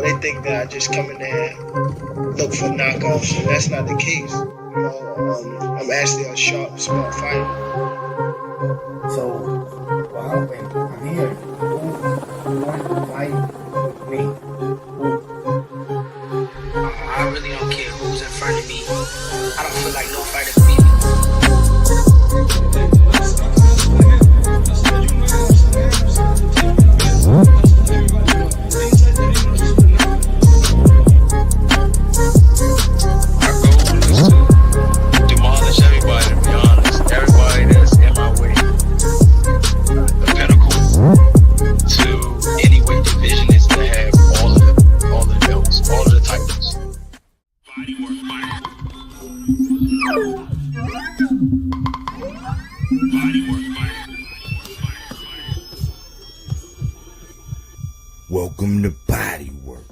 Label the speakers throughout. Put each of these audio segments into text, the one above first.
Speaker 1: they think that I just come in there and look for knockoffs, and that's not the case. I'm actually a sharp, smart fighter.
Speaker 2: So, well, I'm here. Who wants to fight with me?
Speaker 3: I really don't care who's in front of me. I don't feel like no fighter can beat me.
Speaker 4: My goal is to demolish everybody, to be honest. Everybody that's in my way. The pinnacle to any weight division is to have all the belts, all of the titles.
Speaker 5: Welcome to Bodywork.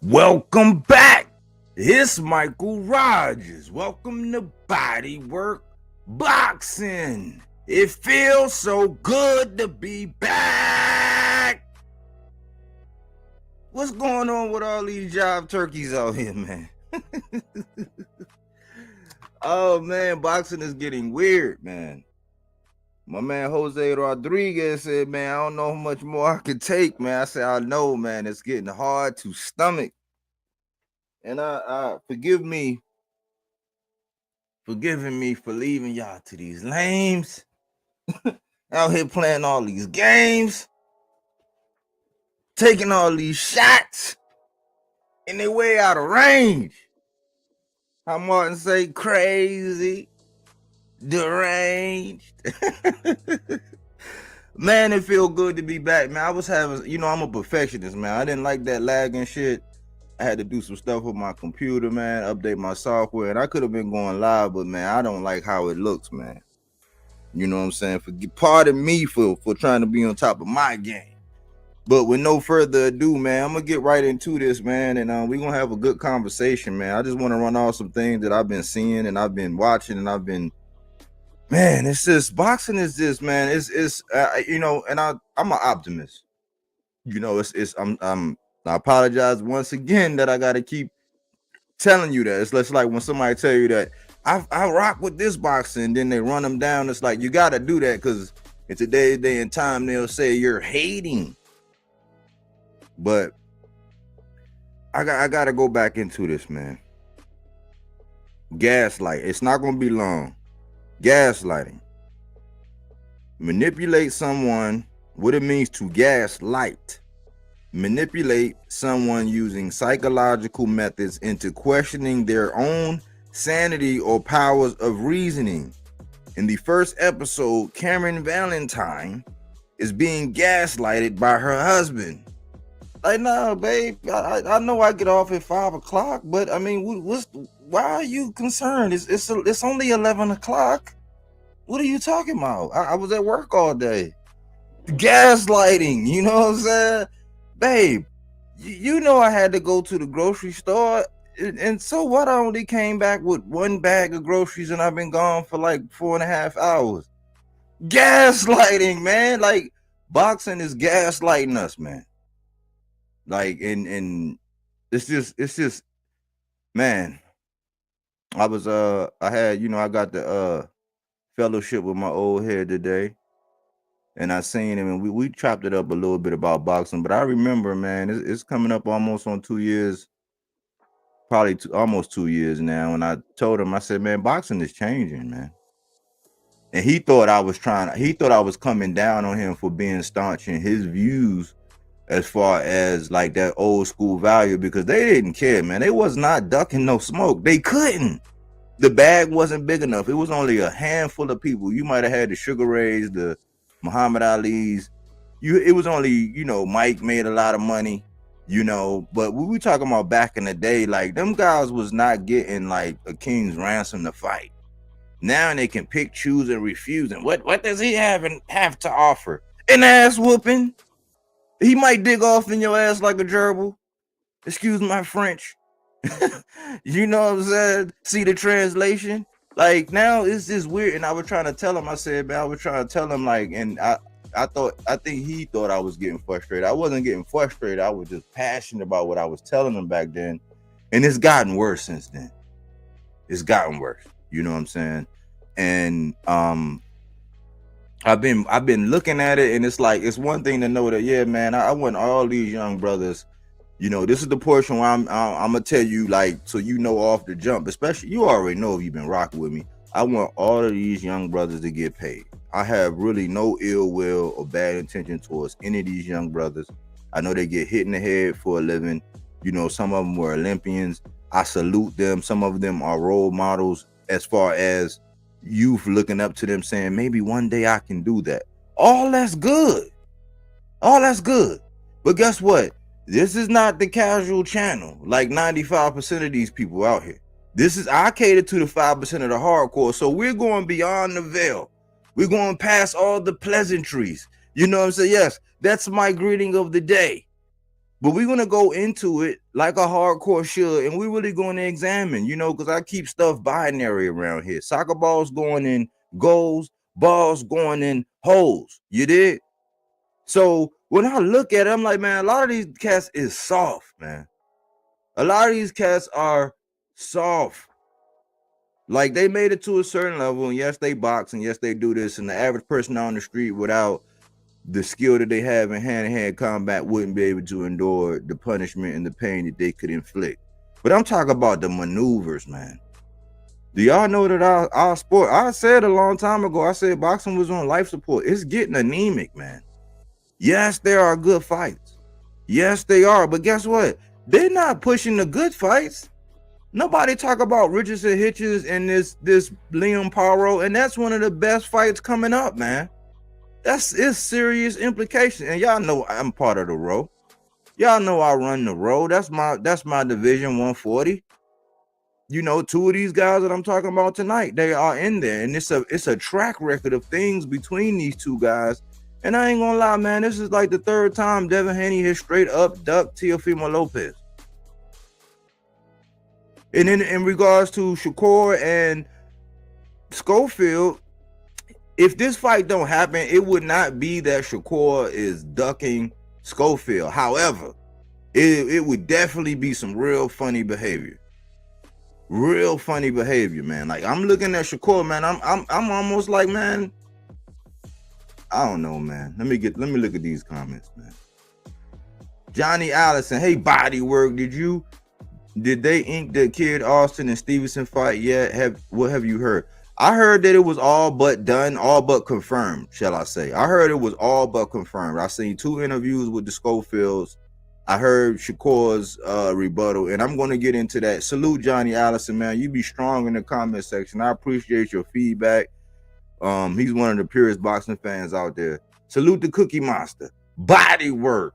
Speaker 5: Welcome back. It's Michael Rogers. Welcome to Bodywork Boxing. It feels so good to be back. What's going on with all these job turkeys out here, man? Oh, man, boxing is getting weird, man. My man Jose Rodriguez said, man, I don't know how much more I can take, man. I said, I know, man, it's getting hard to stomach. And I forgiving me for leaving y'all to these lames. Out here playing all these games, taking all these shots, and they way out of range. How Martin say, crazy, deranged. Man, it feel good to be back, man. I was having, I'm a perfectionist, man. I didn't like that lagging shit. I had to do some stuff with my computer, man, update my software, and I could have been going live, but man, I don't like how it looks, man. You know what I'm saying? Pardon me for trying to be on top of my game. But with no further ado, man, I'm gonna get right into this, man, and we're gonna have a good conversation, man. I just want to run off some things that I've been seeing and I've been watching, and man, it's just boxing is this, man. It's and I'm an optimist. I apologize once again that I gotta keep telling you that. It's less like when somebody tell you that I rock with this boxer, and then they run them down. It's like you gotta do that because in today's day and time they'll say you're hating. But I gotta go back into this, man. Gaslight. It's not gonna be long. Gaslighting. Manipulate someone. What it means to gaslight. Manipulate someone using psychological methods into questioning their own sanity or powers of reasoning. In the first episode, Cameron Valentine is being gaslighted by her husband. Like, no, babe, I know I get off at 5 o'clock, but I mean, why are you concerned? It's only 11 o'clock. What are you talking about? I was at work all day. Gaslighting, you know what I'm saying? Babe, you know I had to go to the grocery store, and so what? I only came back with one bag of groceries, and I've been gone for like 4.5 hours. Gaslighting, man. Like, boxing is gaslighting us, man. Like, and it's just, man. I got the fellowship with my old head today. And I seen him, and we chopped it up a little bit about boxing. But I remember, man, it's coming up almost on 2 years, probably almost 2 years now. And I told him, I said, man, boxing is changing, man. And he thought I was coming down on him for being staunch in his views as far as like that old school value, because they didn't care, man. They was not ducking no smoke. They couldn't. The bag wasn't big enough. It was only a handful of people. You might have had the Sugar Rays, the Muhammad Ali's. It was only, Mike made a lot of money, but we were talking about back in the day, like them guys was not getting like a king's ransom to fight. Now they can pick, choose, and refuse. And what does he have to offer? An ass whooping. He might dig off in your ass like a gerbil. Excuse my French. You know what I'm saying? See the translation? Like, now it's just weird. And I was trying to tell him, I said, man, like, and I think he thought I was getting frustrated. I wasn't getting frustrated. I was just passionate about what I was telling him back then. And it's gotten worse since then. It's gotten worse. You know what I'm saying? And I've been looking at it, and it's like, it's one thing to know that, yeah, man, I want all these young brothers. You know, this is the portion where I'm gonna tell you, like, so you know off the jump, especially you already know if you've been rocking with me. I want all of these young brothers to get paid. I have really no ill will or bad intention towards any of these young brothers. I know they get hit in the head for a living. You know, some of them were Olympians. I salute them. Some of them are role models as far as youth looking up to them, saying maybe one day I can do that. All that's good. All that's good. But guess what? This is not the casual channel like 95% of these people out here. I cater to the 5% of the hardcore. So we're going beyond the veil. We're going past all the pleasantries. You know what I'm saying? Yes, that's my greeting of the day. But we're going to go into it like a hardcore should. And we're really going to examine, you know, because I keep stuff binary around here. Soccer balls going in goals, balls going in holes. You did? So when I look at it, I'm like, man, a lot of these cats is soft, man. A lot of these cats are soft. Like, they made it to a certain level, and yes, they box, and yes, they do this, and the average person on the street without the skill that they have in hand-to-hand combat wouldn't be able to endure the punishment and the pain that they could inflict. But I'm talking about the maneuvers, man. Do y'all know that our sport, I said a long time ago, I said boxing was on life support. It's getting anemic, man. Yes, there are good fights. Yes, they are. But guess what? They're not pushing the good fights. Nobody talk about Richardson Hitchens and this Liam Paro, and that's one of the best fights coming up, man. It's serious implications. And y'all know I'm part of the row. Y'all know I run the row. That's my division 140. You know, two of these guys that I'm talking about tonight, they are in there, and it's a track record of things between these two guys. And I ain't gonna lie, man, this is like the third time Devin Haney has straight up ducked Teofimo Lopez. And in regards to Shakur and Schofield, if this fight don't happen, it would not be that Shakur is ducking Schofield. However, it would definitely be some real funny behavior. Real funny behavior, man. Like, I'm looking at Shakur, man. I'm almost like, man, I don't know, man. Let me look at these comments, man. Johnny Allison, hey, Bodywork, did they ink the Kid Austin and Stevenson fight yet? What have you heard? I heard that it was all but done, all but confirmed, shall I say. I heard it was all but confirmed. I seen 2 interviews with the Schofields. I heard Shakur's rebuttal, and I'm going to get into that. Salute Johnny Allison, man. You be strong in the comment section. I appreciate your feedback. He's one of the purest boxing fans out there. Salute the Cookie Monster. Bodywork.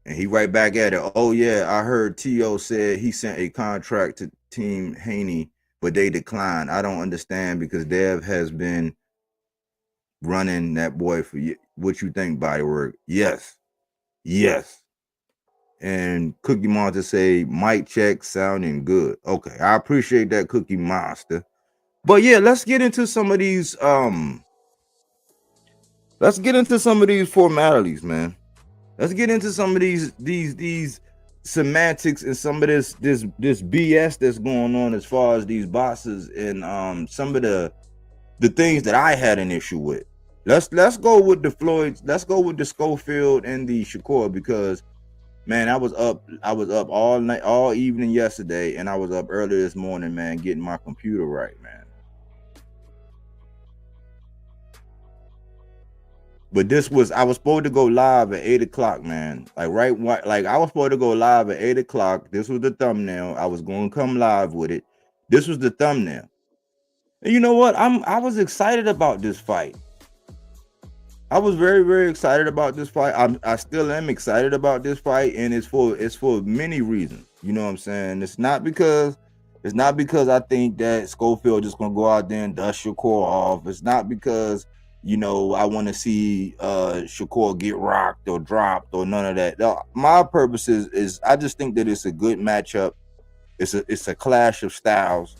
Speaker 5: And he right back at it. Oh, yeah, I heard T.O. said he sent a contract to Team Haney, but they declined. I don't understand because Dev has been running that boy for you. What you think, Bodywork? Yes. Yes. And Cookie Monster say, mic check sounding good. Okay, I appreciate that, Cookie Monster. But yeah, let's get into some of these formalities, man. Let's get into some of these semantics and some of this BS that's going on as far as these bosses and some of the things that I had an issue with. Let's go with the Floyds. Let's go with the Schofield and the Shakur, because man, I was up all night, all evening yesterday, and I was up early this morning, man, getting my computer right, man. But I was supposed to go live at 8 o'clock, man. I was supposed to go live at 8 o'clock. This was the thumbnail. I was going to come live with it. This was the thumbnail. And you know what? I was excited about this fight. I was very, very excited about this fight. I still am excited about this fight, and it's for many reasons. You know what I'm saying? It's not because I think that Schofield just gonna go out there and dust Shakur off. It's not because, you know, I want to see Shakur get rocked or dropped or none of that. No, my purpose is I just think that it's a good matchup. It's a clash of styles,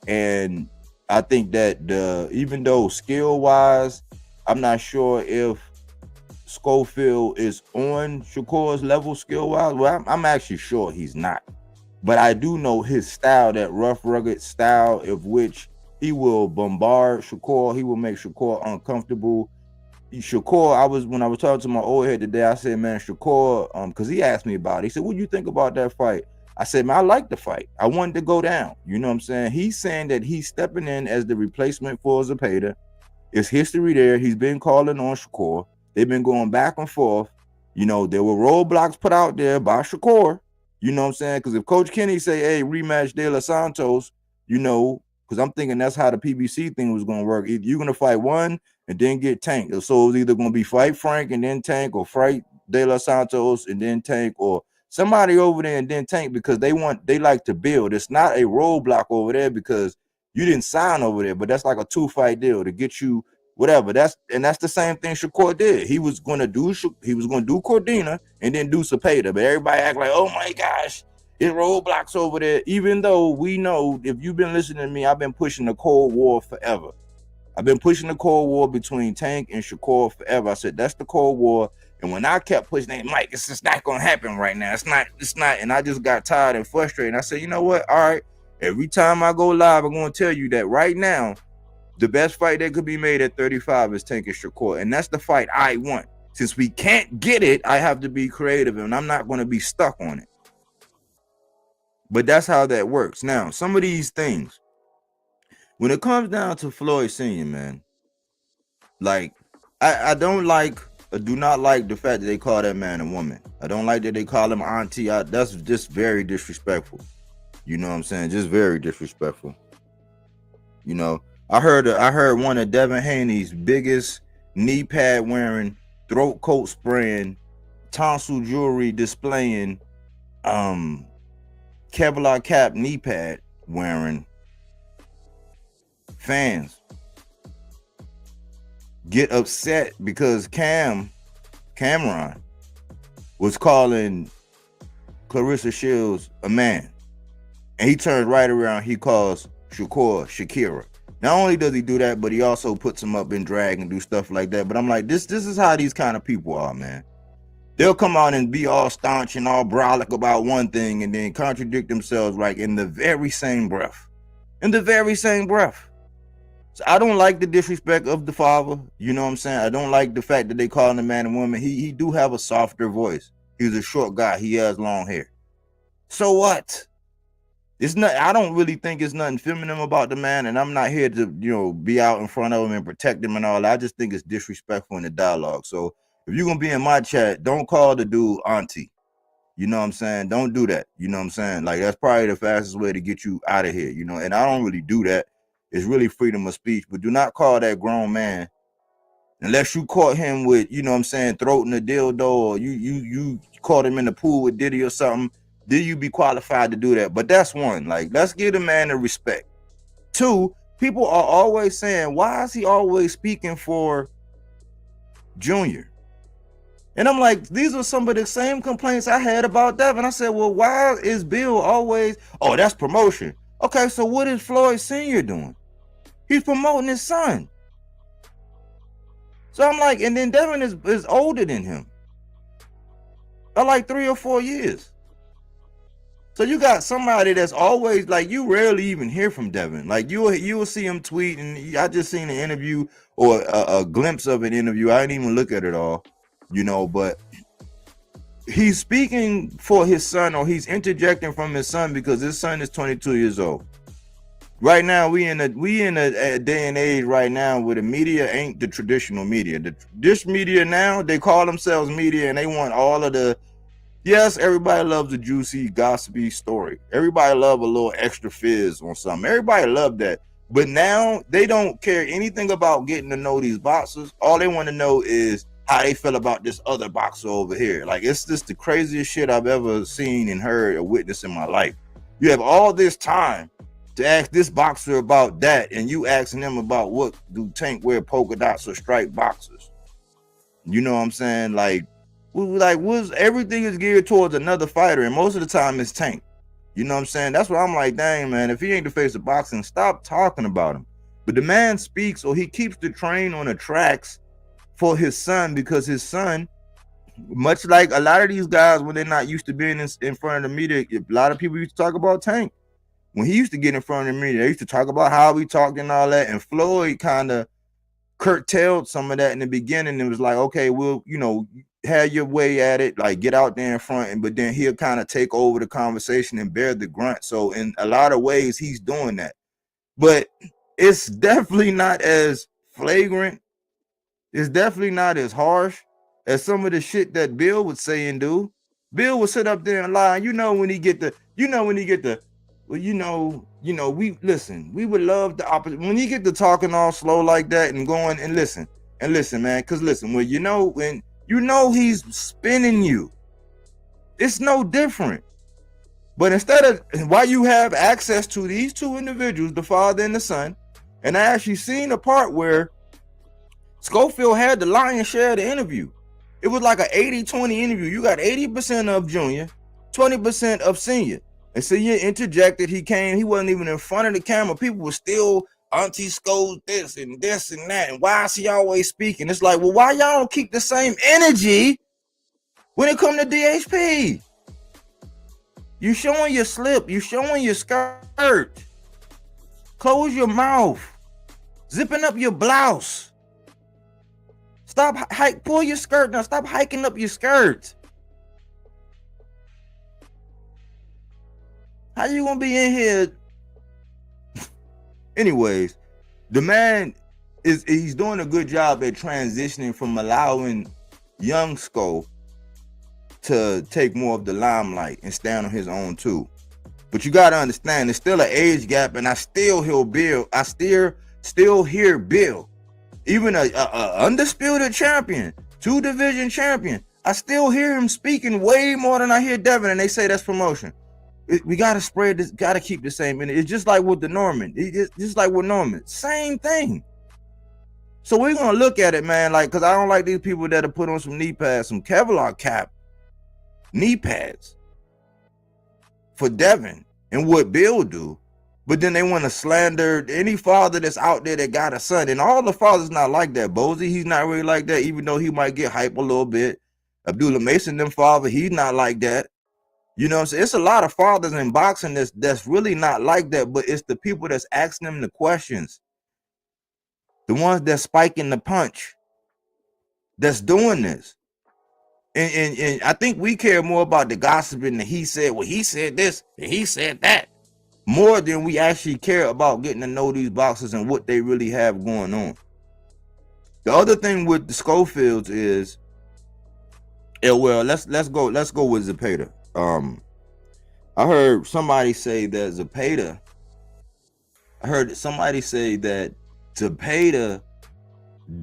Speaker 5: and I think that even though skill wise, I'm not sure if Schofield is on Shakur's level skill wise. Well, I'm actually sure he's not. But I do know his style, that rough, rugged style, of which he will bombard Shakur. He will make Shakur uncomfortable. Shakur, when I was talking to my old head today, I said, man, Shakur, because he asked me about it. He said, what do you think about that fight? I said, man, I like the fight. I wanted to go down. You know what I'm saying? He's saying that he's stepping in as the replacement for Zepeda. It's history there. He's been calling on Shakur. They've been going back and forth. You know, there were roadblocks put out there by Shakur. You know what I'm saying? Because if Coach Kenny say, hey, rematch De Los Santos, you know, because I'm thinking that's how the PBC thing was going to work. Either you're going to fight one and then get Tank. So it was either going to be fight Frank and then Tank, or fight De Los Santos and then Tank, or somebody over there and then Tank, because they like to build. It's not a roadblock over there because you didn't sign over there, but that's like a 2-fight deal to get you whatever. That's the same thing Shakur did. He was going to do Cordina and then do Zepeda, but everybody act like, oh my gosh, it's roadblocks over there. Even though we know, if you've been listening to me, I've been pushing the Cold War forever. I've been pushing the Cold War between Tank and Shakur forever. I said that's the Cold War. And when I kept pushing it, Mike, it's just not gonna happen right now. It's not. And I just got tired and frustrated. And I said, you know what? All right. Every time I go live, I'm gonna tell you that right now, the best fight that could be made at 35 is Tank and Shakur. And that's the fight I want. Since we can't get it, I have to be creative, and I'm not gonna be stuck on it. But that's how that works. Now, some of these things, when it comes down to Floyd Sr., man, like, I do not like the fact that they call that man a woman. I don't like that they call him auntie. That's just very disrespectful. You know what I'm saying? Just very disrespectful. You know, I heard one of Devin Haney's biggest knee pad wearing, throat coat spraying, tonsil jewelry displaying, Kevlar cap knee pad wearing fans get upset because Cameron was calling Clarissa Shields a man, and he turns right around, he calls Shakur Shakira. Not only does he do that, but he also puts him up in drag and do stuff like that. But I'm like, this is how these kind of people are, man. They'll come out and be all staunch and all brolic about one thing and then contradict themselves, like in the very same breath. So I don't like the disrespect of the father. You know what I'm saying? I don't like the fact that they call him a man and woman. He do have a softer voice. He's a short guy. He has long hair. So what? It's not. I don't really think it's nothing feminine about the man, and I'm not here to, you know, be out in front of him and protect him and all that. I just think it's disrespectful in the dialogue. So if you're gonna be in my chat, don't call the dude auntie. You know what I'm saying? Don't do that. You know what I'm saying? Like, that's probably the fastest way to get you out of here, you know, and I don't really do that. It's really freedom of speech, but do not call that grown man unless you caught him with, you know what I'm saying, throating a dildo, or you caught him in the pool with Diddy or something. Then you be qualified to do that. But that's one. Like, let's give the man the respect. Two, people are always saying, why is he always speaking for Junior? And I'm like, these are some of the same complaints I had about Devin. I said, well, why is Bill always, oh, that's promotion. Okay, so what is Floyd Sr. doing? He's promoting his son. So I'm like, and then Devin is older than him by like 3 or 4 years. So you got somebody that's always, like, you rarely even hear from Devin. Like, you will see him tweet, and I just seen an interview or a glimpse of an interview. I didn't even look at it all, you know, but he's speaking for his son, or he's interjecting from his son because his son is 22 years old. Right now, we in a day and age right now where the media ain't the traditional media. This media now, they call themselves media, and they want all of the, yes, everybody loves a juicy, gossipy story. Everybody love a little extra fizz on something. Everybody love that. But now they don't care anything about getting to know these boxers. All they want to know is how they feel about this other boxer over here. Like, it's just the craziest shit I've ever seen and heard or witnessed in my life. You have all this time to ask this boxer about that, and you asking them about what do Tank wear polka dots or striped boxers. You know what I'm saying? Like everything is geared towards another fighter, and most of the time it's Tank. You know what I'm saying? That's what I'm like, dang, man, if he ain't the face of boxing, stop talking about him. But the man speaks, or he keeps the train on the tracks for his son, because his son, much like a lot of these guys, when they're not used to being in front of the media, a lot of people used to talk about Tank. When he used to get in front of the media, they used to talk about how we talked and all that. And Floyd kind of curtailed some of that in the beginning. It was like, okay, we'll, have your way at it, like get out there in front, but then he'll kind of take over the conversation and bear the grunt. So in a lot of ways, he's doing that. But it's definitely not as flagrant. It's definitely not as harsh as some of the shit that Bill would say and do. Bill would sit up there and lie. When he get the, we listen. We would love the opposite when you get to talking all slow like that and going and listen, man. Because listen, when he's spinning you, it's no different. But instead of, while you have access to these two individuals, the father and the son, and I actually seen a part where Schofield had the lion's share of the interview. It was like an 80-20 interview. You got 80% of Junior, 20% of Senior. And Senior interjected. He wasn't even in front of the camera. People were still, Auntie Scold this and that. And why is he always speaking? It's like, well, why y'all don't keep the same energy when it comes to DHP? You showing your slip. You showing your skirt. Close your mouth. Zipping up your blouse. Stop, pull your skirt now. Stop hiking up your skirt. How you gonna be in here? Anyways, the man he's doing a good job at transitioning from allowing young Sko to take more of the limelight and stand on his own too. But you gotta understand, there's still an age gap, and I still hear Bill. I still hear Bill, even a undisputed champion, 2-division champion. I still hear him speaking way more than I hear Devin, and they say that's promotion. We gotta spread this, gotta keep the same. And it's just like with the Norman. It's just like with Norman. Same thing. So we're gonna look at it, man, like, because I don't like these people that have put on some knee pads, some Kevlar cap knee pads for Devin and what Bill do. But then they want to slander any father that's out there that got a son. And all the fathers not like that. Bozy, he's not really like that, even though he might get hype a little bit. Abdullah Mason, them father, he's not like that. You know what I'm saying? It's a lot of fathers in boxing that's really not like that, but it's the people that's asking them the questions. The ones that's spiking the punch that's doing this. And I think we care more about the gossiping that he said, well, he said this and he said that, more than we actually care about getting to know these boxers and what they really have going on. The other thing with the Schofields is, well, let's go with Zepeda. I heard somebody say that Zepeda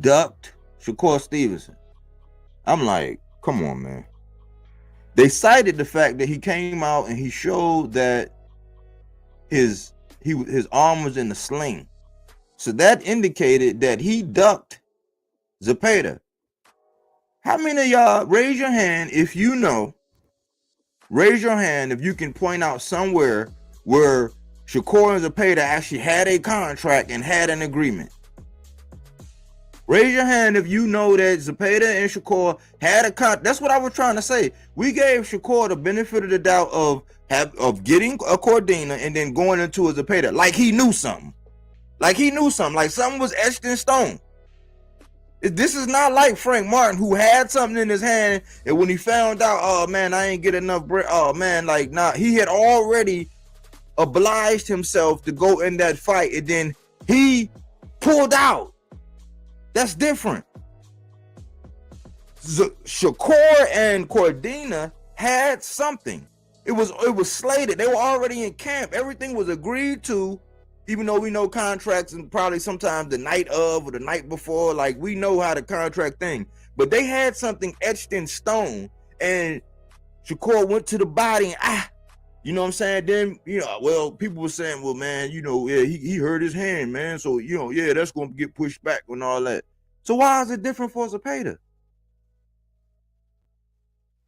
Speaker 5: ducked Shakur Stevenson. I'm like, come on, man. They cited the fact that he came out and he showed that his arm was in the sling. So that indicated that he ducked Zepeda. How many of y'all, raise your hand if you know, raise your hand if you can point out somewhere where Shakur and Zepeda actually had a contract and had an agreement. Raise your hand if you know that Zepeda and Shakur had a contract. That's what I was trying to say. We gave Shakur the benefit of the doubt of getting a Cordina and then going into a Zepeda like he knew something. Like something was etched in stone. This is not like Frank Martin, who had something in his hand, and when he found out, oh man, I ain't get enough bread. Oh man, like, nah, he had already obliged himself to go in that fight, and then he pulled out. That's different. Shakur and Cordina had something. It was slated. They were already in camp. Everything was agreed to. Even though we know contracts and probably sometimes the night of or the night before, like we know how the contract thing, but they had something etched in stone, and Shakur went to the body and you know what I'm saying? Then, well, people were saying, well, man, yeah, he hurt his hand, man. So, yeah, that's going to get pushed back and all that. So why is it different for Zepeda?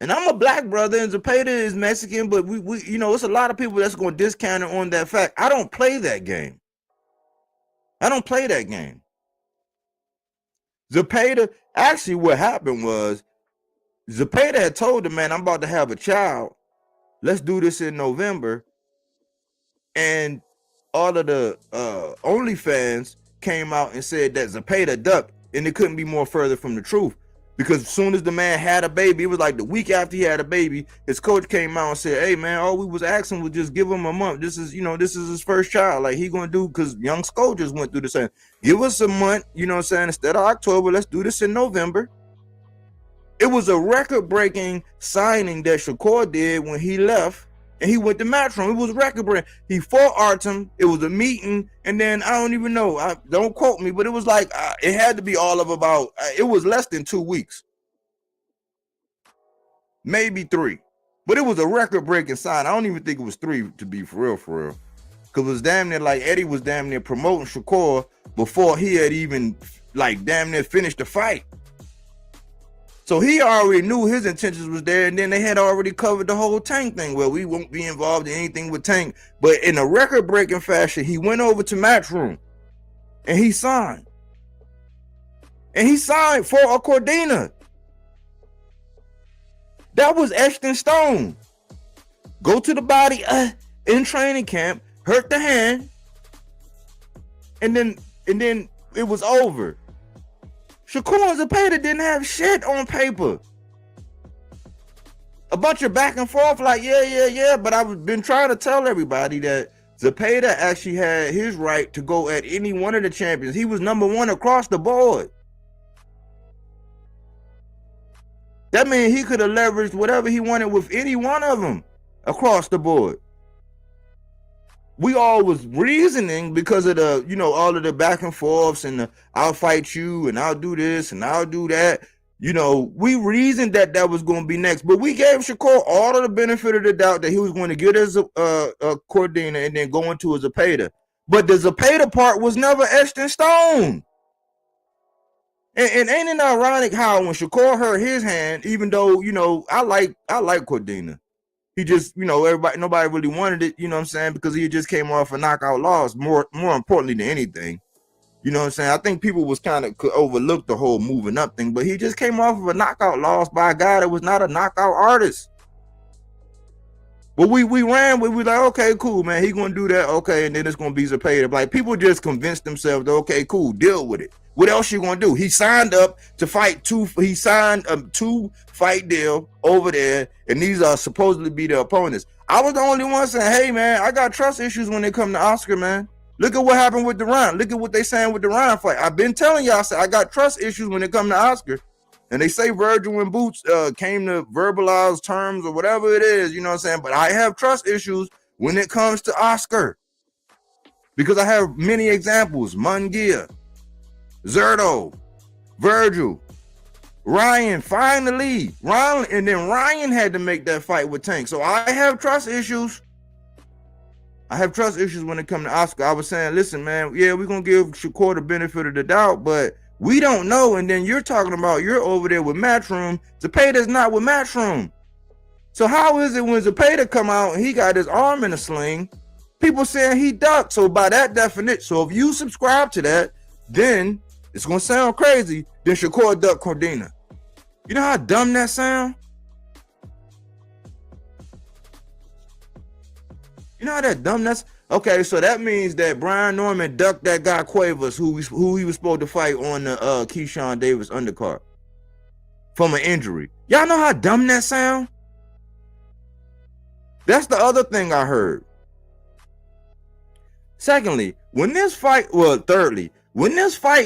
Speaker 5: And I'm a black brother and Zepeda is Mexican, but we it's a lot of people that's going to discount it on that fact. I don't play that game. I don't play that game. Zepeda, actually what happened was Zepeda had told the man, I'm about to have a child. Let's do this in November. And all of the OnlyFans came out and said that Zepeda ducked, and it couldn't be more further from the truth. Because as soon as the man had a baby, it was like the week after he had a baby, his coach came out and said, hey man, all we was asking was just give him a month. This is his first child. Like he gonna do, because young soldiers went through the same. Give us a month, you know what I'm saying? Instead of October, let's do this in November. It was a record-breaking signing that Shakur did when he left and he went to Matchroom. It was record-breaking. He fought Artem. It was a meeting, and then I don't even know. Don't quote me, but it was like it had to be all of about. It was less than 2 weeks, maybe 3, but it was a record-breaking sign. I don't even think it was 3 to be for real, because it was damn near like Eddie was damn near promoting Shakur before he had even like damn near finished the fight. So he already knew his intentions was there, and then they had already covered the whole Tank thing. Well, we won't be involved in anything with Tank. But in a record-breaking fashion, he went over to Matchroom, and he signed. And he signed for a Cordina. That was etched in stone. Go to the body in training camp, hurt the hand, and then it was over. Shakur and Zepeda didn't have shit on paper. A bunch of back and forth, like, yeah. But I've been trying to tell everybody that Zepeda actually had his right to go at any one of the champions. He was number 1 across the board. That means he could have leveraged whatever he wanted with any one of them across the board. We all was reasoning because of the, all of the back and forths and the I'll fight you and I'll do this and I'll do that. We reasoned that was going to be next, but we gave Shakur all of the benefit of the doubt that he was going to get his Cordina and then go into a Zepeda. But the Zepeda part was never etched in stone. And ain't it ironic how when Shakur hurt his hand, even though, I like Cordina. He just, nobody really wanted it, you know what I'm saying? Because he just came off a knockout loss, more importantly than anything. You know what I'm saying? I think people was kind of could overlook the whole moving up thing, but he just came off of a knockout loss by a guy that was not a knockout artist. But we ran, we were like, okay, cool, man. He gonna do that, okay, and then it's gonna be Zepeda. Like people just convinced themselves that, okay, cool, deal with it. What else you gonna do? He signed up to fight he signed a 2-fight deal over there, and these are supposedly be the opponents. I was the only one saying, hey man, I got trust issues when it come to Oscar, man. Look at what happened with the Ryan. Look at what they saying with the Ryan fight. I've been telling y'all, I got trust issues when it come to Oscar. And they say Virgil and Boots came to verbalize terms or whatever it is, you know what I'm saying? But I have trust issues when it comes to Oscar. Because I have many examples. Mungia, Zerto, Virgil, Ryan, finally. And then Ryan had to make that fight with Tank. So I have trust issues. I have trust issues when it comes to Oscar. I was saying, listen, man, yeah, we're going to give Shakur the benefit of the doubt, but we don't know. And then you're talking about you're over there with Matchroom. Zepeda's not with Matchroom. So how is it when Zepeda come out and he got his arm in a sling, people saying he ducked? So by that definition, so if you subscribe to that, then it's going to sound crazy. Then Shakur ducked Cordina. You know how dumb that sound? You know how that dumb that's? Okay, so that means that Brian Norman ducked that guy Cuevas, who he was supposed to fight on the Keyshawn Davis undercard from an injury. Y'all know how dumb that sound? That's the other thing I heard. Thirdly, when this fight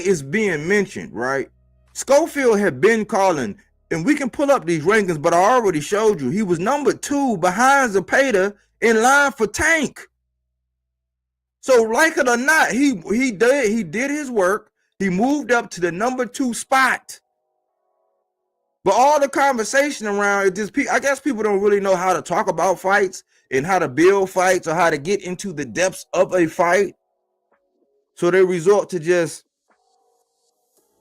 Speaker 5: is being mentioned, right? Schofield had been calling, and we can pull up these rankings, but I already showed you he was number 2 behind Zepeda in line for Tank. So like it or not, he did his work. He moved up to the number 2 spot. But all the conversation around it, just I guess people don't really know how to talk about fights and how to build fights or how to get into the depths of a fight. So they resort to just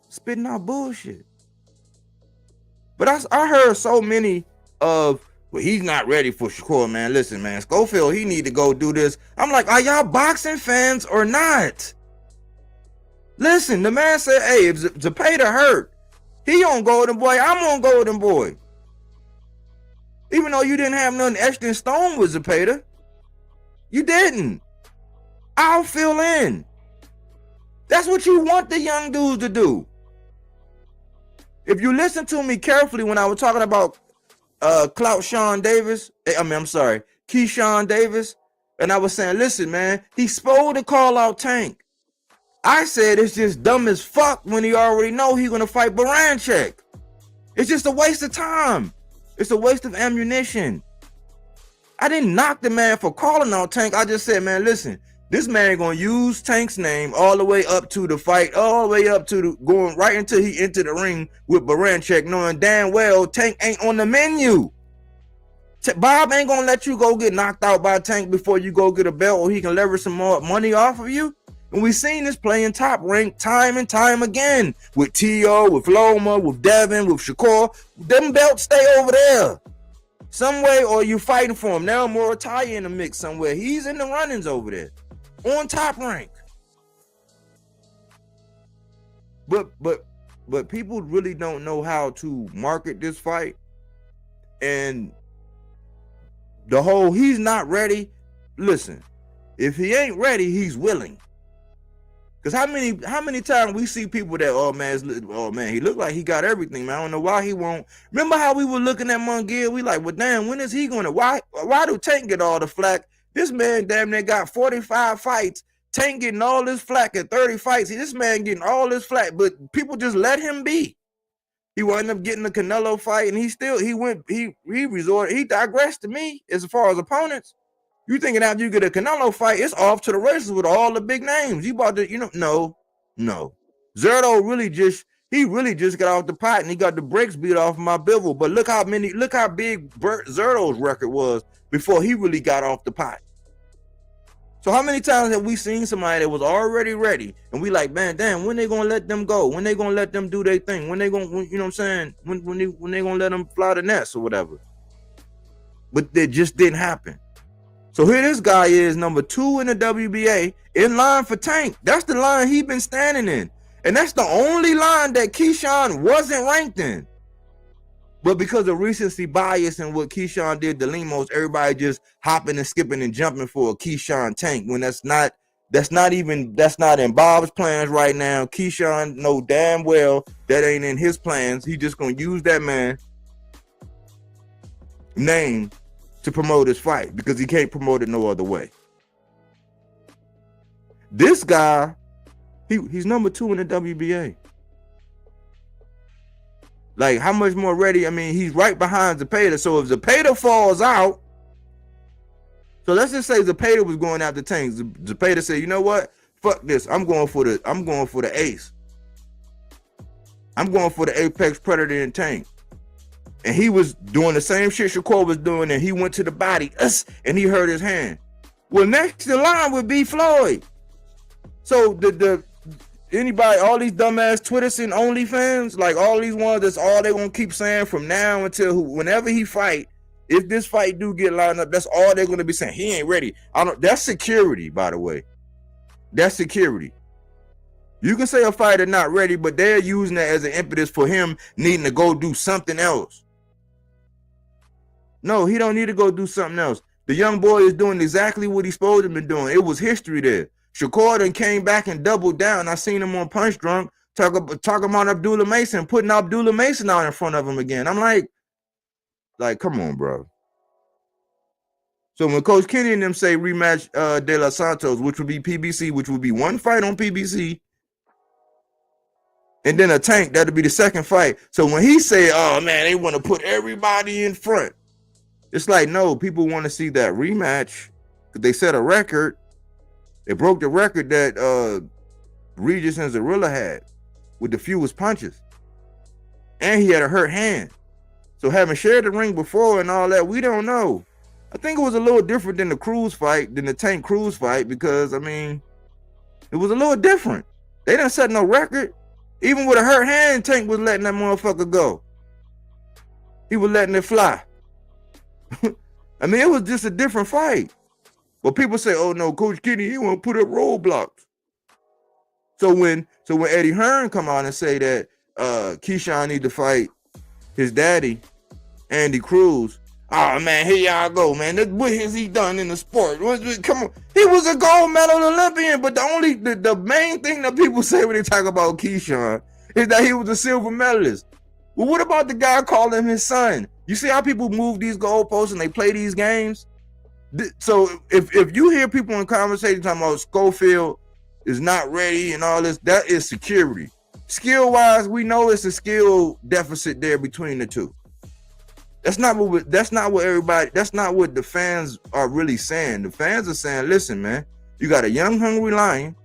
Speaker 5: spitting out bullshit. But I heard so many of, well, he's not ready for Shakur, man. Listen, man, Schofield, he need to go do this. I'm like, are y'all boxing fans or not? Listen, the man said, hey, if Zepeda hurt, he on Golden Boy, I'm on Golden Boy. Even though you didn't have nothing etched in stone with Zepeda. You didn't. I'll fill in. That's what you want the young dudes to do. If you listen to me carefully when I was talking about Keyshawn Davis, and I was saying, listen, man, he's supposed to call out Tank. I said it's just dumb as fuck when he already know he's gonna fight Baranchek. It's just a waste of time. It's a waste of ammunition. I didn't knock the man for calling out Tank. I just said, man, listen, this man gonna use Tank's name all the way up to the fight, all the way up to the going right until he entered the ring with Baranchek, knowing damn well Tank ain't on the menu. Bob ain't gonna let you go get knocked out by Tank before you go get a belt, or he can leverage some more money off of you. And we seen this playing top rank time and time again with T.O., with Loma, with Devin, with Shakur. Them belts stay over there some way, or you fighting for him. Now Morataya in the mix somewhere. He's in the runnings over there on top rank. But people really don't know how to market this fight. And the whole he's not ready. Listen, if he ain't ready, he's willing. Because how many times we see people that, oh man, he looked like he got everything, man. I don't know why he won't. Remember how we were looking at Munguia? We like, well, damn, when is he gonna? Why do Tank get all the flack? This man damn near got 45 fights. Tank getting all this flack at 30 fights. This man getting all this flack, but people just let him be. He wound up getting the Canelo fight, and he digressed to me as far as opponents. You thinking after you get a Canelo fight, it's off to the races with all the big names. You about to, no. Zerto really just got off the pot, and he got the brakes beat off of my Bivol. But look how big Zerto's record was before he really got off the pot. So how many times have we seen somebody that was already ready, and we like, man, damn, when they gonna let them go? When they gonna let them do their thing? When they gonna, you know what I'm saying? When they gonna let them fly the nest or whatever? But it just didn't happen. So here this guy is, number 2 in the WBA, in line for Tank. That's the line he been standing in. And that's the only line that Keyshawn wasn't ranked in. But because of recency bias and what Keyshawn did to Lemos, everybody just hopping and skipping and jumping for a Keyshawn Tank when that's not in Bob's plans right now. Keyshawn know damn well that ain't in his plans. He just gonna use that man name to promote his fight because he can't promote it no other way. This guy, he's number 2 in the WBA. Like, how much more ready? I mean, he's right behind Zepeda. So if Zepeda falls out, so let's just say Zepeda was going after Tank. Zepeda said, you know what? Fuck this. I'm going for the ace. I'm going for the apex predator in Tank. And he was doing the same shit Shakur was doing, and he went to the body, and he hurt his hand. Well, next in line would be Floyd. So anybody, all these dumbass Twitters and OnlyFans, like all these ones, that's all they gonna keep saying from now until whenever he fight. If this fight do get lined up, that's all they're gonna be saying. He ain't ready. That's security, by the way. That's security. You can say a fighter not ready, but they're using that as an impetus for him needing to go do something else. No, he don't need to go do something else. The young boy is doing exactly what he's supposed to be doing. It was history there. Shakur then came back and doubled down. I seen him on Punch Drunk talking about Abdullah Mason, putting Abdullah Mason out in front of him again. I'm like, come on, bro. So when Coach Kenny and them say rematch De Los Santos, which would be PBC, which would be one fight on PBC, and then a Tank, that'll be the second fight. So when he say, oh man, they want to put everybody in front, it's like, no, people want to see that rematch because they set a record. They broke the record that Regis and Zorilla had with the fewest punches. And he had a hurt hand. So having shared the ring before and all that, we don't know. I think it was a little different than the Cruz fight, than the Tank Cruz fight, because, I mean, it was a little different. They didn't set no record. Even with a hurt hand, Tank was letting that motherfucker go. He was letting it fly. I mean, it was just a different fight. But people say, oh no, Coach Kenny, he won't put up roadblocks. So when Eddie Hearn come out and say that Keyshawn need to fight his daddy, Andy Cruz. Oh man, here y'all go, man. What has he done in the sport? Come on, he was a gold medal Olympian, but the main thing that people say when they talk about Keyshawn is that he was a silver medalist. Well, what about the guy calling him his son? You see how people move these goalposts and they play these games? So if you hear people in conversation talking about Schofield is not ready and all this, that is security. Skill wise, we know it's a skill deficit there between the two. That's not what the fans are really saying. The fans are saying, listen, man, you got a young, hungry lion.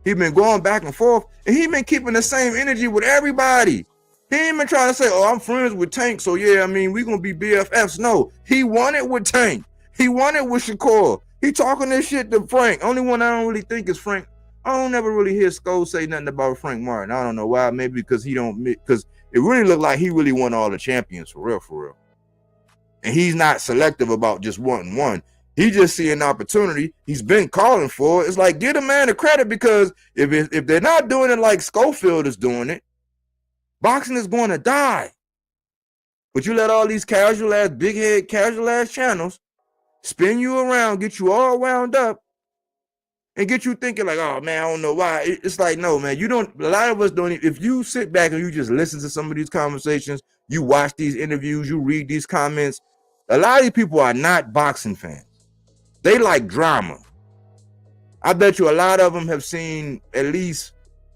Speaker 5: He been going back and forth, and he been keeping the same energy with everybody. He ain't been trying to say, oh, I'm friends with Tank, so yeah, I mean, we gonna be BFFs. No, he won it with Tank. He won it with Shakur. He talking this shit to Frank. Only one I don't really think is Frank. I don't ever really hear Sko say nothing about Frank Martin. I don't know why. Maybe because because it really looked like he really won all the champions for real. And he's not selective about just wanting one. He just see an opportunity. He's been calling for it. It's like, give a man the credit, because if they're not doing it like Schofield is doing it, boxing is going to die. But you let all these casual ass, big head, casual ass channels spin you around, get you all wound up, and get you thinking like, oh man, I don't know why. It's like, no, man, you don't. A lot of us don't. If you sit back and you just listen to some of these conversations, you watch these interviews, you read these comments, a lot of these people are not boxing fans. They like drama. I bet you a lot of them have seen at least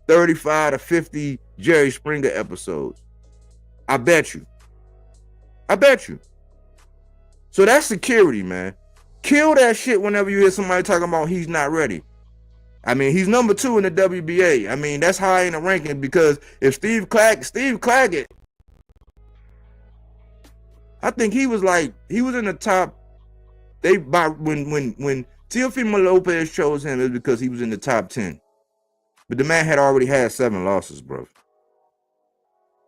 Speaker 5: 35 to 50 Jerry Springer episodes. I bet you. So that's security, man. Kill that shit whenever you hear somebody talking about he's not ready. I mean, he's number 2 in the WBA. I mean, that's high in the ranking, because if Steve Claggett, I think he was in the top. When Teofimo Lopez chose him, it was because he was in the top 10. But the man had already had 7 losses, bro.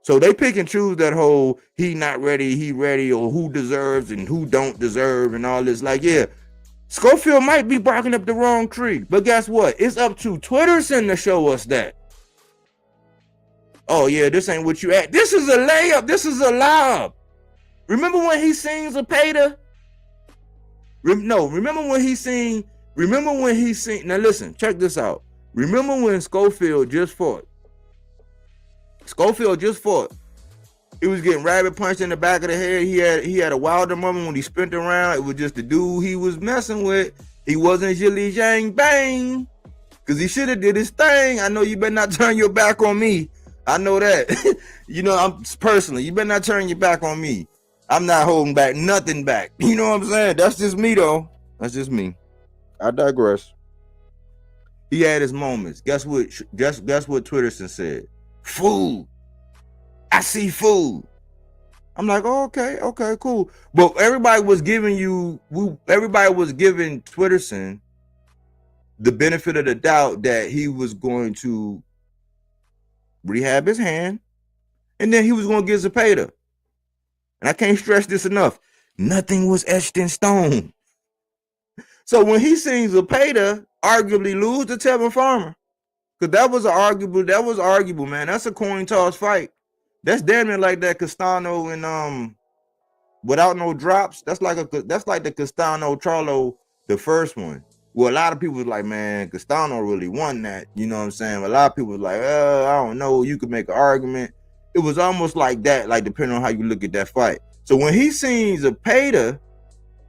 Speaker 5: So they pick and choose that whole he not ready, he ready, or who deserves and who don't deserve and all this. Like, yeah, Schofield might be barking up the wrong tree, but guess what? It's up to Twitterson to show us that. Oh yeah, this ain't what you at. This is a layup. This is a lob. Remember when he sings a Pater? Remember when he sing. Now listen, check this out. Remember when Schofield just fought? He was getting rabbit punched in the back of the head. He had a wilder moment when he spent around. It was just the dude he was messing with. He wasn't Jilly Jang Bang, because he should have did his thing. I know you better not turn your back on me. I know that. You know, I'm personally, you better not turn your back on me. I'm not holding back nothing back. You know what I'm saying? That's just me, though. That's just me. I digress. He had his moments. Guess what? Guess what Twitterson said? Food. I see food. I'm like, oh, okay, cool. But everybody was giving Twitterson the benefit of the doubt that he was going to rehab his hand, and then he was going to get Zepeda. And I can't stress this enough. Nothing was etched in stone. So when he seen Zepeda arguably lose to Tevin Farmer, because that was arguable, man. That's a coin toss fight. That's damn near like that Castano and without no drops. That's like the Castano Charlo, the first one. Well, a lot of people was like, man, Castano really won that. You know what I'm saying? A lot of people was like, I don't know. You could make an argument. It was almost like that, like depending on how you look at that fight. So when he seen Zepeda,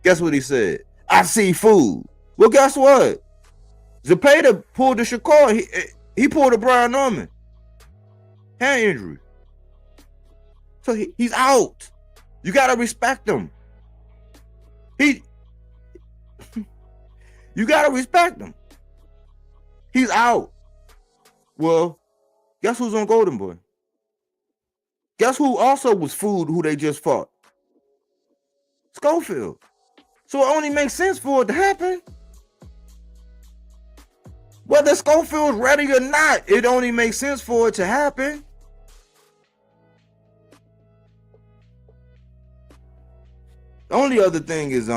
Speaker 5: guess what he said? I see food. Well, guess what? Zepeda pulled the Shakur. He pulled a Brian Norman hand injury. So he's out. You gotta respect him. You gotta respect him. He's out. Well, guess who's on Golden Boy? Guess who also was food who they just fought? Schofield. So it only makes sense for it to happen. Whether Schofield's ready or not, it only makes sense for it to happen. The only other thing is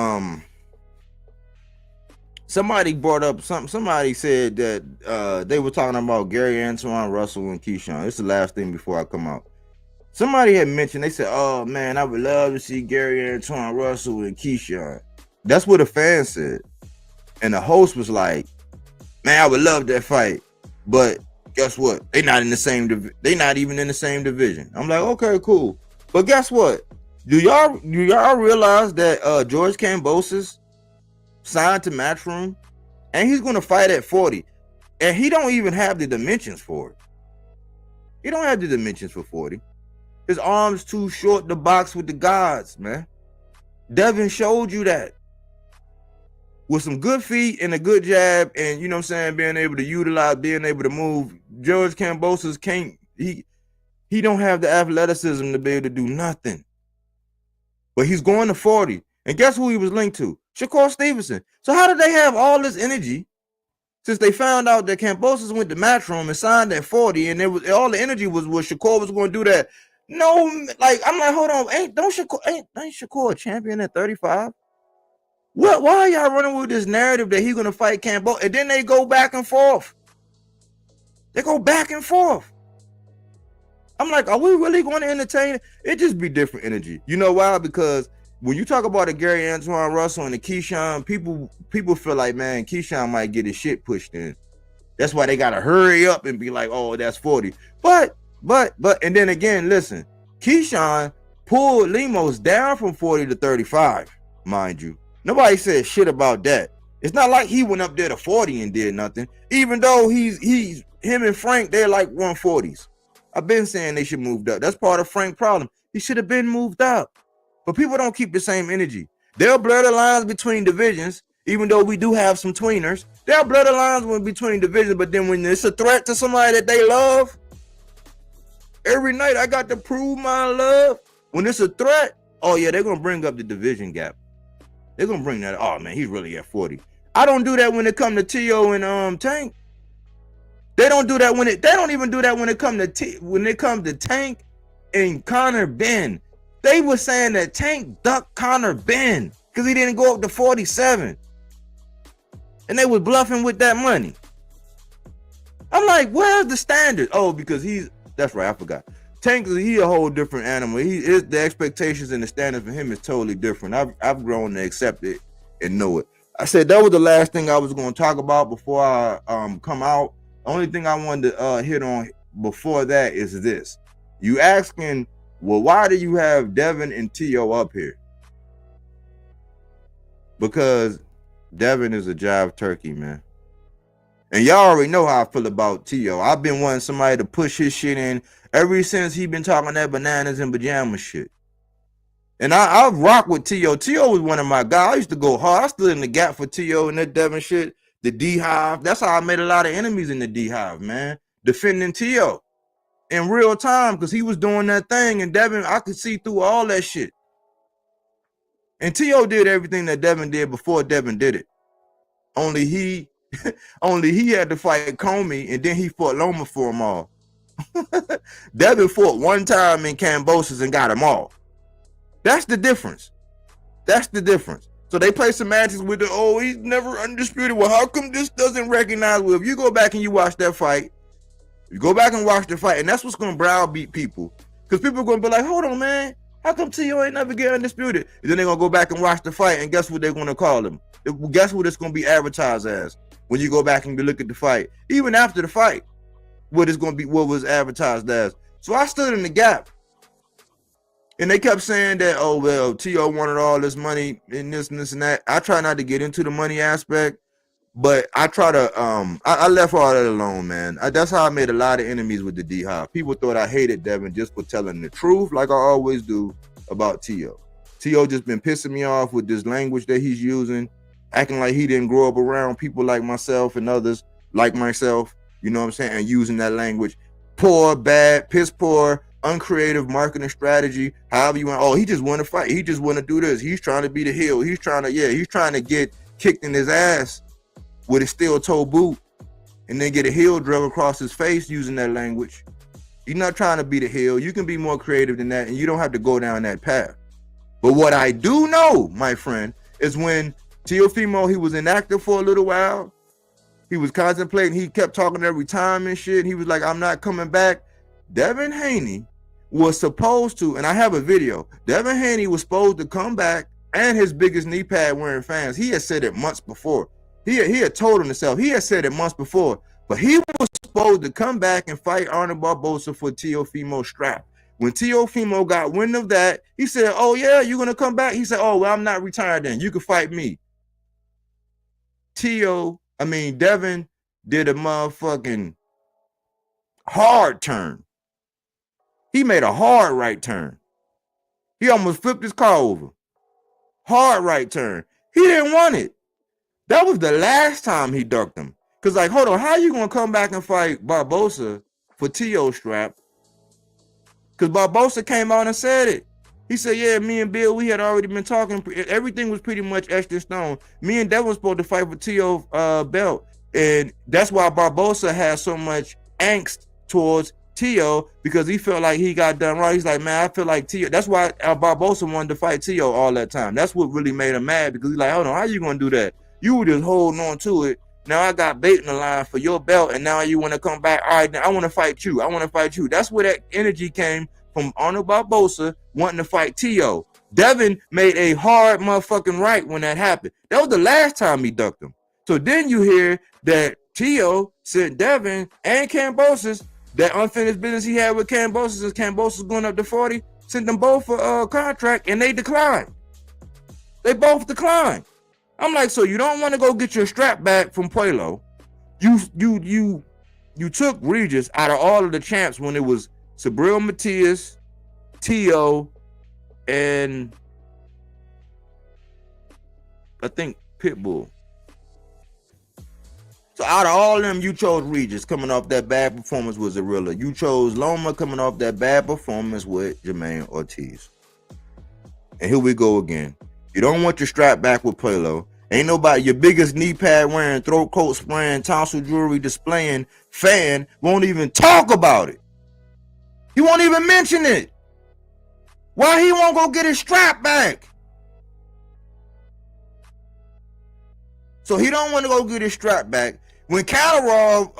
Speaker 5: somebody brought up somebody said that they were talking about Gary Antoine Russell and Keyshawn. This is the last thing before I come out. Somebody had mentioned, they said, oh man, I would love to see Gary Antoine Russell and Keyshawn. That's what a fan said. And the host was like, man, I would love that fight. But guess what? They're not even in the same division. I'm like, okay, cool. But guess what? Do y'all realize that George Kambosos signed to Matchroom? And he's gonna fight at 40. And he don't even have the dimensions for it. He don't have the dimensions for 40. His arms too short to box with the gods, man. Devin showed you that. With some good feet and a good jab, and you know what I'm saying, being able to utilize, being able to move, George Kambosos can't, he don't have the athleticism to be able to do nothing. But he's going to 40. And guess who he was linked to? Shakur Stevenson. So how did they have all this energy since they found out that Kambosos went to Matchroom and signed at 40, and all the energy was Shakur was going to do that? No, like I'm like, hold on, ain't Shakur a champion at 35? What? Why are y'all running with this narrative that he's gonna fight Kambosos? And then they go back and forth. They go back and forth. I'm like, are we really going to entertain it? It just be different energy. You know why? Because when you talk about a Gary Antoine Russell and a Keyshawn, people feel like, man, Keyshawn might get his shit pushed in. That's why they gotta hurry up and be like, oh, that's 40. But, and then again, listen, Keyshawn pulled Lemos down from 40 to 35, mind you. Nobody said shit about that. It's not like he went up there to 40 and did nothing. Even though he's him and Frank, they're like 140s. I've been saying they should move up. That's part of Frank's problem. He should have been moved up. But people don't keep the same energy. They'll blur the lines between divisions, even though we do have some tweeners. They'll blur the lines between divisions, but then when it's a threat to somebody that they love, every night I got to prove my love. When it's a threat, oh yeah, they're going to bring up the division gap. They're gonna bring that. Oh man, he's really at 40. I don't do that when it comes to T.O. and Tank. They don't do that when it. They don't even do that when it comes to Tank and Conor Ben. They were saying that Tank ducked Conor Ben because he didn't go up to 47, and they was bluffing with that money. I'm like, where's the standard? Oh, because that's right, I forgot. Tank, he a whole different animal. The expectations and the standards for him is totally different. I've grown to accept it and know it. I said that was the last thing I was going to talk about before I come out. The only thing I wanted to hit on before that is this. You asking, well, why do you have Devin and T.O. up here? Because Devin is a jive turkey, man. And y'all already know how I feel about T.O. I've been wanting somebody to push his shit in ever since he been talking that bananas and pajamas shit. And I rock with T.O. T.O. was one of my guys. I used to go hard. I stood in the gap for T.O. and that Devin shit. The D-Hive. That's how I made a lot of enemies in the D-Hive, man. Defending T.O. in real time because he was doing that thing. And Devin, I could see through all that shit. And T.O. did everything that Devin did before Devin did it. Only he had to fight Comey, and then he fought Loma for them all. Devin fought one time in Kambosos and got them all. That's the difference. That's the difference. So they play some matches with the, oh, he's never undisputed. Well, how come this doesn't recognize? Well, if you go back and you watch that fight, you go back and watch the fight, and that's what's going to browbeat people. Because people are going to be like, hold on, man. How come T.O. ain't never get undisputed? And then they're going to go back and watch the fight, and guess what they're going to call him? Guess what it's going to be advertised as when you go back and look at the fight? Even after the fight, what it's going to be, what was advertised as. So I stood in the gap. And they kept saying that, oh, well, T.O. wanted all this money and this and that. I try not to get into the money aspect, but I try to, I left all that alone, man. That's how I made a lot of enemies with the D-Hive. People thought I hated Devin just for telling the truth, like I always do about T.O. T.O. just been pissing me off with this language that he's using, acting like he didn't grow up around people like myself and others like myself, you know what I'm saying, and using that language. Poor, bad, piss poor, uncreative marketing strategy, however you want. Oh, he just want to fight. He just want to do this. He's trying to be the heel. He's trying to get kicked in his ass with a steel toe boot and then get a heel drug across his face using that language. You're not trying to be the heel. You can be more creative than that, and you don't have to go down that path. But what I do know, my friend, is when Teofimo, he was inactive for a little while. He was contemplating. He kept talking every time and shit. He was like, I'm not coming back. Devin Haney was supposed to, and I have a video. Devin Haney was supposed to come back, and his biggest knee pad wearing fans. He had said it months before. He had told himself. He had said it months before. But he was supposed to come back and fight Arnold Barboza for Teofimo's strap. When Teofimo got wind of that, he said, oh, yeah, you're going to come back? He said, oh, well, I'm not retired then. You can fight me. Devin did a motherfucking hard turn. He made a hard right turn. He almost flipped his car over. Hard right turn. He didn't want it. That was the last time he ducked him. Because, like, hold on, how you going to come back and fight Barboza for T.O.'s strap? Because Barboza came out and said it. He said, yeah, me and Bill, we had already been talking. Everything was pretty much etched in stone. Me and Devin was supposed to fight for T.O. Belt. And that's why Barboza had so much angst towards T.O. because he felt like he got done right. He's like, man, I feel like T.O. That's why Barboza wanted to fight T.O. all that time. That's what really made him mad because he's like, hold on, how you going to do that? You were just holding on to it. Now I got bait in the line for your belt, and now you want to come back. All right, now I want to fight you. I want to fight you. That's where that energy came from Arnold Barboza wanting to fight T.O. Devin made a hard motherfucking right when that happened. That was the last time he ducked him. So then you hear that T.O. sent Devin and Kambosos, that unfinished business he had with Kambosos, as Kambosos going up to 40, sent them both for a contract, and they declined. They both declined. I'm like, so you don't want to go get your strap back from Pueblo. You took Regis out of all of the champs when it was Sabril Matias, T.O., and I think Pitbull. So out of all of them, you chose Regis coming off that bad performance with Zarilla. You chose Loma coming off that bad performance with Jermaine Ortiz. And here we go again. You don't want your strap back with Pueblo. Ain't nobody, your biggest knee pad wearing, throat coat spraying, tonsil jewelry displaying fan won't even talk about it. He won't even mention it. Why he won't go get his strap back? So he don't want to go get his strap back. When Catterall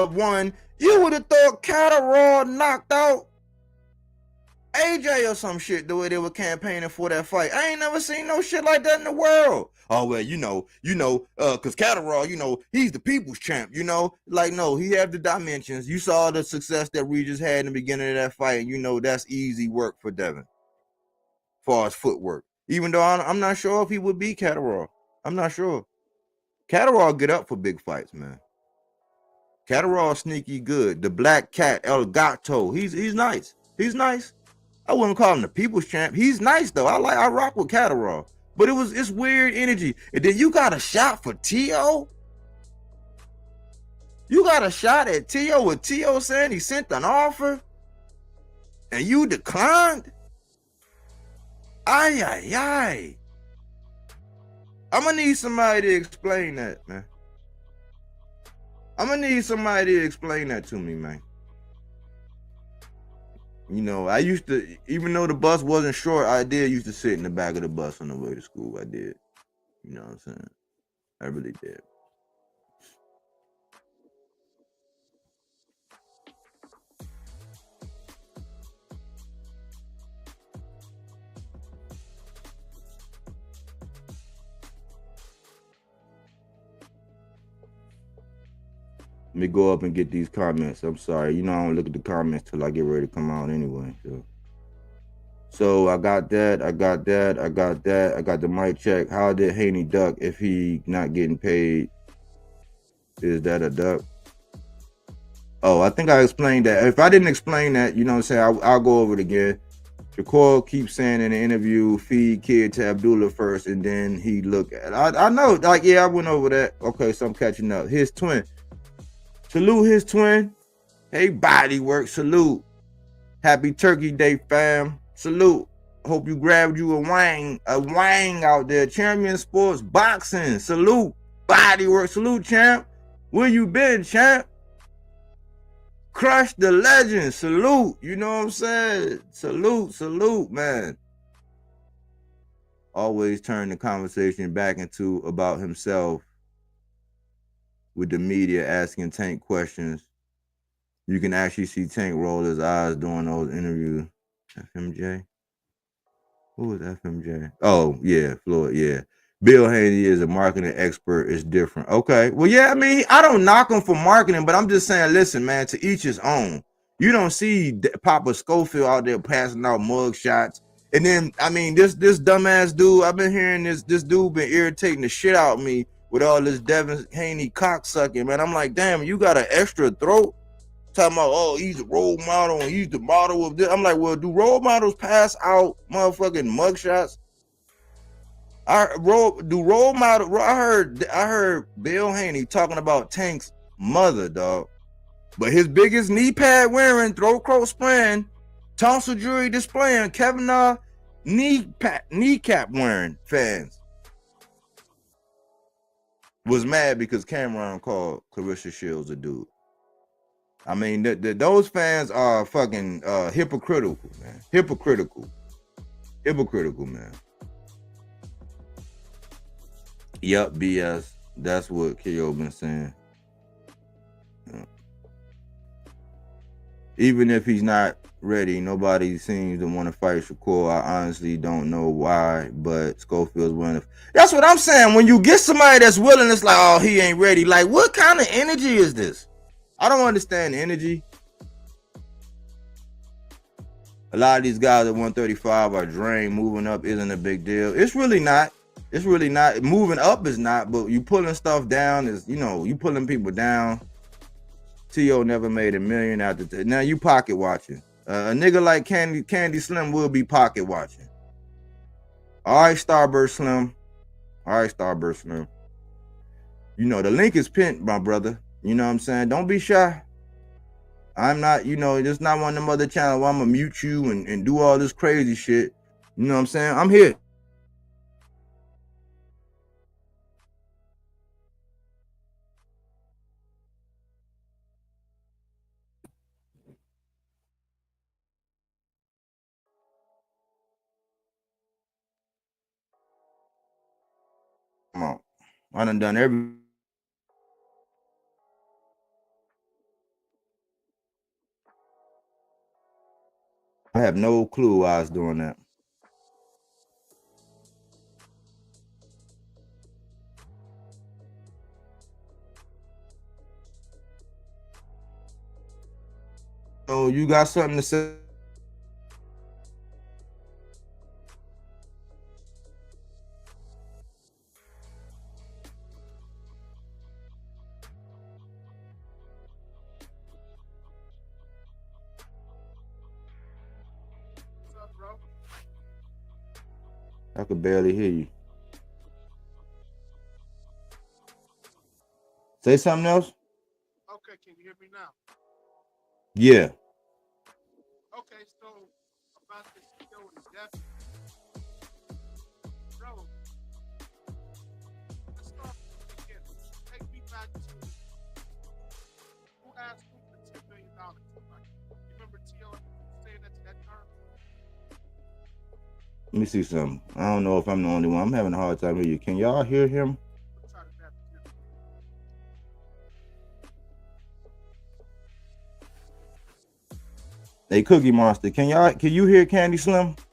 Speaker 5: won, you would have thought Catterall knocked out AJ or some shit the way they were campaigning for that fight. I ain't never seen no shit like that in the world. Oh, well, cause Catterall, he's the people's champ, like, no, he had the dimensions. You saw the success that Regis had in the beginning of that fight, and that's easy work for Devin, as far as footwork. Even though I'm not sure if he would beat Catterall. I'm not sure. Catterall get up for big fights, man. Catterall sneaky good. The Black Cat, El Gato, he's nice. He's nice. I wouldn't call him the people's champ. He's nice though. I rock with Catterall. But it's weird energy. And then you got a shot for T.O. You got a shot at T.O. with T.O. saying he sent an offer and you declined? Ay. I'm gonna need somebody to explain that, man. I'm gonna need somebody to explain that to me, man. I used to, even though the bus wasn't short, I did used to sit in the back of the bus on the way to school. I did. You know what I'm saying? I really did. Let me go up and get these comments. I'm sorry. I don't look at the comments till I get ready to come out anyway. So I got that. I got the mic check. How did Haney duck if he not getting paid? Is that a duck? Oh, I think I explained that. If I didn't explain that, I'll go over it again. Shakur keeps saying in the interview, feed kid to Abdullah first, and then he look at. I know, I went over that. Okay, so I'm catching up. His twin. Salute his twin. Hey, Bodywork. Salute. Happy Turkey Day, fam. Salute. Hope you grabbed you a wang out there. Champion Sports Boxing. Salute. Bodywork. Salute, champ. Where you been, champ? Crush the legend. Salute. You know what I'm saying? Salute, man. always turn the conversation back into about himself with the media asking Tank questions. You can actually see Tank roll his eyes during those interviews. FMJ? Who was FMJ? Oh, yeah, Floyd, yeah. Bill Haney is a marketing expert. It's different. Okay. Well, yeah, I mean, I don't knock him for marketing, but I'm just saying, listen, man, to each his own. You don't see Papa Schofield out there passing out mug shots. And then, I mean, this dumbass dude, I've been hearing this dude been irritating the shit out of me with all this Devin Haney cocksucking, man. I'm like, damn, you got an extra throat? Talking about, oh, he's a role model and he's the model of this. I'm like, well, do role models pass out motherfucking mugshots? I heard Bill Haney talking about Tank's mother, dog. But his biggest knee pad wearing, throat coat spraying, tonsil jewelry displaying, Kevin kneecap wearing fans was mad because Cameron called Clarissa Shields a dude. I mean, those fans are fucking hypocritical, man. Hypocritical, man. Yup, BS. That's what K.O. been saying. Yeah. Even if he's not ready, nobody seems to want to fight Shakur. I honestly don't know why, but Schofield's willing to. That's what I'm saying. When you get somebody that's willing, it's like, oh, he ain't ready. Like, what kind of energy is this? I don't understand the energy. A lot of these guys at 135 are drained. Moving up isn't a big deal. It's really not. It's really not. Moving up is not, but you pulling stuff down is, you pulling people down. T.O. never made $1 million after. Now you pocket watching. A nigga like Candy Slim will be pocket watching. All right, Starburst Slim. The link is pinned, my brother. You know what I'm saying? Don't be shy. I'm not, just not one of them other channels where I'm gonna mute you and do all this crazy shit. You know what I'm saying? I'm here. Come on. I done every. I have no clue why I was doing that. So you got something to say?
Speaker 2: What's up, bro?
Speaker 5: I could barely hear you. Say something else?
Speaker 2: Okay, can you hear me now?
Speaker 5: Yeah.
Speaker 2: Okay, so about this show and Devin. Bro, let's start from the beginning. Take me back to who asked who for $10 million. You remember T.O. saying that to that term?
Speaker 5: Let me see something. I don't know if I'm the only one. I'm having a hard time hearing you. Can y'all hear him?
Speaker 2: We'll try to grab it here.
Speaker 5: Hey, Cookie Monster, can you hear Candy Slim?
Speaker 2: Can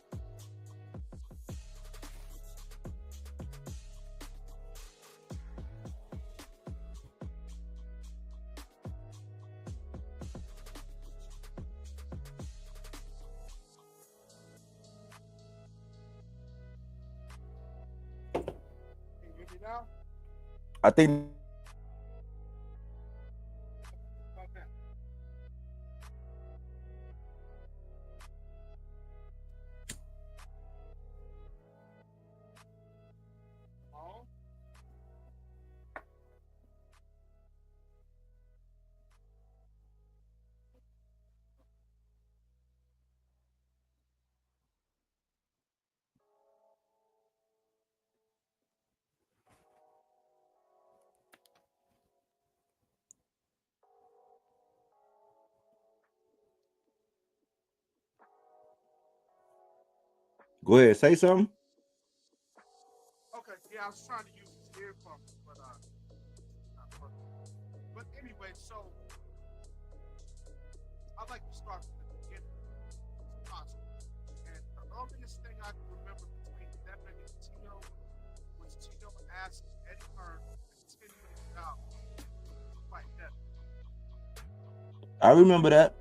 Speaker 2: you hear me now?
Speaker 5: I think.
Speaker 2: About that. Oh.
Speaker 5: Go ahead, say something.
Speaker 2: Yeah, I was trying to use his earphones, but not working. But anyway, so I like to start from the beginning, if possible. And the earliest thing I can remember between Devin and Tio was Tio asked Eddie Hearn for $10 million to fight Devin.
Speaker 5: I remember that.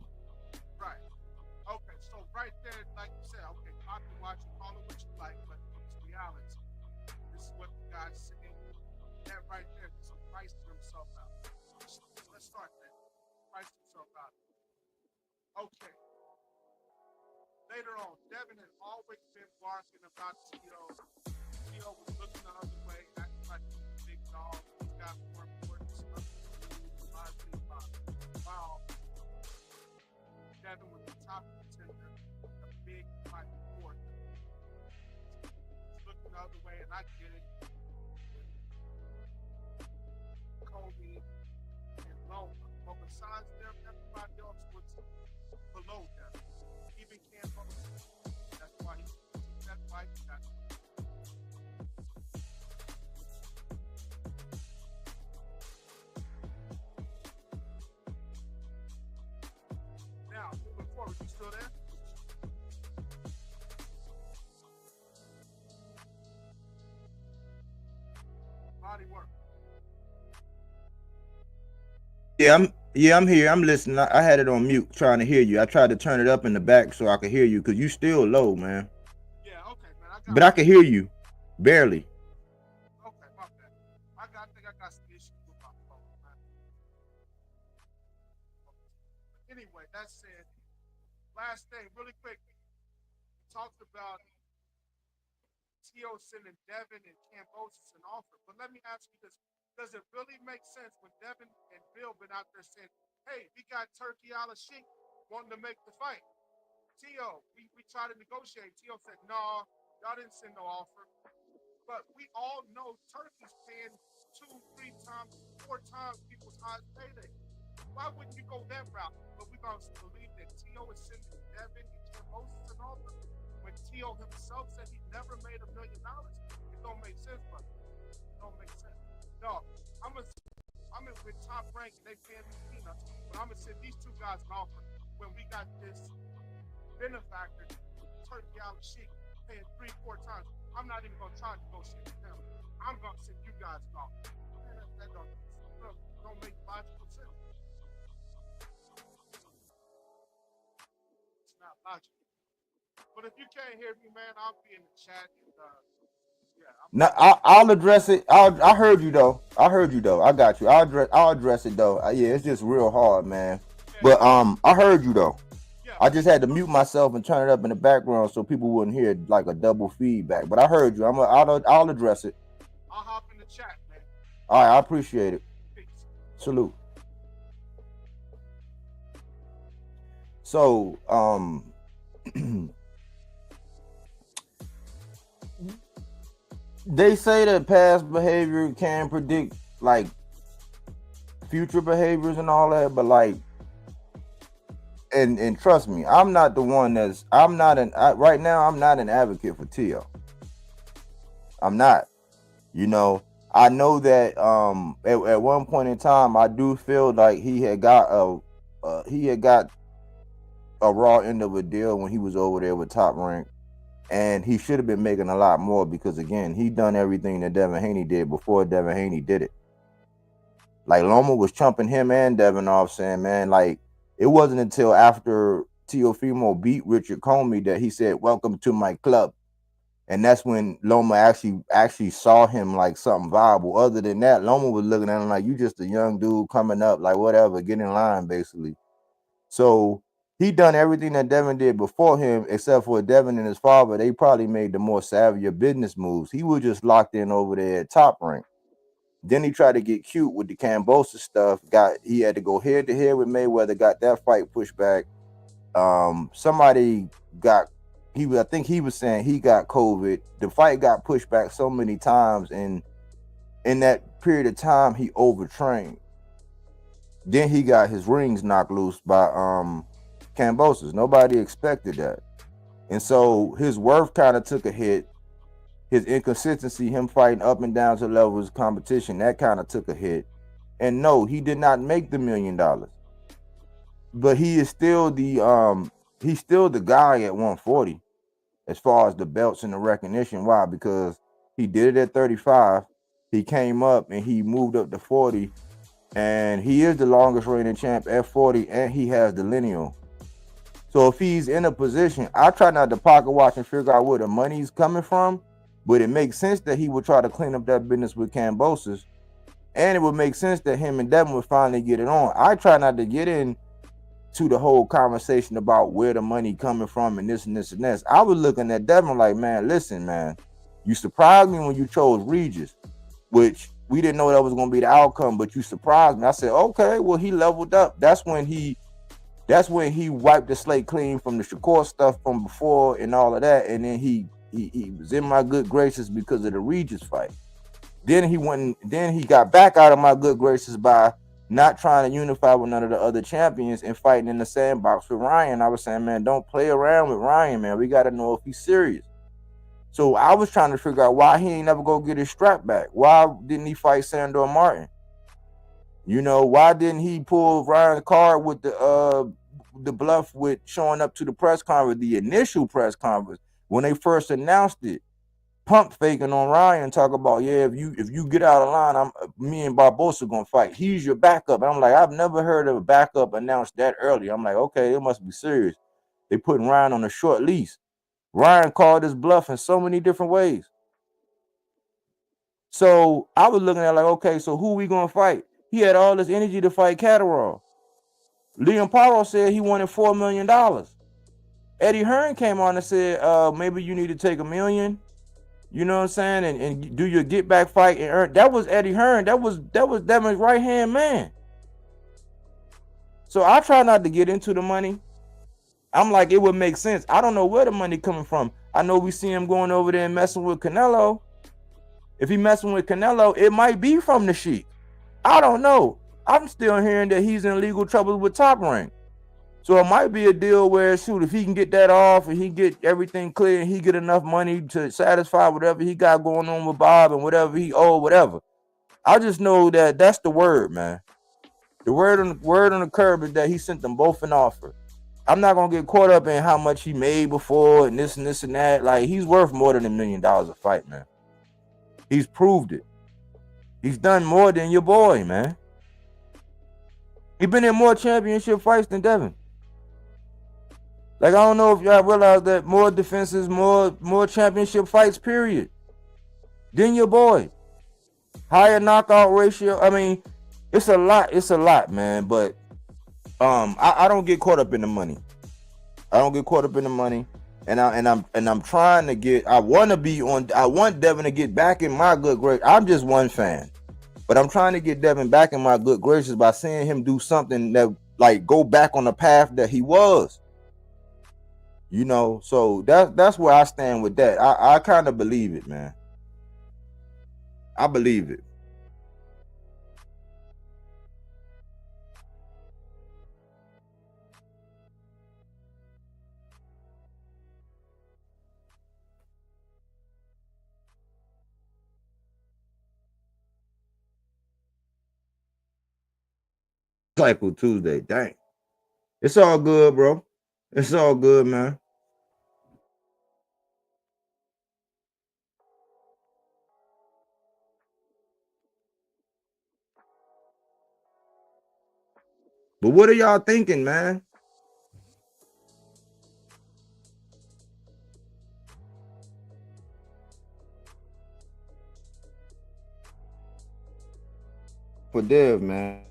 Speaker 2: Right. Okay, so right there, like you said, okay, I can watch it, call it what you like, but it's reality. This is what the guy's saying. That right there is pricing himself out. Let's start there. Pricing himself out. Okay. Later on, Devin had always been barking about Tio. Tio was looking the other way, acting like he was a big dog. He's got more important stuff to do. Wow. Devin was the top contender, a big fight for him. He's looking the other way, and I get it. Kobe and Loma. But besides them, everybody else was below them. Even Campos. That's why he took that fight. Now, moving forward, you still there? Bodywork.
Speaker 5: Yeah, I'm here. I'm listening. I had it on mute, trying to hear you. I tried to turn it up in the back so I could hear you, because you still low, man.
Speaker 2: Yeah, okay, man.
Speaker 5: But I can hear you, barely.
Speaker 2: Okay, my bad. I think I got some issues with my phone, man. Anyway, that said, last thing, really quick. We talked about Tio sending Devin and Cambosis an offer, but let me ask you this. Does it really make sense when Devin and Bill been out there saying, hey, we got Turkey Ala Sheik wanting to make the fight? Tio, we tried to negotiate. Tio said, no, y'all didn't send no offer. But we all know Turkey's paying 2, 3 times, 4 times people's highest payday. Why wouldn't you go that route? But we're going to believe that Tio is sending Devin and Cambosis an offer when Tio himself said he never made $1 million. It don't make sense, brother. It don't make sense. No, I'm in with Top Rank and they paying me peanuts, but I'm gonna send these two guys an offer when we got this benefactor, Turkey Ala Sheik, paying 3, 4 times. I'm not even gonna try to negotiate with them. I'm gonna send you guys an offer. Man, that don't make logical sense. It's not logical. But if you can't hear me, man, I'll be in the chat and yeah,
Speaker 5: No, I'll address it. I heard you though. I got you. I'll address it though. Yeah, it's just real hard, man. But I heard you though.
Speaker 2: Yeah.
Speaker 5: I just had to mute myself and turn it up in the background so people wouldn't hear like a double feedback. But I heard you. I'll address it.
Speaker 2: I'll hop in the chat, man.
Speaker 5: All right, I appreciate it.
Speaker 2: Peace.
Speaker 5: Salute. So, they say that past behavior can predict like future behaviors and all that, but like, and trust me, I'm not the one right now I'm not an advocate for Tio. I'm not. You know, I know that at one point in time I do feel like he had got a raw end of a deal when he was over there with Top Rank. And he should have been making a lot more because, again, he done everything that Devin Haney did before Devin Haney did it. Like, Loma was chumping him and Devin off, saying, man, like, it wasn't until after Teofimo beat Richard Comey that he said, welcome to my club. And that's when Loma actually saw him like something viable. Other than that, Loma was looking at him like, you just a young dude coming up, like, whatever, get in line, basically. So he done everything that Devin did before him, except for Devin and his father. They probably made the more savvier business moves. He was just locked in over there at Top Rank. Then he tried to get cute with the Cambosa stuff. He had to go head to head with Mayweather. Got that fight pushed back. Somebody got. I think he was saying he got COVID. The fight got pushed back so many times, and in that period of time, he overtrained. Then he got his rings knocked loose by Cambosis. Nobody expected that. And so his worth kind of took a hit. his inconsistency, him fighting up and down to the level of his competition, that kind of took a hit. And no, he did not make the $1 million. But he is still he's still the guy at 140 as far as the belts and the recognition. Why? Because he did it at 35. He came up and he moved up to 40. And he is the longest reigning champ at 40, and he has the lineal. So if he's in a position, I try not to pocket watch and figure out where the money's coming from, but it makes sense that he would try to clean up that business with Kambosos, and it would make sense that him and Devin would finally get it on. I try not to get in to the whole conversation about where the money coming from and this and this and this. I was looking at Devin like, man, listen, man, you surprised me when you chose Regis, which we didn't know that was going to be the outcome, but you surprised me. I said, okay, well, he leveled up. That's when he wiped the slate clean from the Shakur stuff from before and all of that. And then he was in my good graces because of the Regis fight. Then he got back out of my good graces by not trying to unify with none of the other champions and fighting in the sandbox with Ryan. I was saying, man, don't play around with Ryan, man. We got to know if he's serious. So I was trying to figure out why he ain't never go get his strap back. Why didn't he fight Sandor Martin? You know, why didn't he pull Ryan's card with the bluff with showing up to the press conference, the initial press conference, when they first announced it, pump faking on Ryan, talk about, yeah, if you get out of line, me and Barbosa gonna fight. He's your backup. And I'm like, I've never heard of a backup announced that early. I'm like, okay, it must be serious. They putting Ryan on a short leash. Ryan called his bluff in so many different ways. So I was looking at like, okay, so who we gonna fight? He had all this energy to fight Catterall. Liam Paro said he wanted $4 million. Eddie Hearn came on and said, maybe you need to take $1 million. You know what I'm saying? And do your get back fight and earn. That was Eddie Hearn. That was Devin's right hand man. So I try not to get into the money. I'm like, it would make sense. I don't know where the money coming from. I know we see him going over there and messing with Canelo. If he messing with Canelo, it might be from the Sheik. I don't know. I'm still hearing that he's in legal trouble with Top Rank. So it might be a deal where, shoot, if he can get that off and he get everything clear and he get enough money to satisfy whatever he got going on with Bob and whatever he owe, whatever. I just know that that's the word, man. The word on the curb is that he sent them both an offer. I'm not gonna get caught up in how much he made before and this and this and that. Like, he's worth more than $1 million a fight, man. He's proved it. He's done more than your boy, man. He's been in more championship fights than Devin. Like, I don't know if y'all realize that more defenses, more championship fights, period, than your boy. Higher knockout ratio. I mean, it's a lot, man. But I don't get caught up in the money. I don't get caught up in the money. And I'm trying to get. I want Devin to get back in my good grace. I'm just one fan, but I'm trying to get Devin back in my good graces by seeing him do something that, like, go back on the path that he was. You know, so that's where I stand with that. I kind of believe it, man. I believe it. Cycle Tuesday, dang. It's all good, bro. It's all good, man. But what are y'all thinking, man? For Dev, man.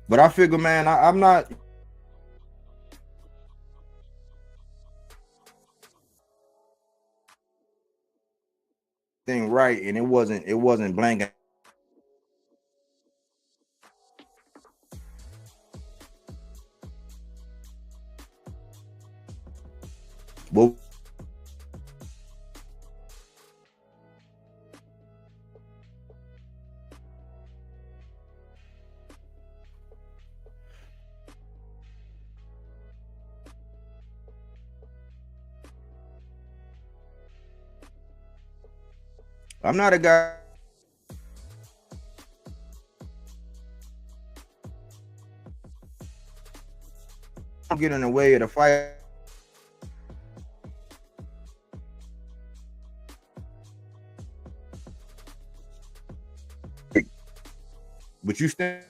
Speaker 5: But I figure, man, I'm not thing right, and it wasn't blank. But I'm not a guy. Don't get in the way of the fight. But you stand.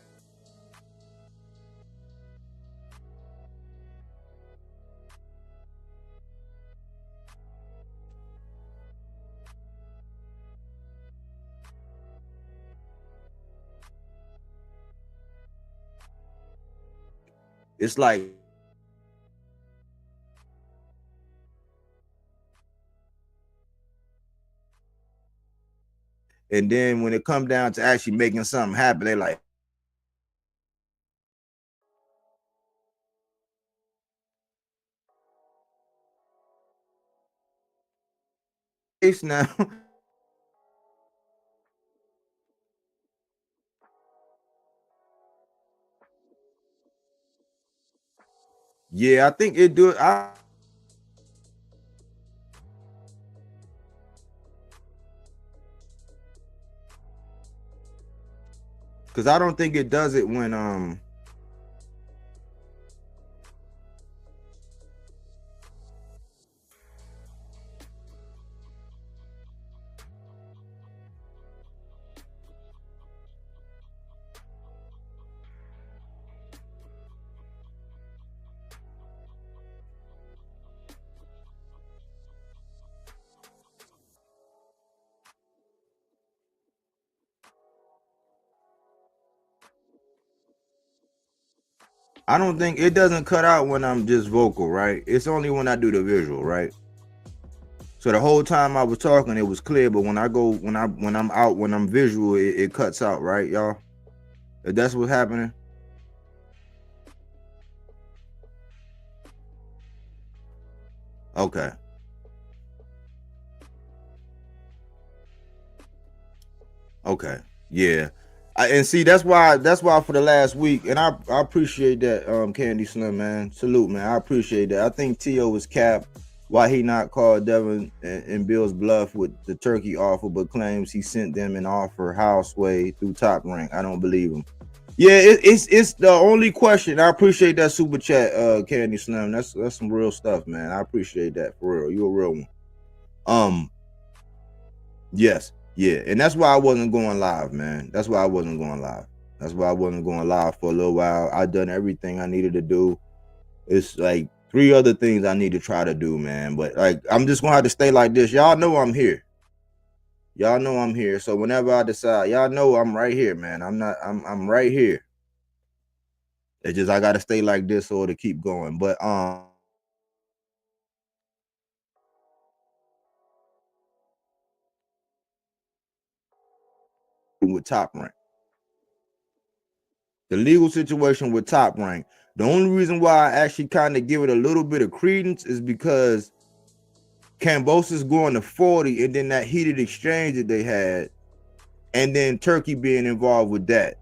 Speaker 5: It's like and then when it comes down to actually making something happen, they like it's now. Yeah, I think it do. Because I don't think it does it when I don't think it doesn't cut out when I'm just vocal, right? It's only when I do the visual, right? So the whole time I was talking, it was clear, but when I go, when I'm out, when I'm visual, it cuts out, right, y'all? If that's what's happening. Okay. Okay. Yeah. And see, that's why for the last week, and I appreciate that, Candy Slim, man. Salute, man. I appreciate that. I think T.O. was capped. Why he not called Devin and Bill's bluff with the turkey offer, but claims he sent them an offer houseway through Top Rank. I don't believe him. Yeah, it's the only question. I appreciate that super chat, Candy Slim. That's some real stuff, man. I appreciate that for real. You a real one. Yes, yeah, and that's why I wasn't going live, man. That's why I wasn't going live. That's why I wasn't going live for a little while. I done everything I needed to do. It's like 3 other things I need to try to do, man. But like, I'm just gonna have to stay like this. Y'all know I'm here. Y'all know I'm here. So whenever I decide, y'all know I'm right here, man. I'm right here. It's just I gotta stay like this or to keep going. But with Top Rank. The legal situation with Top Rank. The only reason why I actually kind of give it a little bit of credence is because Cambosis going to 40 and then that heated exchange that they had, and then Turkey being involved with that.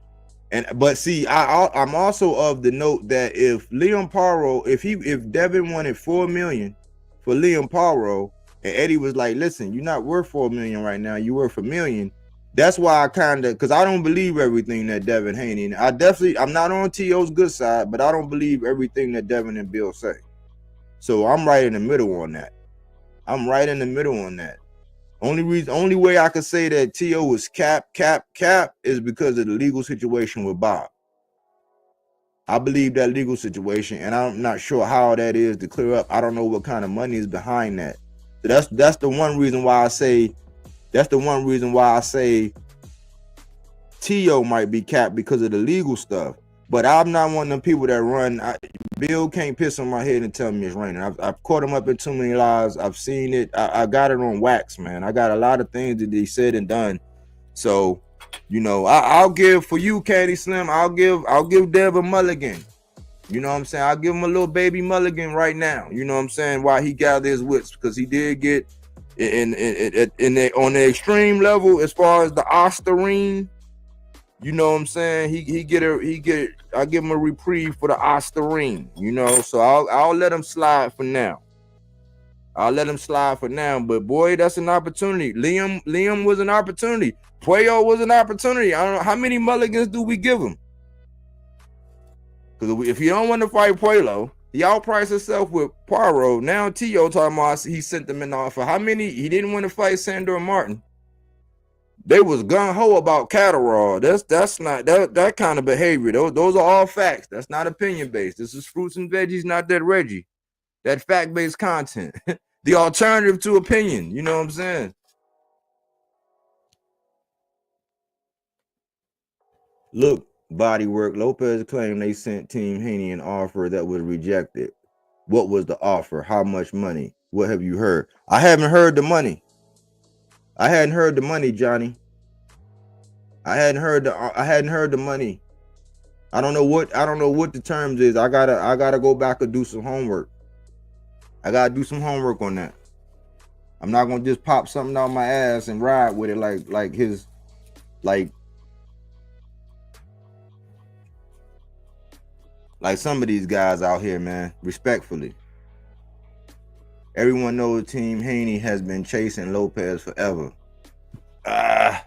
Speaker 5: But see, I'm also of the note that if Liam Paro, if Devin wanted 4 million for Liam Paro, and Eddie was like, listen, you're not worth 4 million right now, you worth $1 million. That's why I kind of, because I don't believe everything that Devin Haney. I'm not on T.O.'s good side, but I don't believe everything that Devin and Bill say. So I'm right in the middle on that. Only way I could say that T.O. was cap is because of the legal situation with Bob. I believe that legal situation, and I'm not sure how that is to clear up. I don't know what kind of money is behind that. So that's the one reason why I say. That's the one reason why I say T.O. might be capped because of the legal stuff. But I'm not one of them people that run. Bill can't piss on my head and tell me it's raining. I've caught him up in too many lies. I've seen it. I got it on wax, man. I got a lot of things that he said and done. So, you know, I'll give for you, Caddy Slim. I'll give Dev a mulligan. You know what I'm saying? I'll give him a little baby mulligan right now. You know what I'm saying? While he gathered his wits, because he did get on the extreme level as far as the Osterine. You know what I'm saying? I give him a reprieve for the Osterine, you know. So I'll let him slide for now. I'll let him slide for now. But boy, that's an opportunity. Liam was an opportunity. Puello was an opportunity. I don't know how many mulligans do we give him. Because if you don't want to fight Puello, he outpriced himself with Poirot. Now T.O. talking about he sent them an offer. How many? He didn't want to fight Sandor Martin. They was gung-ho about Catterall. That's not that kind of behavior. Those are all facts. That's not opinion-based. This is fruits and veggies, not that Reggie. That fact-based content. The alternative to opinion. You know what I'm saying? Look, Bodywork. Lopez claimed they sent Team Haney an offer that was rejected. What was the offer? How much money? What have you heard? I haven't heard the money. I hadn't heard the money, Johnny. I hadn't heard the money. I don't know what the terms is. I gotta go back and do some homework. I gotta do some homework on that. I'm not gonna just pop something out my ass and ride with it like some of these guys out here, man. Respectfully. Everyone knows Team Haney has been chasing Lopez forever. Hard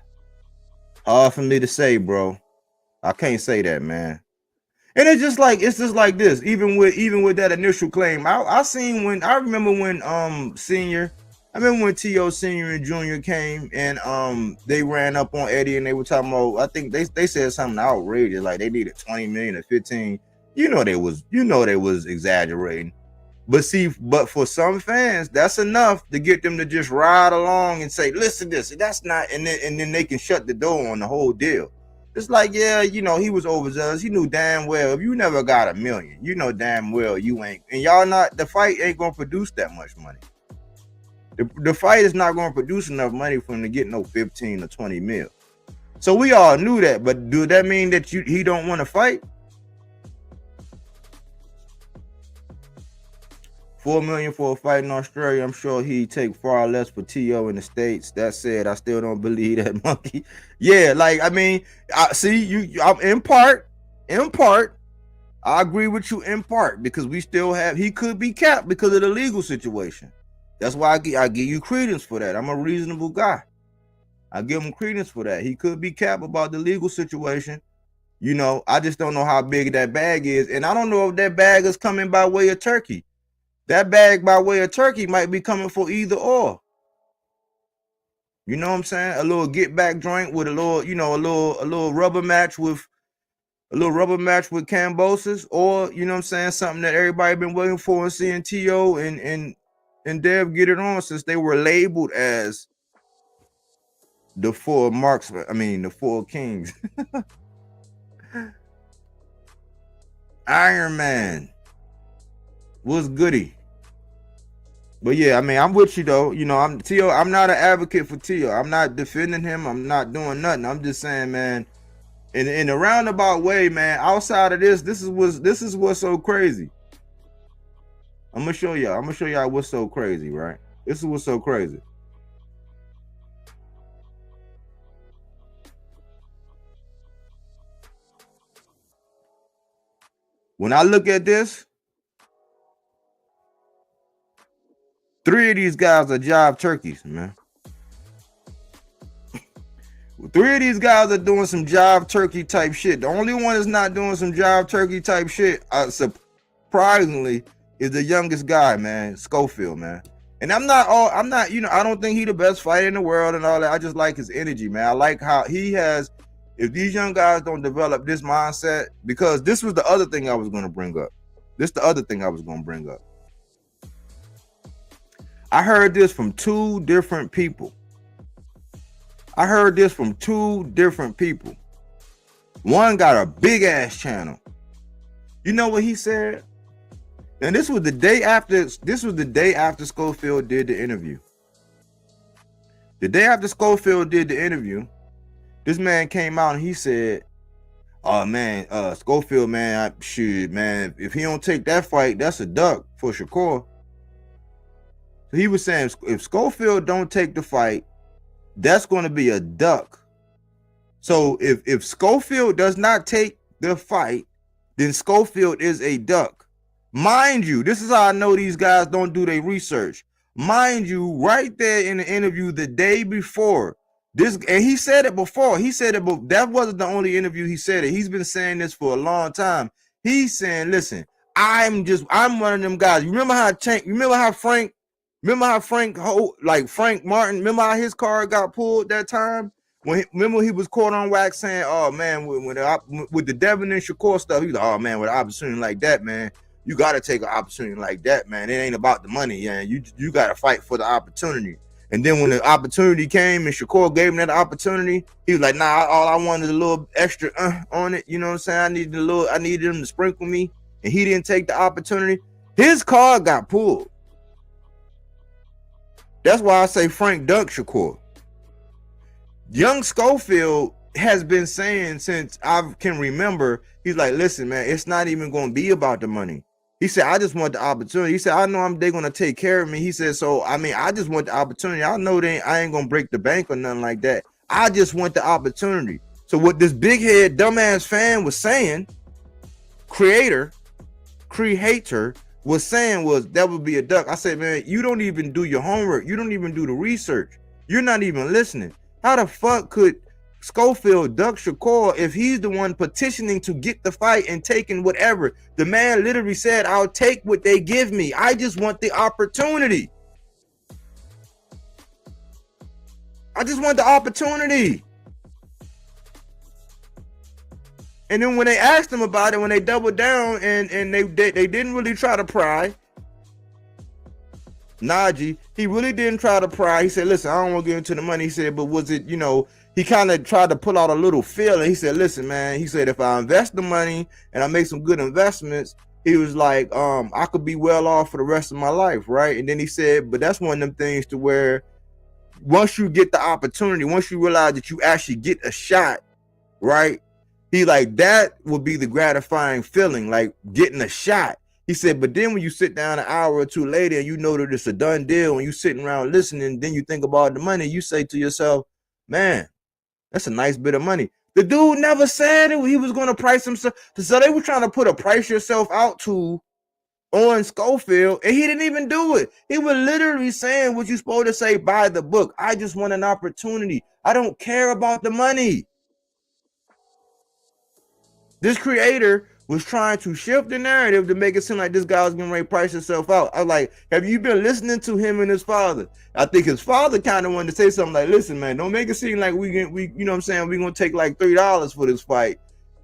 Speaker 5: for me to say, bro. I can't say that, man. And it's just like this. Even with that initial claim, I remember when T.O. Senior and Junior came and they ran up on Eddie and they were talking about, I think they said something outrageous, like they needed 20 million or 15. You know they was exaggerating. But for some fans, that's enough to get them to just ride along and say, listen to this, that's not, and then they can shut the door on the whole deal. It's like, yeah, he was overzealous. He knew damn well if you never got $1 million, you know damn well you ain't, and the fight ain't gonna produce that much money. The fight is not gonna produce enough money for him to get no 15 or 20 mil. So we all knew that, but do that mean that he don't want to fight? $4 million for a fight in Australia. I'm sure he'd take far less for T.O. in the States. That said, I still don't believe that monkey. Yeah, like, I mean, I'm in part, I agree with you in part, because he could be capped because of the legal situation. That's why I give you credence for that. I'm a reasonable guy. I give him credence for that. He could be capped about the legal situation. I just don't know how big that bag is. And I don't know if that bag is coming by way of Turkey. That bag by way of Turkey might be coming for either or. You know what I'm saying? A little get back joint with a little rubber match with Kambosos, or you know what I'm saying, something that everybody been waiting for and seeing T.O. and Dev get it on, since they were labeled as the four kings. Iron Man. What's goody? But yeah, I mean, I'm with you though. I'm T.O. I'm not an advocate for T.O. I'm not defending him. I'm not doing nothing. I'm just saying, man, in a roundabout way, man, outside of this is what's so crazy. I'm gonna show y'all what's so crazy, right? This is what's so crazy. When I look at this, 3 of these guys are jive turkeys, man. 3 of these guys are doing some jive turkey type shit. The only one that's not doing some jive turkey type shit, surprisingly, is the youngest guy, man, Schofield, man. And I don't think he's the best fighter in the world and all that. I just like his energy, man. I like how he has, if these young guys don't develop this mindset, because this was the other thing I was going to bring up. I heard this from 2 different people. One got a big ass channel. You know what he said? And this was the day after Schofield did the interview. The day after Schofield did the interview, this man came out and he said, "Oh man, Schofield, man, man, if he don't take that fight, that's a duck for Shakur." So he was saying, if Schofield don't take the fight, that's going to be a duck. So if Schofield does not take the fight, then Schofield is a duck. Mind you, this is how I know these guys don't do their research. Mind you, right there in the interview the day before, this, and he said it before. He said it, but that wasn't the only interview he said it. He's been saying this for a long time. He's saying, listen, I'm one of them guys. You remember how Frank, like Frank Martin, remember how his car got pulled that time? Remember he was caught on wax saying, oh man, with the Devin and Shakur stuff, he's like, oh man, with an opportunity like that, man, you got to take an opportunity like that, man. It ain't about the money, yeah. You got to fight for the opportunity. And then when the opportunity came and Shakur gave him that opportunity, he was like, nah, all I wanted is a little extra on it. You know what I'm saying? I needed him to sprinkle me, and he didn't take the opportunity. His car got pulled. That's why I say Frank dunked Shakur. Young Schofield has been saying since I can remember, he's like, listen, man, it's not even going to be about the money. He said, I just want the opportunity. He said, I know they're going to take care of me. He said, so, I mean, I just want the opportunity. I know I ain't going to break the bank or nothing like that. I just want the opportunity. So what this big head dumbass fan was saying, creator was saying was that would be a duck. I said, man, you don't even do your homework. You don't even do the research. You're not even listening. How the fuck could Schofield duck Shakur if he's the one petitioning to get the fight and taking whatever? The man literally said, I'll take what they give me. I just want the opportunity. I just want the opportunity. And then when they asked him about it, when they doubled down and they didn't really try to pry, Najee, he really didn't try to pry. He said, listen, I don't want to get into the money. He said, but was it, he kind of tried to pull out a little feeling. He said, listen, man, he said, if I invest the money and I make some good investments, he was like, I could be well off for the rest of my life, right? And then he said, but that's one of them things to where once you get the opportunity, once you realize that you actually get a shot, right? He like, that would be the gratifying feeling, like getting a shot. He said, but then when you sit down an hour or two later and you know that it's a done deal, when you sitting around listening, then you think about the money, you say to yourself, man, that's a nice bit of money. The dude never said he was going to price himself. So they were trying to put a price yourself out to on Schofield, and he didn't even do it. He was literally saying what you're supposed to say by the book. I just want an opportunity. I don't care about the money. This creator was trying to shift the narrative to make it seem like this guy was getting ready to price himself out. I was like, have you been listening to him and his father? I think his father kind of wanted to say something like, listen, man, don't make it seem like we you know what I'm saying, we're going to take like $3 for this fight.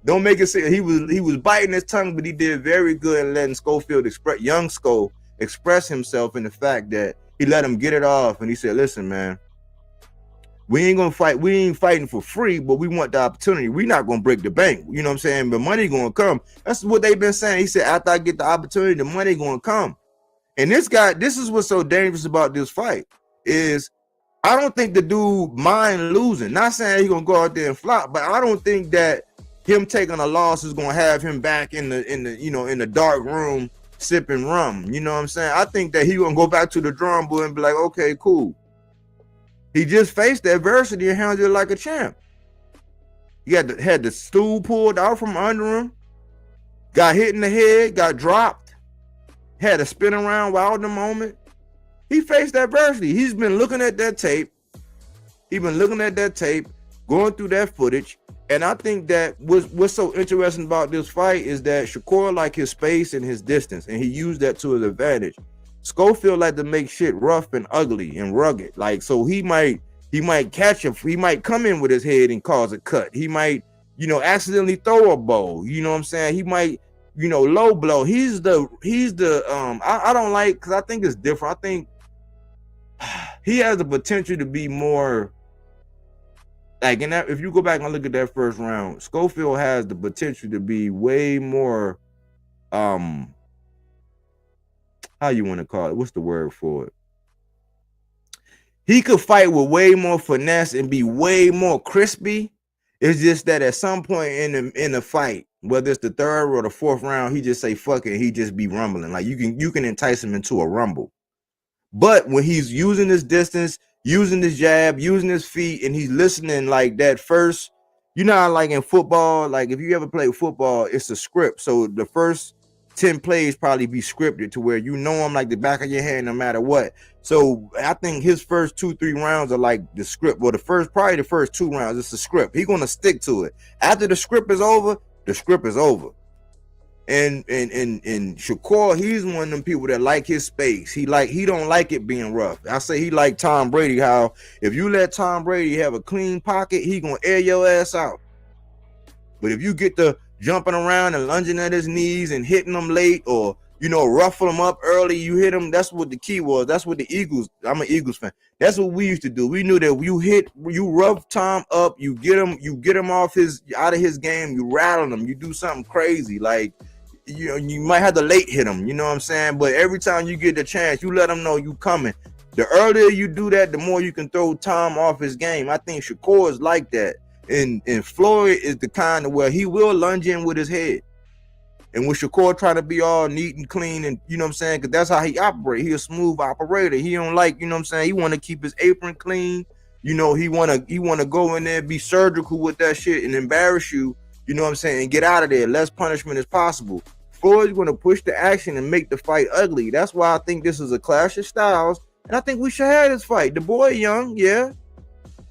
Speaker 5: Don't make it seem, he was biting his tongue, but he did very good in letting Schofield young Sco express himself in the fact that he let him get it off. And he said, listen, man, we ain't gonna fight. We ain't fighting for free, but we want the opportunity. We're not gonna break the bank. You know what I'm saying? But money gonna come. That's what they've been saying. He said, after I get the opportunity, the money gonna come. And this guy, this is what's so dangerous about this fight, is I don't think the dude mind losing. Not saying he's gonna go out there and flop, but I don't think that him taking a loss is gonna have him back in the dark room sipping rum. You know what I'm saying? I think that he gonna go back to the drawing board and be like, okay, cool. He just faced the adversity and handled it like a champ. He had the stool pulled out from under him, got hit in the head, got dropped, had a spin around wild in the moment. He faced adversity. He's been looking at that tape. Going through that footage. And I think that what's so interesting about this fight is that Shakur liked his space and his distance, and he used that to his advantage. Schofield like to make shit rough and ugly and rugged. Like, so he might catch him. He might come in with his head and cause a cut. He might, accidentally throw a bow. You know what I'm saying? He might, low blow. He's the I don't like, because I think it's different. I think he has the potential to be more like, and if you go back and look at that first round, Schofield has the potential to be way more how you want to call it? What's the word for it? He could fight with way more finesse and be way more crispy. It's just that at some point in the fight, whether it's the third or the fourth round, he just say fuck it. He just be rumbling. Like you can entice him into a rumble. But when he's using his distance, using his jab, using his feet, and he's listening like that first, how like in football, like if you ever play football, it's a script. So the first 10 plays probably be scripted to where you know him like the back of your hand no matter what. So I think his first 2-3 rounds are like the script. Well, probably the first 2 rounds, it's the script. He's gonna stick to it. After the script is over, the script is over. And Shakur, he's one of them people that like his space. He don't like it being rough. I say he like Tom Brady, how if you let Tom Brady have a clean pocket, he gonna air your ass out. But if you get the jumping around and lunging at his knees and hitting them late, or ruffle him up early, you hit him. That's what the key was. That's what the Eagles. I'm an Eagles fan. That's what we used to do. We knew that you rough Tom up, you get him out of his game, you rattle him, you do something crazy like. You might have to late hit him, you know what I'm saying? But every time you get the chance, you let him know you coming. The earlier you do that, the more you can throw Tom off his game. I think Shakur is like that. And Floyd is the kind of where he will lunge in with his head. And with Shakur trying to be all neat and clean, and you know what I'm saying? Because that's how he operates. He a smooth operator. He don't like, you know what I'm saying? He want to keep his apron clean. He want to go in there, be surgical with that shit and embarrass you, you know what I'm saying? And get out of there. Less punishment as possible. Floyd's going to push the action and make the fight ugly. That's why I think this is a clash of styles. And I think we should have this fight. The boy young, yeah.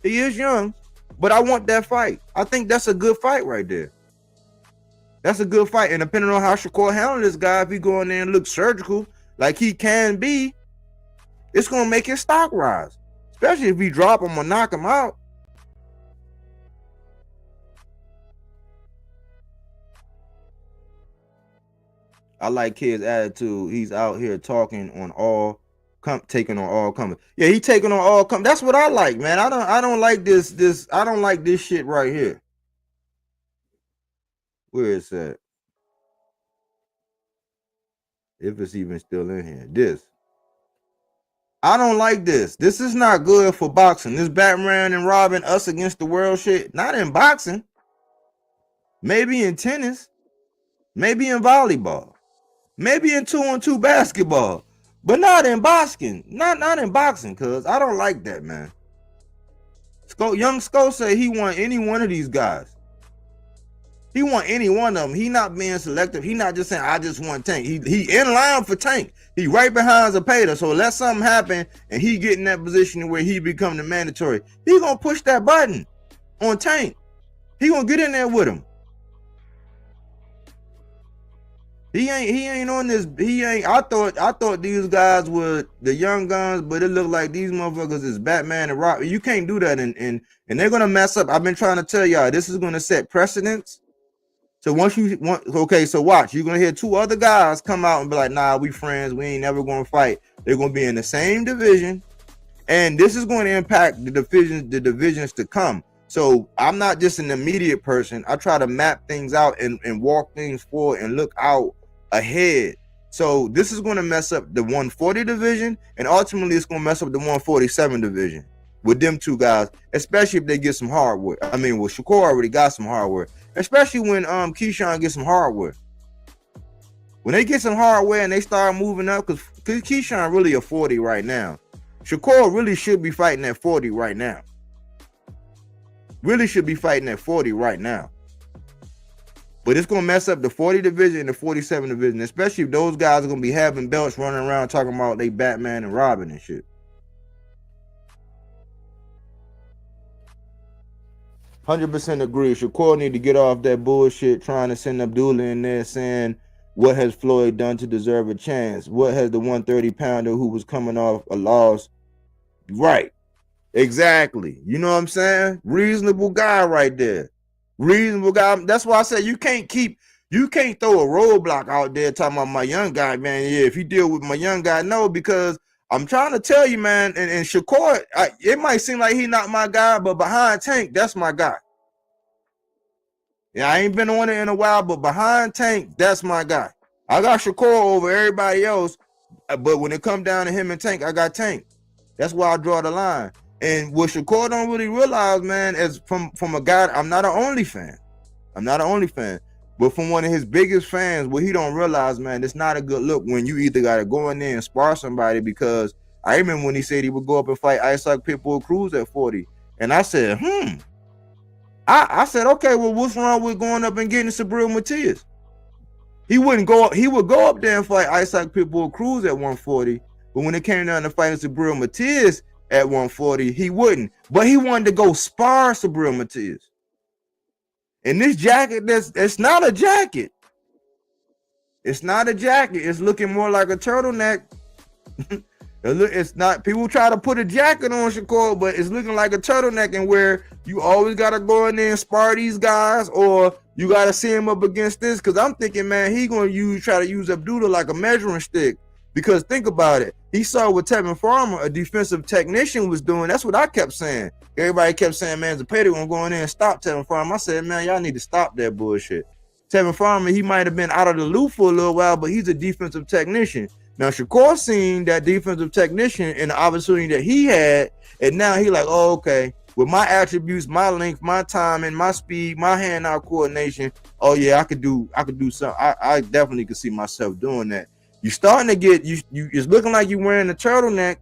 Speaker 5: He is young. But I want that fight. I think that's a good fight right there. That's a good fight. And depending on how Shakur handles this guy, if he go in there and look surgical like he can be, it's going to make his stock rise. Especially if he drop him or knock him out. I like Kid's attitude. He's out here talking on taking on all comers. Yeah, he taking on all comers. That's what I like, man. I don't like this. I don't like this shit right here. Where is that? If it's even still in here. This. I don't like this. This is not good for boxing. This Batman and Robin, us against the world shit. Not in boxing. Maybe in tennis. Maybe in volleyball. Maybe in 2-on-2 basketball, but not in boxing. Not in boxing, cuz I don't like that, man. Young Sko said he want any one of these guys. He want any one of them. He not being selective. He not just saying, I just want Tank. He in line for Tank. He right behind Zapata. So let something happen and he get in that position where he become the mandatory. He gonna push that button on Tank. He gonna get in there with him. He ain't on this. I thought these guys were the young guns, but it looked like these motherfuckers is Batman and Rock. You can't do that, and they're gonna mess up. I've been trying to tell y'all this is gonna set precedents. So so watch. You're gonna hear 2 other guys come out and be like, nah, we friends. We ain't never gonna fight. They're gonna be in the same division, and this is going to impact the divisions to come. So I'm not just an immediate person. I try to map things out and walk things forward and look out ahead. So this is going to mess up the 140 division, and ultimately it's going to mess up the 147 division with them 2 guys, especially if they get some hardware. I mean, well, Shakur already got some hardware, especially when Keyshawn gets some hardware. When they get some hardware and they start moving up, because Keyshawn really a 40 right now. Shakur really should be fighting at 40 right now. Really should be fighting at 40 right now. But it's going to mess up the 40 division and the 47 division, especially if those guys are going to be having belts running around talking about they Batman and Robin and shit. 100% agree. Shakur need to get off that bullshit trying to send Abdullah in there saying, what has Floyd done to deserve a chance? What has the 130 pounder who was coming off a loss? Right. Exactly. You know what I'm saying? Reasonable guy right there. Reasonable guy. That's why I said you can't throw a roadblock out there talking about my young guy, man. Yeah, if you deal with my young guy, no, because I'm trying to tell you, man, and Shakur, it might seem like he not my guy, but behind Tank, that's my guy. Yeah, I ain't been on it in a while, but behind Tank, that's my guy. I got Shakur over everybody else, but when it come down to him and Tank, I got Tank. That's why I draw the line. And what Shakur don't really realize, man, is from a guy, I'm not an only fan. But from one of his biggest fans, what he don't realize, man, it's not a good look when you either got to go in there and spar somebody, because I remember when he said he would go up and fight Isaac Pitbull Cruz at 40. And I said, I said, okay, well, what's wrong with going up and getting Sabril Matias? He wouldn't go. He would go up there and fight Isaac Pitbull Cruz at 140, but when it came down to fighting Sabril Matias at 140, he wouldn't. But he wanted to go spar Sabril Matias. And this jacket, it's not a jacket. It's not a jacket. It's looking more like a turtleneck. It's not. People try to put a jacket on Shakur, but it's looking like a turtleneck, and where you always gotta go in there and spar these guys, or you gotta see him up against this. Because I'm thinking, man, he gonna try to use Abdullah like a measuring stick. Because think about it, he saw what Tevin Farmer, a defensive technician, was doing. That's what I kept saying. Everybody kept saying, man, Zepeda gonna go in there and stop Tevin Farmer. I said, man, y'all need to stop that bullshit. Tevin Farmer, he might have been out of the loop for a little while, but he's a defensive technician. Now, Shakur seen that defensive technician and the opportunity that he had, and now he like, oh, okay, with my attributes, my length, my timing, my speed, my hand-eye coordination, oh yeah, I could do something. I definitely could see myself doing that. You're starting to get, it's looking like you're wearing a turtleneck.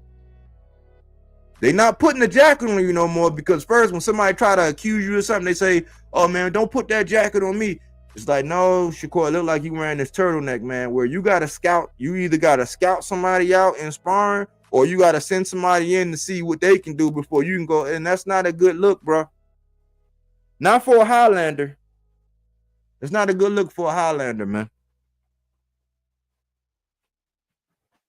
Speaker 5: They're not putting the jacket on you no more, because first, when somebody try to accuse you of something, they say, oh man, don't put that jacket on me. It's like, no, Shakur, it look like you wearing this turtleneck, man, where you got to scout. You either got to scout somebody out in sparring, or you got to send somebody in to see what they can do before you can go. And that's not a good look, bro. Not for a Highlander. It's not a good look for a Highlander, man.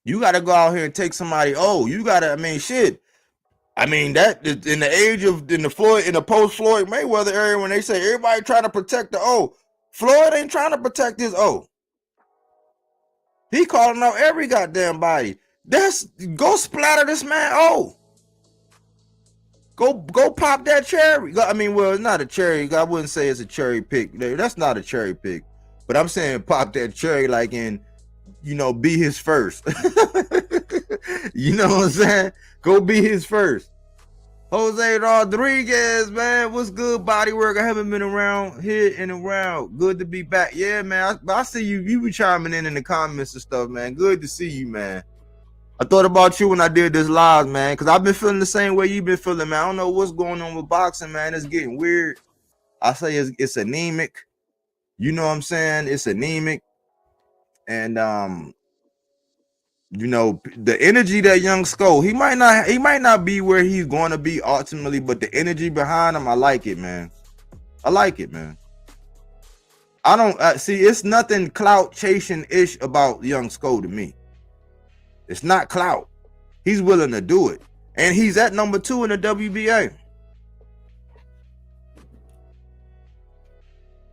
Speaker 5: You got to go out here and take somebody. Oh, you got to, I mean, shit. I mean, that in the age of, in the post-Floyd Mayweather era, when they say everybody trying to protect the O, Floyd ain't trying to protect his O. He calling out every goddamn body. Go splatter this man O. Go pop that cherry. I mean, well, it's not a cherry. I wouldn't say it's a cherry pick. That's not a cherry pick. But I'm saying pop that cherry like in, be his first. You know what I'm saying? Go be his first. Jose Rodriguez, man, what's good, Bodywork? I haven't been around here and around. Good to be back. Yeah, man, I see you. You be chiming in the comments and stuff, man. Good to see you, man. I thought about you when I did this live, man, because I've been feeling the same way you've been feeling, man. I don't know what's going on with boxing, man. It's getting weird. I say it's anemic. You know what I'm saying? It's anemic. And the energy that young Sko, he might not be where he's going to be ultimately, but the energy behind him, I like it, man. I like it, man. I don't see, it's nothing clout chasing ish about young Sko to me. It's not clout. He's willing to do it, and he's at number 2 in the WBA.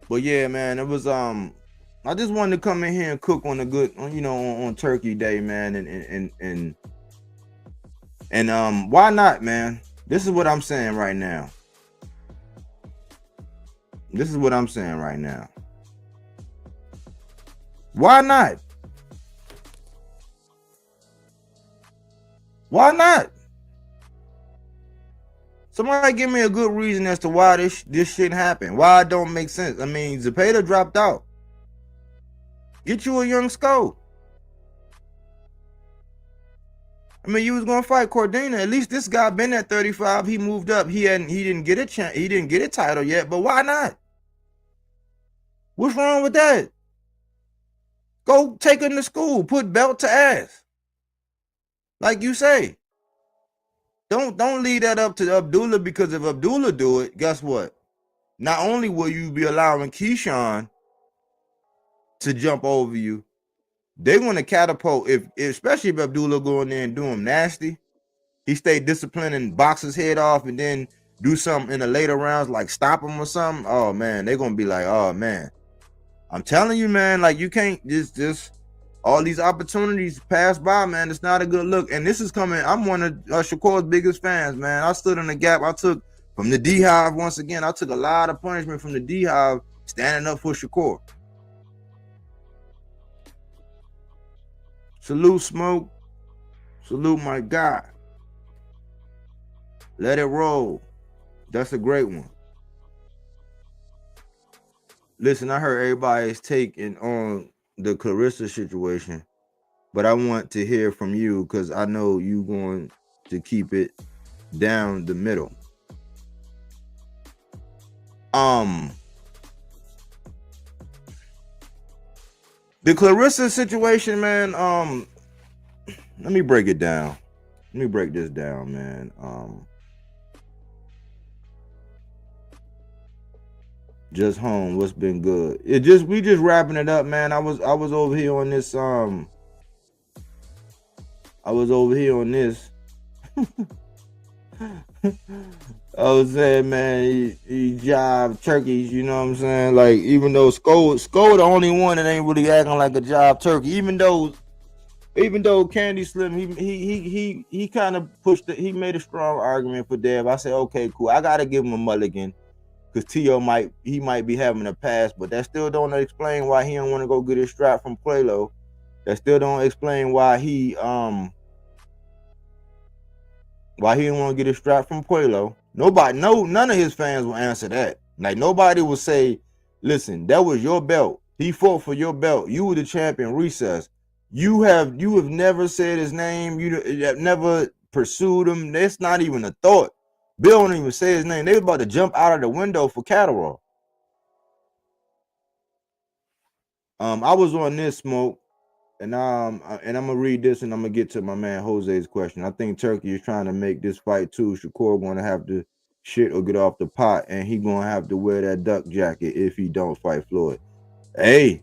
Speaker 5: But yeah, man, it was I just wanted to come in here and cook on a good, on Turkey Day, man, and why not, man? This is what I'm saying right now. This is what I'm saying right now. Why not? Why not? Somebody give me a good reason as to why this shit happened. Why it don't make sense. I mean, Zepeda dropped out. Get you a young Sko. I mean, you was gonna fight Cordina. At least this guy been at 35. He moved up. He didn't get a chance. He didn't get a title yet. But why not? What's wrong with that? Go take him to school. Put belt to ass. Like you say. Don't leave that up to Abdullah, because if Abdullah do it, guess what? Not only will you be allowing Keyshawn to jump over you, they want to catapult, especially if Abdullah go in there and do him nasty. He stay disciplined and box his head off and then do something in the later rounds, like stop him or something. Oh man, they're gonna be like, oh man. I'm telling you, man, like you can't just all these opportunities pass by, man. It's not a good look. And this is coming. I'm one of Shakur's biggest fans, man. I stood in the gap. I took from the D-Hive once again. I took a lot of punishment from the D-Hive standing up for Shakur. Salute, Smoke. Salute, my guy. Let it roll. That's a great one. Listen, I heard everybody's taking on the Clarissa situation, but I want to hear from you because I know you going to keep it down the middle. The Clarissa situation, man. Let me break it down. Let me break this down, man. Just home. What's been good? We just wrapping it up, man. I was over here on this. I was over here on this. I was saying, man, he jive turkeys, you know what I'm saying? Like, even though Sko the only one that ain't really acting like a jive turkey, even though Candy Slim, he kind of he made a strong argument for Dev. I said, okay, cool. I gotta give him a mulligan because T.O. might be having a pass, but that still don't explain why he don't want to go get his strap from Quelo. That still don't explain why he didn't want to get his strap from Quelo. None of his fans will answer that. Like, nobody will say, listen, that was your belt. He fought for your belt. You were the champion. Recess. You have never said his name. You have never pursued him. That's not even a thought. Bill don't even say his name. They were about to jump out of the window for Catterall. I was on this smoke, and I'm gonna read this, and I'm gonna get to my man Jose's question. I think Turkey is trying to make this fight too. Shakur gonna have to shit or get off the pot, and he gonna have to wear that duck jacket if he don't fight Floyd. Hey,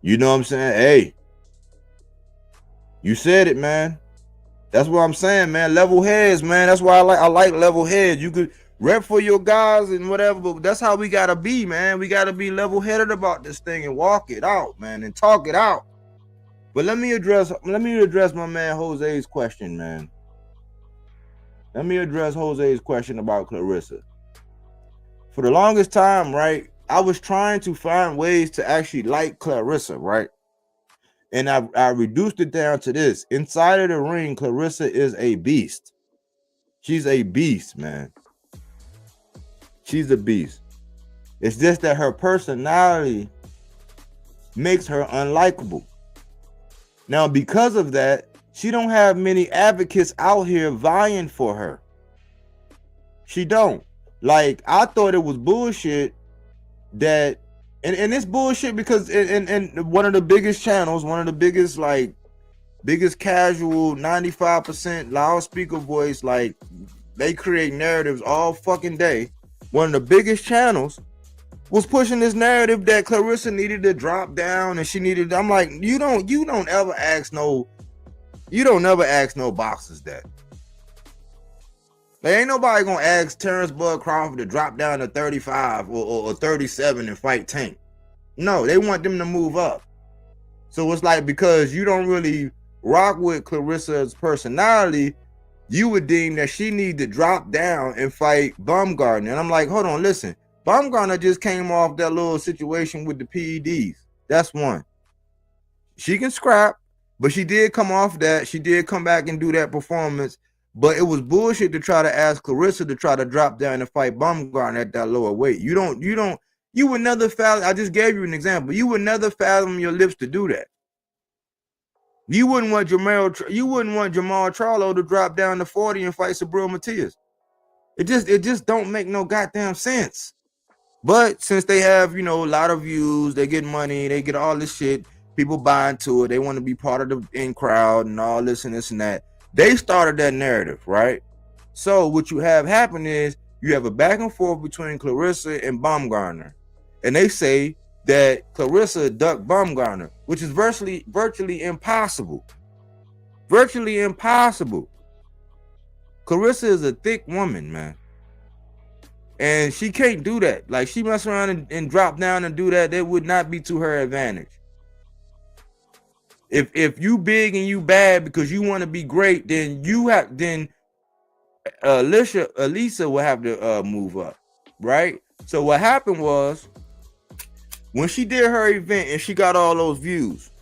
Speaker 5: you know what I'm saying? Hey, you said it, man. That's what I'm saying, man. Level heads, man. That's why I like level heads. You could rep for your guys and whatever, but that's how we gotta be, man. We gotta be level headed about this thing and walk it out, man, and talk it out. But let me address my man Jose's question, man. Let me address Jose's question about Clarissa. For the longest time, right, I was trying to find ways to actually like Clarissa, right? And I reduced it down to this. Inside of the ring, Clarissa is a beast. She's a beast, man. She's a beast. It's just that her personality makes her unlikable. Now, because of that, she don't have many advocates out here vying for her. She don't. Like, I thought it was bullshit that, and it's bullshit because in one of the biggest channels, one of the biggest casual 95% loudspeaker voice, like, they create narratives all fucking day. One of the biggest channels was pushing this narrative that Clarissa needed to drop down and she needed. I'm like, you don't ever ask no boxers that. There ain't nobody gonna ask Terrence Bud Crawford to drop down to 35 or 37 and fight Tank. No, they want them to move up. So it's like, because you don't really rock with Clarissa's personality, you would deem that she need to drop down and fight Baumgartner. And I'm like, hold on, listen. Baumgartner just came off that little situation with the PEDs. That's one. She can scrap, but she did come off that. She did come back and do that performance. But it was bullshit to try to ask Clarissa to try to drop down and fight Baumgartner at that lower weight. You would never fathom. I just gave you an example. You would never fathom your lips to do that. You wouldn't want Jamal Charlo to drop down to 40 and fight Sabril Matias. It just don't make no goddamn sense. But since they have, a lot of views, they get money, they get all this shit, people buy into it, they want to be part of the in crowd and all this and this and that. They started that narrative, right? So what you have happen is you have a back and forth between Clarissa and Baumgartner. And they say that Clarissa ducked Baumgartner, which is virtually impossible. Virtually impossible. Clarissa is a thick woman, man. And she can't do that. Like, she mess around and drop down and do that, that would not be to her advantage. If you big and you bad because you want to be great, then Elisa will have to move up, right? So what happened was, when she did her event and she got all those views,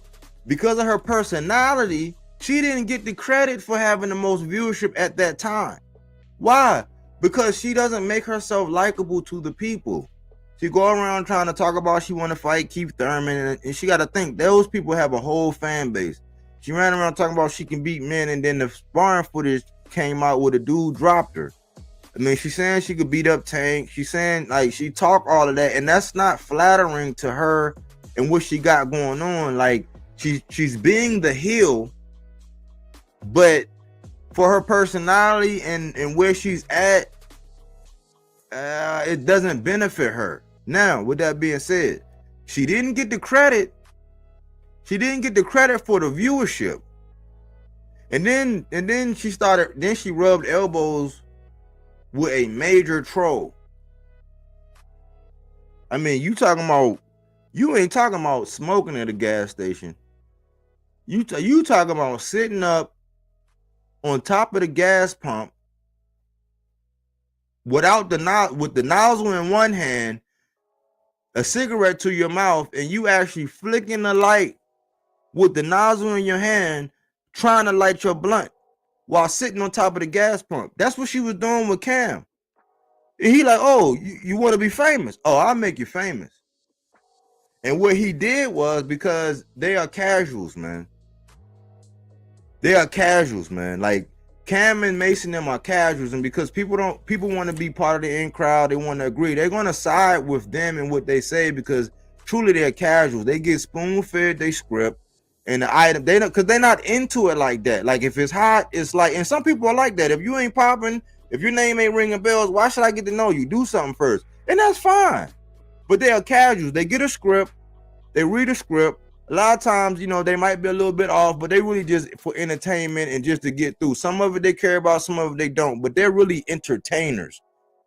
Speaker 5: because of her personality, she didn't get the credit for having the most viewership at that time. Why? Because she doesn't make herself likable to the people. She go around trying to talk about she want to fight Keith Thurman, and she got to think those people have a whole fan base. She ran around talking about she can beat men, and then the sparring footage came out with a dude dropped her. I mean, she's saying she could beat up Tank. She's saying, like, she talk all of that, and that's not flattering to her and what she got going on. Like she's being the heel, but for her personality and where she's at, it doesn't benefit her. Now, with that being said, she didn't get the credit. She didn't get the credit for the viewership. And then she started, then she rubbed elbows with a major troll. I mean, you ain't talking about smoking at a gas station. You talking about sitting up on top of the gas pump with the nozzle in one hand, a cigarette to your mouth, and you actually flicking the light with the nozzle in your hand, trying to light your blunt while sitting on top of the gas pump. That's what she was doing with Cam. And he like, oh, you want to be famous? Oh, I'll make you famous. And what he did was, because they are casuals, man. They are casuals, man. Like Cam and Mason them are casuals, and because people want to be part of the in crowd, they want to agree. They're gonna side with them and what they say because truly they're casuals. They get spoon fed, they script, and the item they don't, because they're not into it like that. Like if it's hot, it's like, and some people are like that. If you ain't popping, if your name ain't ringing bells, why should I get to know you? Do something first, and that's fine. But they are casuals. They get a script, they read a script. A lot of times, you know, they might be a little bit off, but they really just for entertainment and just to get through. Some of it they care about, some of it they don't, but they're really entertainers.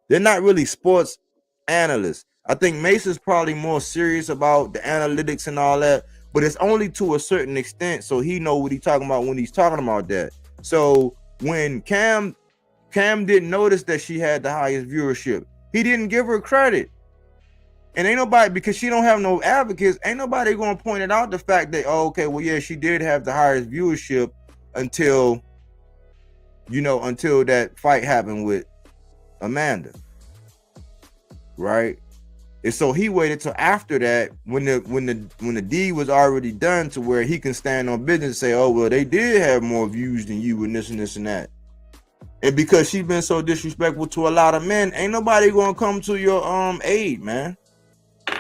Speaker 5: They're not really sports analysts. I think Mason's probably more serious about the analytics and all that, but it's only to a certain extent, so he know what he's talking about when he's talking about that. So when Cam didn't notice that she had the highest viewership, he didn't give her credit. And ain't nobody, because she don't have no advocates, ain't nobody gonna point it out the fact that, oh, okay, well, yeah, she did have the highest viewership until that fight happened with Amanda, right? And so he waited till after that, when the deed was already done, to where he can stand on business and say, oh, well, they did have more views than you and this and this and that. And because she's been so disrespectful to a lot of men, ain't nobody gonna come to your aid, man.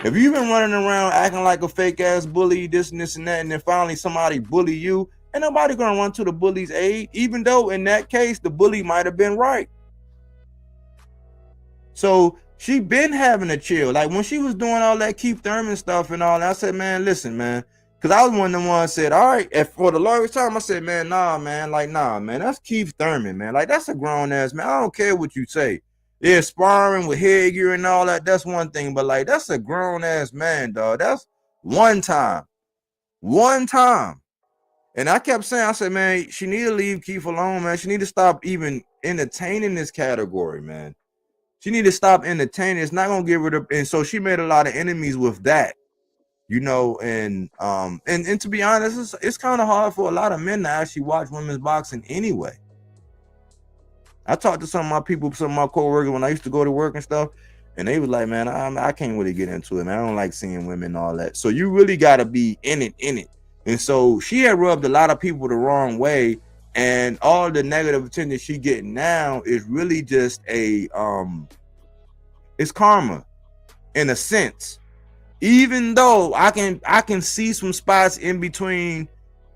Speaker 5: If you've been running around acting like a fake ass bully, this and this and that, and then finally somebody bully you, ain't nobody gonna run to the bully's aid, even though in that case the bully might have been right. So she been having a chill. Like when she was doing all that Keith Thurman stuff and all that, I said, man, listen, man. Because I was one of the ones said, all right, and for the longest time, I said, man, nah, man, that's Keith Thurman, man. Like, that's a grown ass man. I don't care what you say. Yeah, sparring with headgear and all that, that's one thing. But like, that's a grown ass man, dog. That's one time. And I kept saying, I said, man, she need to leave Keith alone, man. She need to stop even entertaining this category, man. She need to stop entertaining. It's not gonna give her the. And so she made a lot of enemies with that, you know. And to be honest, it's kind of hard for a lot of men to actually watch women's boxing anyway. I talked to some of my people, some of my coworkers when I used to go to work and stuff, and they was like, man, I can't really get into it, man. I don't like seeing women and all that. So you really got to be in it. And so she had rubbed a lot of people the wrong way, and all the negative attention she getting now is really just it's karma in a sense. Even though I can see some spots in between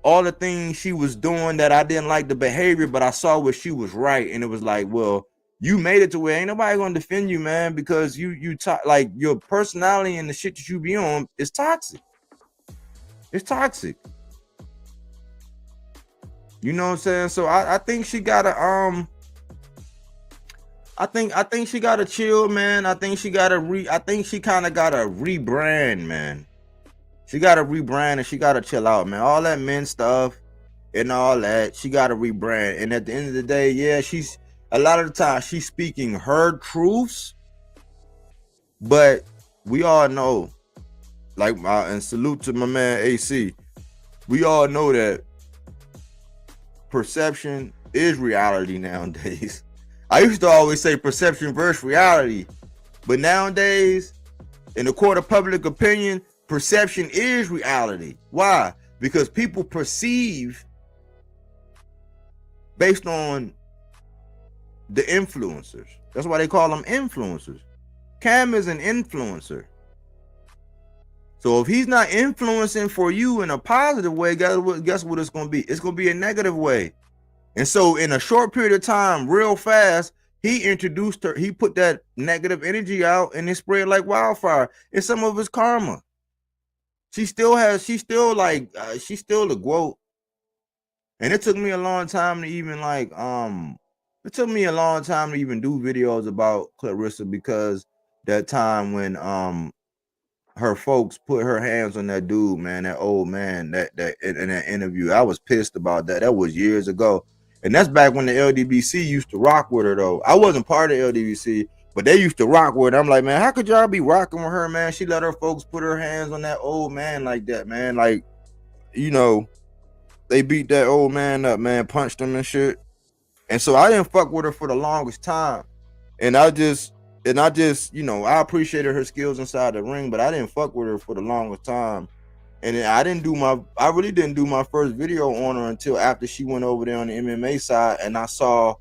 Speaker 5: all the things she was doing that I didn't like the behavior, but I saw where she was right, and it was like, well, you made it to where ain't nobody gonna defend you, man, because like your personality and the shit that you be on is toxic. It's toxic. You know what I'm saying? So I think she gotta I think she gotta chill, man. I think she kind of gotta rebrand, man. She gotta rebrand and she gotta chill out, man. All that men stuff and all that, she gotta rebrand. And at the end of the day, yeah, she's a lot of the time she's speaking her truths, but we all know, like, and salute to my man AC, we all know that perception is reality nowadays. I used to always say perception versus reality, but nowadays, in the court of public opinion, perception is reality. Why? Because people perceive based on the influencers. That's why they call them influencers. Cam is an influencer. So if he's not influencing for you in a positive way, guess what it's gonna be? It's gonna be a negative way. And so in a short period of time, real fast, he introduced her, he put that negative energy out and it spread like wildfire. It's some of his karma. She's still the GWOT. And it took me a long time to even it took me a long time to even do videos about Clarissa, because that time when her folks put her hands on that dude, man, that old man, that in that interview, I was pissed about that. That was years ago. And that's back when the LDBC used to rock with her, though. I wasn't part of LDBC, but they used to rock with her. I'm like, man, how could y'all be rocking with her, man? She let her folks put her hands on that old man like that, man. Like, you know, they beat that old man up, man, punched him and shit. And so I didn't fuck with her for the longest time. And I just, you know, I appreciated her skills inside the ring, but I didn't fuck with her for the longest time. And I really didn't do my first video on her until after she went over there on the MMA side, and I saw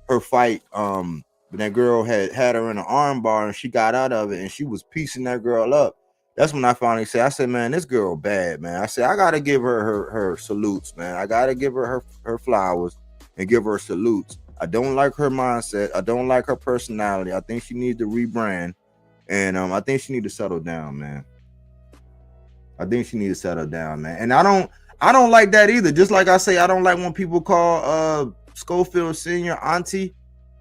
Speaker 5: her fight. That girl had her in an arm bar, and she got out of it, and she was piecing that girl up. That's when I finally said, I said, man, this girl bad, man. I said, I gotta give her salutes, man. I gotta give her flowers and give her salutes. I don't like her mindset. I don't like her personality. I think she needs to rebrand, and I think she needs to settle down, man. I think she needs to settle down, man. And I don't like that either. Just like I say, I don't like when people call Schofield Senior auntie.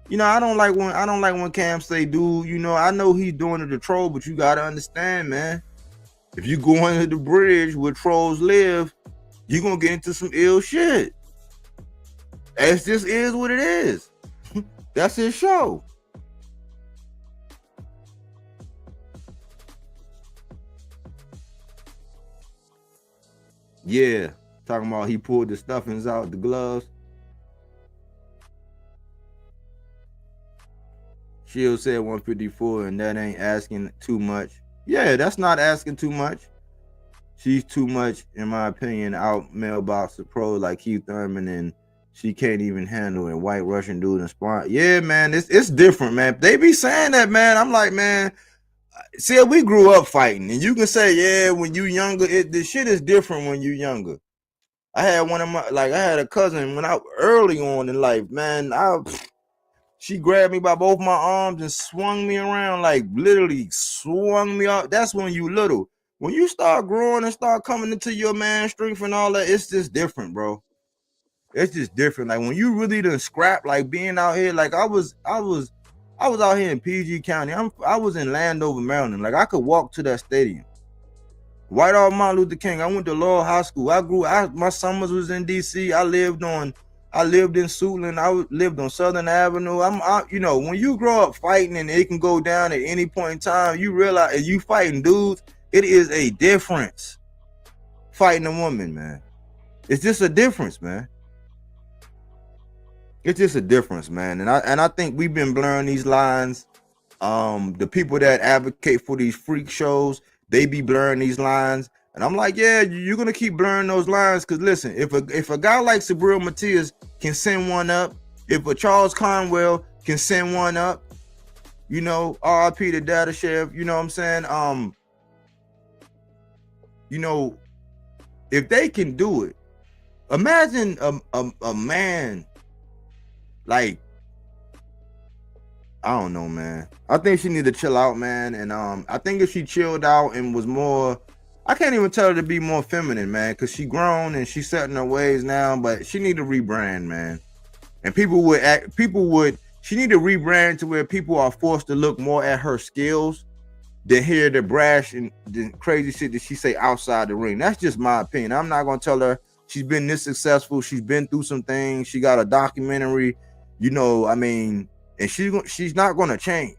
Speaker 5: You know, I don't like when Cam say, dude, you know, I know he's doing it to troll, but you gotta understand, man. If you go under the bridge where trolls live, you're gonna get into some ill shit. It just is what it is. That's his show. Yeah, talking about he pulled the stuffings out the gloves. Shield said 154, and that ain't asking too much. Yeah, that's not asking too much. She's too much, in my opinion, out mailbox to pro like Keith Thurman, and she can't even handle it. White Russian dude and spawn. Yeah, man, it's different, man. They be saying that, man. I'm like, man, see, we grew up fighting, and you can say, yeah, when you younger, the shit is different when you younger. I had I had a cousin when I early on in life, man. She grabbed me by both my arms and swung me around, like literally swung me up. That's when you little. When you start growing and start coming into your man strength and all that, it's just different, bro. It's just different. Like when you really done scrap, like being out here, like I was out here in PG County. I was in Landover, Maryland. Like I could walk to that stadium. Right off Martin Luther King. I went to Laurel High School. My summers was in DC. I lived in Suitland. I lived on Southern Avenue. You know, when you grow up fighting and it can go down at any point in time, you realize you fighting dudes, it is a difference. Fighting a woman, man. It's just a difference, man. It's just a difference, man. And I think we've been blurring these lines. The people that advocate for these freak shows, they be blurring these lines. And I'm like, yeah, you're gonna keep blurring those lines, because listen, if a guy like Sabril Matias can send one up, if a Charles Conwell can send one up, you know, RIP to Data Chef, you know what I'm saying? You know, if they can do it, imagine a man like, I don't know, man. I think she need to chill out, man. And I think if she chilled out and was more, I can't even tell her to be more feminine, man, because she grown and she's set in her ways now, but she need to rebrand, man. And she need to rebrand to where people are forced to look more at her skills than hear the brash and the crazy shit that she say outside the ring. That's just my opinion. I'm not gonna tell her she's been this successful. She's been through some things. She got a documentary, you know, I mean, and she's not gonna change.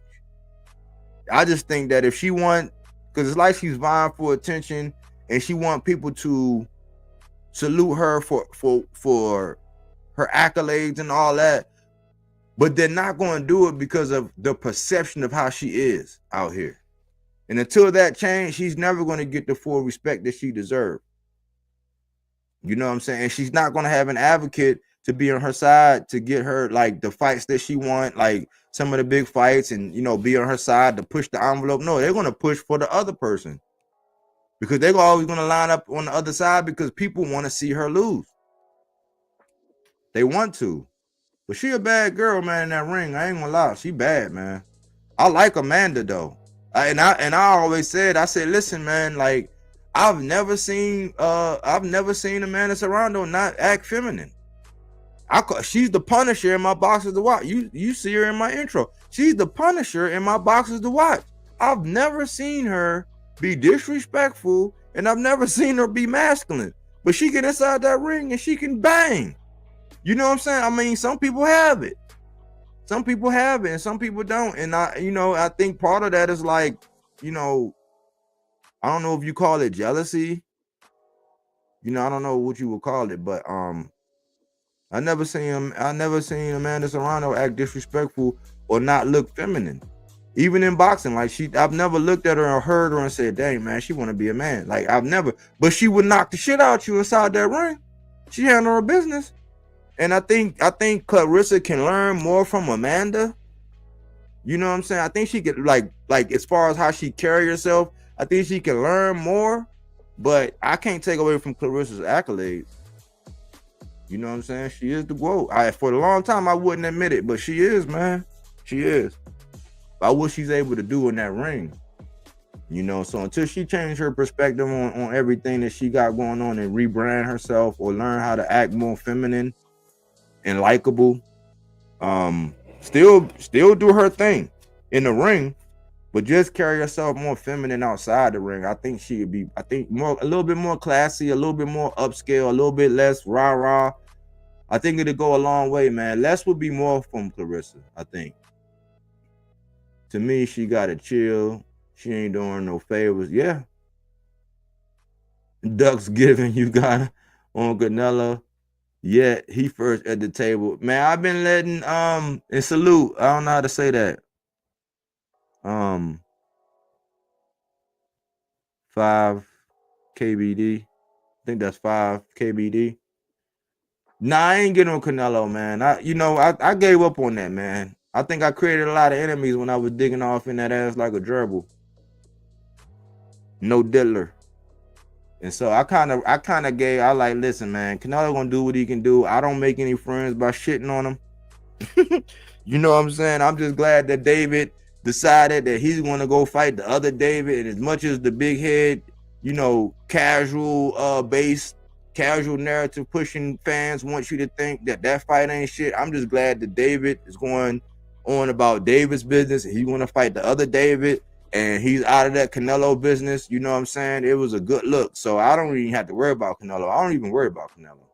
Speaker 5: I just think that if she want, because it's like she's vying for attention, and she want people to salute her for her accolades and all that, but they're not going to do it because of the perception of how she is out here. And until that change, she's never going to get the full respect that she deserves. You know what I'm saying? And she's not going to have an advocate to be on her side to get her like the fights that she want, like some of the big fights, and, you know, be on her side to push the envelope. No, they're going to push for the other person. because they're always gonna line up on the other side because people want to see her lose. They want to. But she a bad girl, man, in that ring. I ain't gonna lie. She bad, man. I like Amanda though. I always said, I said, listen, man, like I've never seen Amanda Serrano not act feminine. She's the Punisher in my boxes to watch. You see her in my intro. She's the Punisher in my boxes to watch. I've never seen her be disrespectful, and I've never seen her be masculine. But she get inside that ring and she can bang. You know what I'm saying? I mean, some people have it. Some people have it and some people don't. And I think part of that is like, I don't know if you call it jealousy. I don't know what you would call it, but I never seen Amanda Serrano act disrespectful or not look feminine. Even in boxing, like I've never looked at her or heard her and said, dang, man, she want to be a man. Like I've never, but she would knock the shit out you inside that ring. She handled her business. And I think Clarissa can learn more from Amanda. You know what I'm saying? I think she could like as far as how she carry herself, I think she can learn more. But I can't take away from Clarissa's accolades. You know what I'm saying? She is the GOAT. For a long time I wouldn't admit it, but she is, man. She is. By what she's able to do in that ring. So until she changed her perspective on everything that she got going on and rebrand herself or learn how to act more feminine and likable, still do her thing in the ring, but just carry herself more feminine outside the ring. I think she would be, a little bit more classy, a little bit more upscale, a little bit less rah-rah. I think it'll go a long way, man. Less would be more from Clarissa, I think. To me, she gotta chill. She ain't doing no favors. Yeah. Ducks giving you got on Canelo. Yeah, he first at the table. Man, I've been letting and salute. I don't know how to say that. 5 KBD. I think that's 5 KBD. Nah, I ain't getting on Canelo, man. I gave up on that, man. I think I created a lot of enemies when I was digging off in that ass like a gerbil. No diddler. And so I like, listen, man, Canelo gonna do what he can do. I don't make any friends by shitting on him. You know what I'm saying? I'm just glad that David decided that he's gonna go fight the other David. And as much as the big head, casual based, casual narrative pushing fans want you to think that fight ain't shit, I'm just glad that David is going on about David's business. He's gonna fight the other David. And he's out of that Canelo business. You know what I'm saying? It was a good look. So I don't even have to worry about Canelo. I don't even worry about Canelo.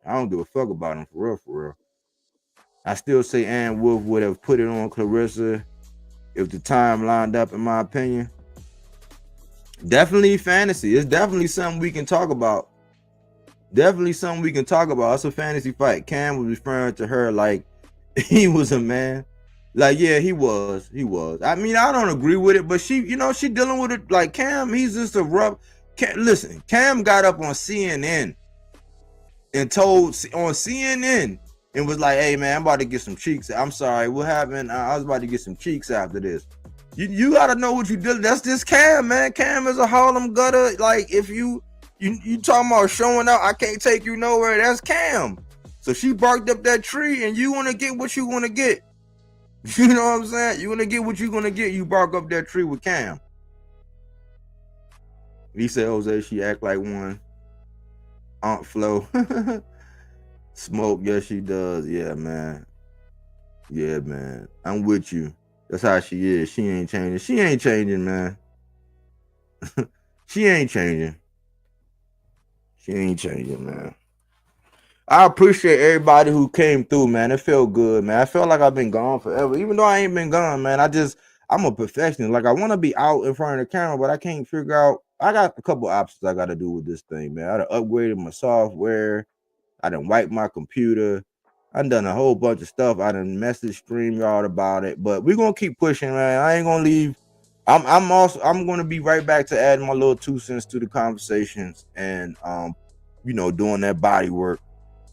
Speaker 5: I don't give a fuck about him for real. I still say Ann Wolf would have put it on Clarissa if the time lined up, in my opinion. Definitely fantasy. It's definitely something we can talk about. It's a fantasy fight. Cam was referring to her like he was a man. Like, yeah, he was. I mean, I don't agree with it, but she dealing with it like Cam. He's just a rough. Listen, Cam got up on CNN and told on CNN and was like, "Hey, man, I'm about to get some cheeks. I'm sorry, what happened? I was about to get some cheeks after this." You got to know what you did. That's just Cam, man. Cam is a Harlem gutter. Like, if you talking about showing out, I can't take you nowhere. That's Cam. So she barked up that tree, and you want to get what you want to get. You know what I'm saying? You want to get what you're going to get. You bark up that tree with Cam. He said, Jose, she act like one. Aunt Flo. Smoke, yes, she does. Yeah, man. I'm with you. That's how she is. She ain't changing, man. She ain't changing, man. I appreciate everybody who came through, man. It felt good, man. I felt like I've been gone forever. Even though I ain't been gone, man. I'm a perfectionist. Like, I want to be out in front of the camera, but I can't figure out. I got a couple options I got to do with this thing, man. I done upgraded my software. I done wiped my computer. I done a whole bunch of stuff. I done messaged StreamYard about it. But we're going to keep pushing, man. I ain't going to leave. I'm going to be right back to adding my little 2 cents to the conversations and, doing that body work.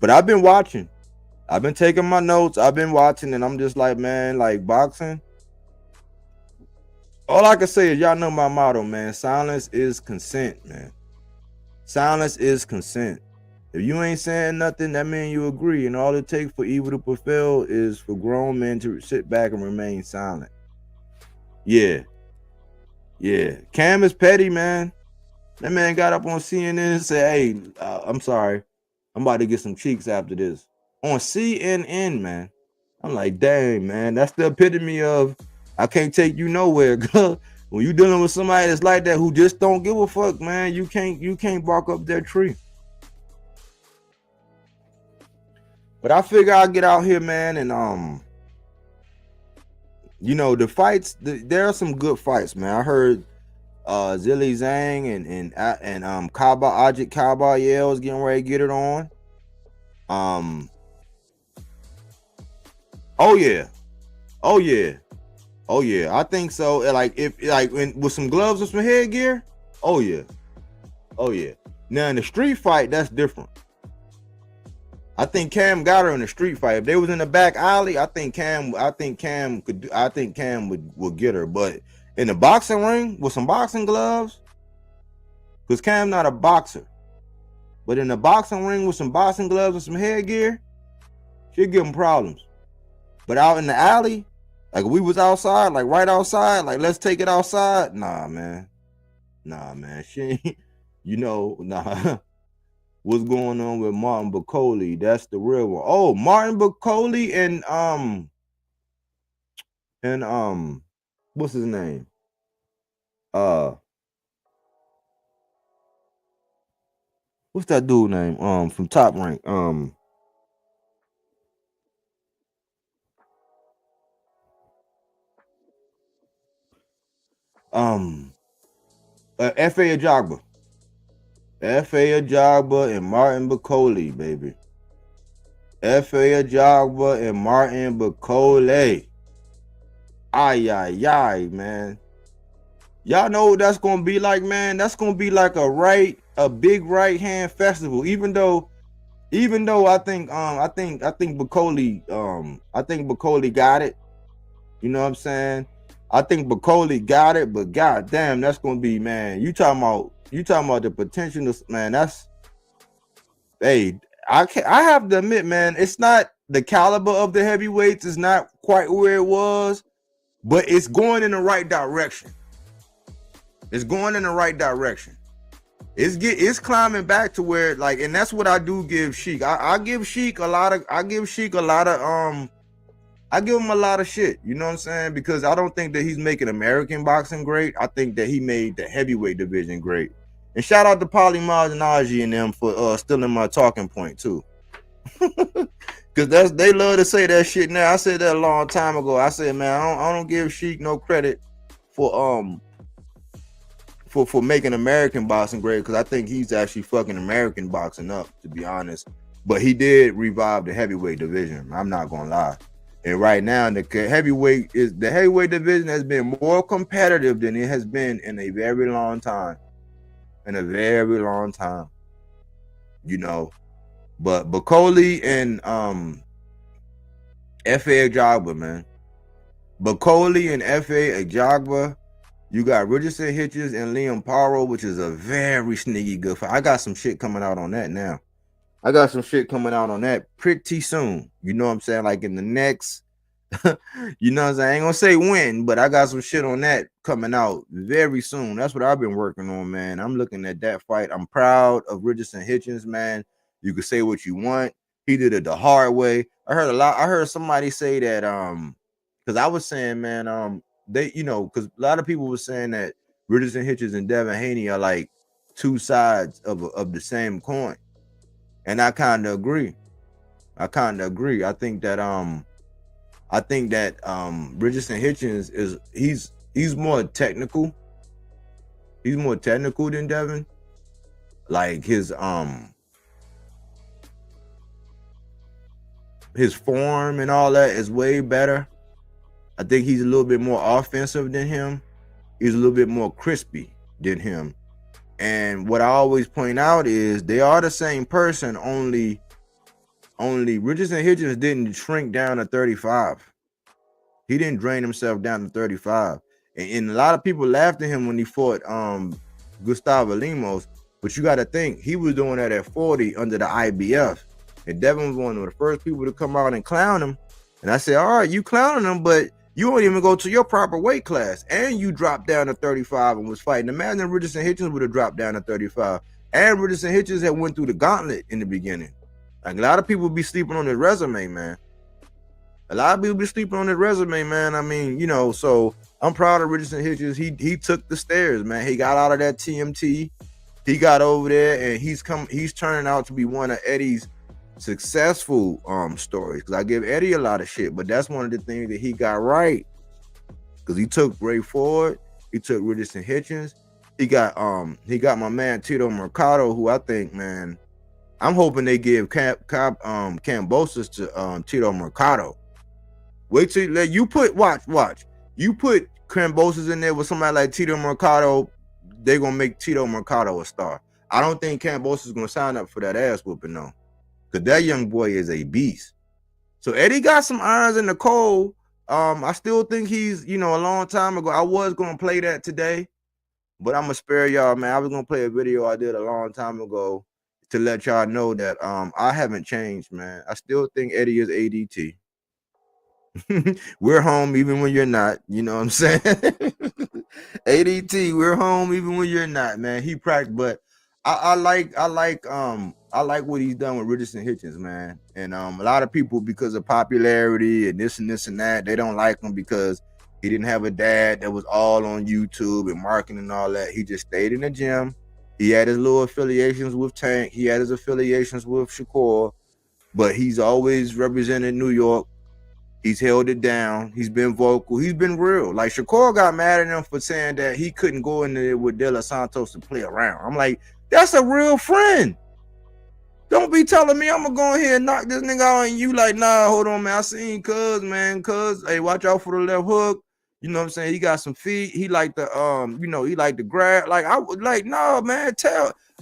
Speaker 5: But I've been watching. I've been taking my notes. I've been watching, and I'm just like, man, like boxing. All I can say is y'all know my motto, man. Silence is consent, man. Silence is consent. If you ain't saying nothing, that means you agree. And all it takes for evil to prevail is for grown men to sit back and remain silent. Yeah. Yeah. Cam is petty, man. That man got up on CNN and said, hey, I'm sorry. I'm about to get some cheeks after this. On CNN, man. I'm like, dang, man. That's the epitome of I can't take you nowhere. When you dealing with somebody that's like that who just don't give a fuck, man, you can't bark up their tree. But I figure I'll get out here, man, and you know, the fights, there are some good fights, man. I heard Zilly Zhang and Kaba Ajit Kaba was getting ready to get it on. Oh yeah. I think so. Like with some gloves and some headgear. Oh yeah. Now in the street fight, that's different. I think Cam got her in the street fight. If they was in the back alley, I think Cam would get her. But in the boxing ring with some boxing gloves, because Cam not a boxer. But in the boxing ring with some boxing gloves and some headgear, she'll give him problems. But out in the alley, like we was outside, like right outside, like let's take it outside. Nah, man. She ain't, nah. What's going on with Martin Bacoli? That's the real one. Oh, Martin Bacoli and what's his name? What's that dude name? From Top Rank. F.A. Ajagba. F.A. Ajagba and Martin Bacoli, baby. F.A. Ajagba and Martin Bacoli. Ay, man. Y'all know what that's gonna be like, man. That's gonna be like a big right hand festival. Even though I think Bacoli got it. You know what I'm saying? I think Bacoli got it, but god damn, that's gonna be, man. You talking about the potential, man. That's, hey, I have to admit, man, it's not the caliber of the heavyweights is not quite where it was, but it's going in the right direction. It's climbing back to where, like, and that's what I do give Sheik. I give Sheik a lot of I give him a lot of shit, you know what I'm saying? Because I don't think that he's making American boxing great. I think that he made the heavyweight division great. And shout out to Polly Malignaggi and them for stealing my talking point too. Because they love to say that shit now. I said that a long time ago. I said, man, I don't give Sheik no credit for making American boxing great, because I think he's actually fucking American boxing up, to be honest. But he did revive the heavyweight division. I'm not gonna lie. And right now, the heavyweight division has been more competitive than it has been in a very long time. You know. But Bacoli and F.A. Ajagba, man. Bacoli and F.A. Ajagba. You got Richardson Hitches and Liam Paro, which is a very sneaky good fight. I got some shit coming out on that now. Pretty soon. You know what I'm saying? Like in the next, you know what I'm saying? I ain't gonna say when, but I got some shit on that coming out very soon. That's what I've been working on, man. I'm looking at that fight. I'm proud of Richardson Hitchens, man. You can say what you want. He did it the hard way. I heard somebody say that, because I was saying, man, they, because a lot of people were saying that Richardson Hitchens and Devin Haney are like two sides of the same coin. And I kind of agree. I think that Richardson Hitchens he's more technical. He's more technical than Devin. Like his form and all that is way better. I think he's a little bit more offensive than him. He's a little bit more crispy than him. And what I always point out is they are the same person, only Richardson Hitchens didn't shrink down to 35. He didn't drain himself down to 35. And a lot of people laughed at him when he fought Gustavo Lemos. But you got to think, he was doing that at 40 under the IBF. And Devin was one of the first people to come out and clown him. And I said, all right, you clowning him, but you won't even go to your proper weight class. And you dropped down to 35 and was fighting. Imagine if Richardson Hitchens would have dropped down to 35. And Richardson Hitchens had went through the gauntlet in the beginning. Like, a lot of people be sleeping on his resume, man. A lot of people be sleeping on his resume, man. I mean, you know, so I'm proud of Richardson Hitchens. He took the stairs, man. He got out of that TMT. He got over there, and he's turning out to be one of Eddie's successful stories. Because I give Eddie a lot of shit, but that's one of the things that he got right. Because he took Ray Ford, he took Richardson Hitchens, he got my man Tito Mercado, who I think, man, I'm hoping they give Kambosos to Tito Mercado. Wait till you put watch. You put Kambosos in there with somebody like Tito Mercado, they're gonna make Tito Mercado a star. I don't think Kambosos is gonna sign up for that ass whooping though. Cause that young boy is a beast. So Eddie got some irons in the cold. I still think he's, you know, a long time ago. I was gonna play that today, but I'm gonna spare y'all, man. I was gonna play a video I did a long time ago to let y'all know that I haven't changed, man. I still think Eddie is ADT. We're home even when you're not, you know what I'm saying? ADT, we're home even when you're not, man. He practiced, but I like what he's done with Richardson Hitchens, man. And a lot of people, because of popularity and this and that, they don't like him because he didn't have a dad that was all on YouTube and marketing and all that. He just stayed in the gym. He had his little affiliations with Tank. He had his affiliations with Shakur, but he's always represented New York. He's held it down. He's been vocal. He's been real. Like, Shakur got mad at him for saying that he couldn't go in there with De Los Santos to play around. I'm like, that's a real friend. Don't be telling me I'm gonna go in here and knock this nigga out and you like, nah, hold on, man. I seen Cuz, man. Cuz, hey, watch out for the left hook. You know what I'm saying? He got some feet. He like the you know, he like to grab. Like, I would like, nah, man,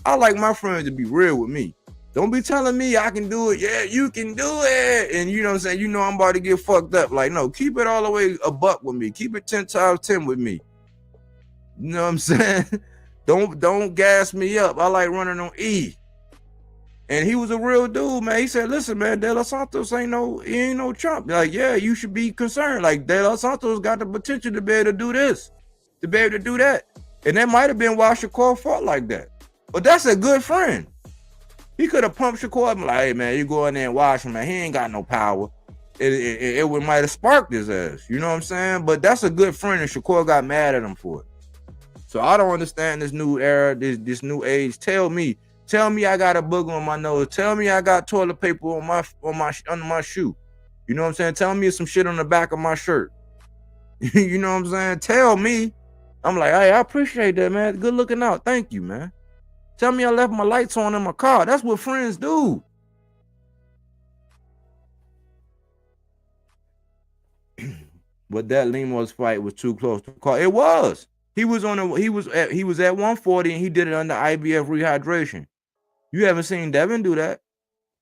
Speaker 5: I like my friends to be real with me. Don't be telling me I can do it. Yeah, you can do it. And you know what I'm saying? You know I'm about to get fucked up. Like, no, keep it all the way a buck with me. Keep it 10 times 10 with me. You know what I'm saying? Don't gas me up. I like running on E. And he was a real dude, man. He said, listen, man, De Los Santos ain't no chump. Like, yeah, you should be concerned. Like, De Los Santos got the potential to be able to do this, to be able to do that. And that might have been why Shakur fought like that. But that's a good friend. He could have pumped Shakur and be like, hey, man, you go in there and watch him, man. He ain't got no power. It might have sparked his ass. You know what I'm saying? But that's a good friend, and Shakur got mad at him for it. So I don't understand this new era, this new age. Tell me I got a booger on my nose. Tell me I got toilet paper under my shoe. You know what I'm saying? Tell me some shit on the back of my shirt. You know what I'm saying? Tell me. I'm like, hey, I appreciate that, man. Good looking out. Thank you, man. Tell me I left my lights on in my car. That's what friends do. But that Lemos fight was too close to call. It was. He was at 140 and he did it under IBF rehydration. You haven't seen Devin do that.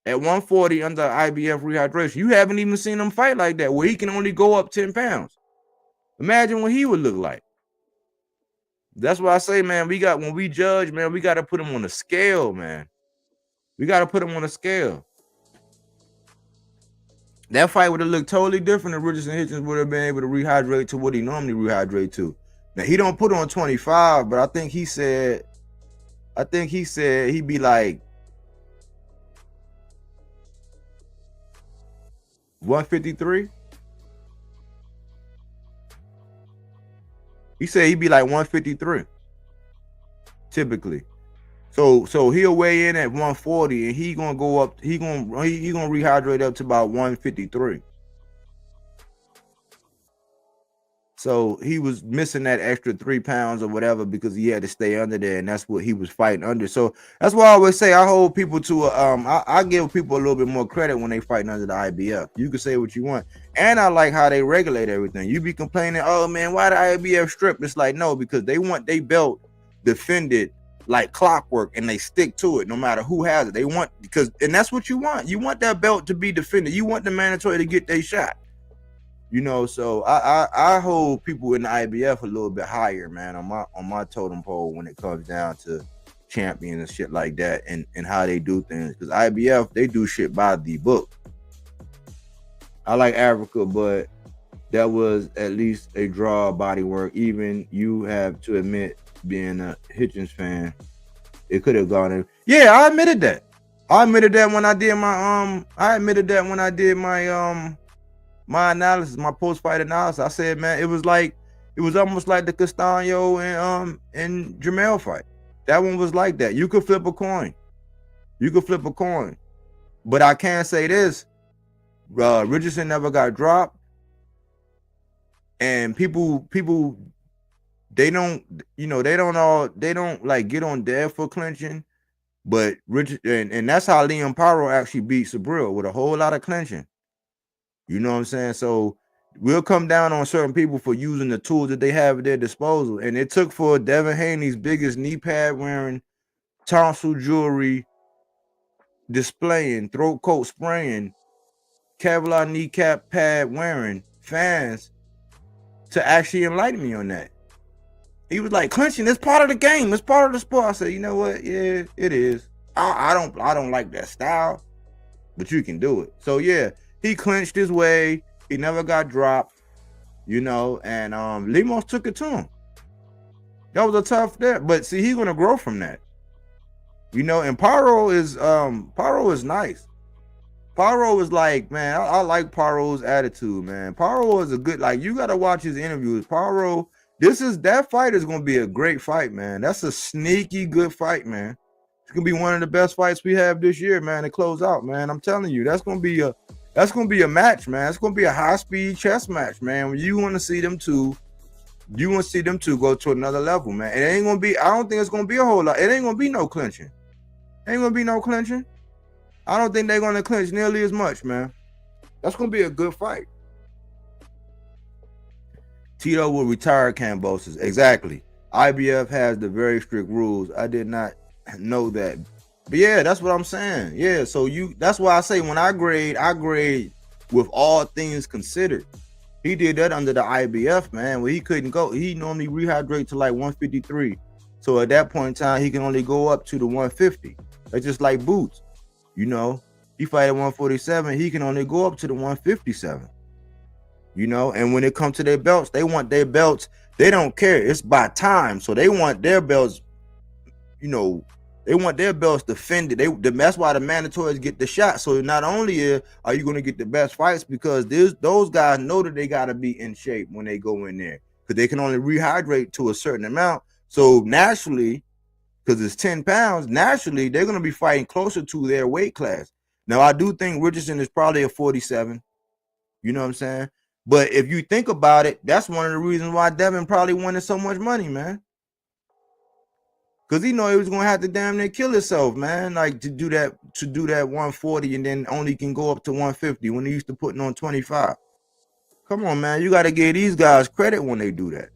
Speaker 5: At 140 under IBF rehydration. You haven't even seen him fight like that, where he can only go up 10 pounds. Imagine what he would look like. That's why I say, man, when we judge, man, we got to put him on a scale, man. We got to put him on a scale. That fight would have looked totally different if Richardson Hitchens would have been able to rehydrate to what he normally rehydrate to. Now, he don't put on 25, but I think he said he'd be like 153. He said he'd be like 153, typically. So he'll weigh in at 140, and he gonna go up. He gonna rehydrate up to about 153. So he was missing that extra 3 pounds or whatever because he had to stay under there, and that's what he was fighting under. So that's why I always say I hold people to I give people a little bit more credit when they fighting under the IBF. You can say what you want, and I like how they regulate everything. You be complaining, oh man, why the IBF strip? It's like, no, because they want their belt defended like clockwork, and they stick to it no matter who has it. They want, and that's what you want. You want that belt to be defended. You want the mandatory to get their shot. You know, so I hold people in the IBF a little bit higher, man, on my totem pole when it comes down to champion and shit like that, and how they do things. Because IBF, they do shit by the book. I like Africa, but that was at least a draw Bodywork. Even you have to admit, being a Hitchens fan, it could have gone in. Yeah, I admitted that. I admitted that when I did my my analysis, my post-fight analysis. I said, man, it was almost like the Castaño and Jamel fight. That one was like that. You could flip a coin. But I can say this. Richardson never got dropped. And people they don't like get on Dev for clinching. But Richard and that's how Liam Paro actually beat Sabril, with a whole lot of clinching. You know what I'm saying? So we'll come down on certain people for using the tools that they have at their disposal. And it took for Devin Haney's biggest knee pad wearing, tonsil jewelry displaying, throat coat spraying, Kevlar kneecap pad wearing fans to actually enlighten me on that. He was like, clinching, it's part of the game, it's part of the sport. I said, you know what? Yeah, it is. I don't like that style, but you can do it. So yeah, he clinched his way. He never got dropped, you know, and Lemos took it to him. That was a tough step, but see, he's gonna grow from that. You know, and Paro is nice. Paro is like, man, I like Paro's attitude, man. Paro is a good, like, you gotta watch his interviews. Paro, that fight is gonna be a great fight, man. That's a sneaky good fight, man. It's gonna be one of the best fights we have this year, man, to close out, man. I'm telling you, that's gonna be a match, man. It's gonna be a high-speed chess match, man. When you want to see them two go to another level, man. It ain't gonna be, I don't think it's gonna be a whole lot. It ain't gonna be no clinching. Ain't gonna be no clinching. I don't think they're gonna clinch nearly as much, man. That's gonna be a good fight. Tito will retire Cambosis. Exactly. IBF has the very strict rules. I did not know that. But yeah, that's what I'm saying. Yeah, so that's why I say when I grade with all things considered. He did that under the IBF, man, where he couldn't go. He normally rehydrate to like 153. So at that point in time, he can only go up to the 150. That's just like Boots. You know, he fight at 147, he can only go up to the 157. You know, and when it comes to their belts, they want their belts. They don't care. It's by time. So they want their belts, you know, they want their belts defended. That's why the mandatories get the shot. So not only are you going to get the best fights, because those guys know that they got to be in shape when they go in there, because they can only rehydrate to a certain amount. So naturally, because it's 10 pounds, naturally, they're going to be fighting closer to their weight class. Now, I do think Richardson is probably a 47. You know what I'm saying? But if you think about it, that's one of the reasons why Devin probably wanted so much money, man. Because he know he was going to have to damn near kill himself, man. Like, to do that 140 and then only can go up to 150 when he used to putting on 25. Come on, man. You got to give these guys credit when they do that.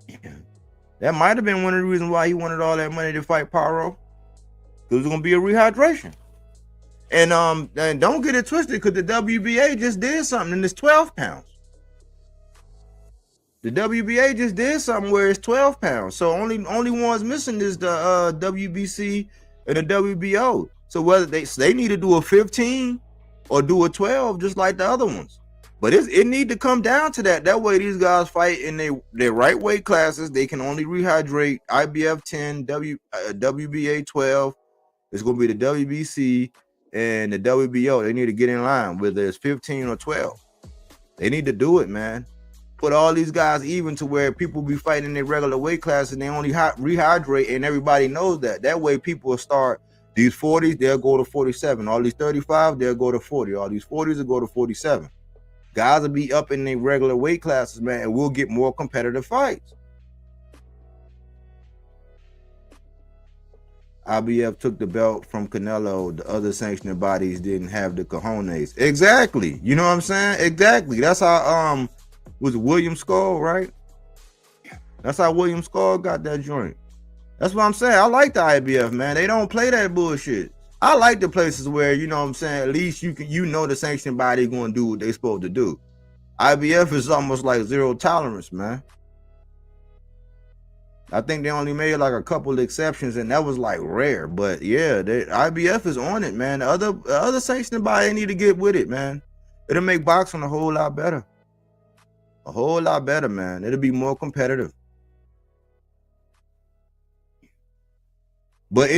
Speaker 5: Yeah. That might have been one of the reasons why he wanted all that money to fight Paro. It was going to be a rehydration. And don't get it twisted, because the WBA just did something, and it's 12 pounds. The WBA just did something where it's 12 pounds. So only ones missing is the WBC and the WBO. So whether they need to do a 15 or do a 12, just like the other ones. But it need to come down to that. That way these guys fight in their right weight classes. They can only rehydrate. IBF 10, WBA 12. It's going to be the WBC and the WBO. They need to get in line, whether it's 15 or 12. They need to do it, man. Put all these guys even to where people be fighting in their regular weight class and they only rehydrate, and everybody knows that. That way people will start these 40s, they'll go to 47. All these 35, they'll go to 40. All these 40s will go to 47. Guys will be up in their regular weight classes, man, and we'll get more competitive fights. IBF took the belt from Canelo. The other sanctioning bodies didn't have the cojones. Exactly. You know what I'm saying? Exactly. That's how was William Skull, right? That's how William Skull got that joint. That's what I'm saying. I like the IBF, man. They don't play that bullshit. I like the places where, you know what I'm saying, at least you know the sanctioning body going to do what they supposed to do. IBF is almost like zero tolerance, man. I think they only made like a couple of exceptions, and that was like rare. But yeah, IBF is on it, man. The other sanctioning body need to get with it, man. It'll make boxing a whole lot better. A whole lot better, man. It'll be more competitive. But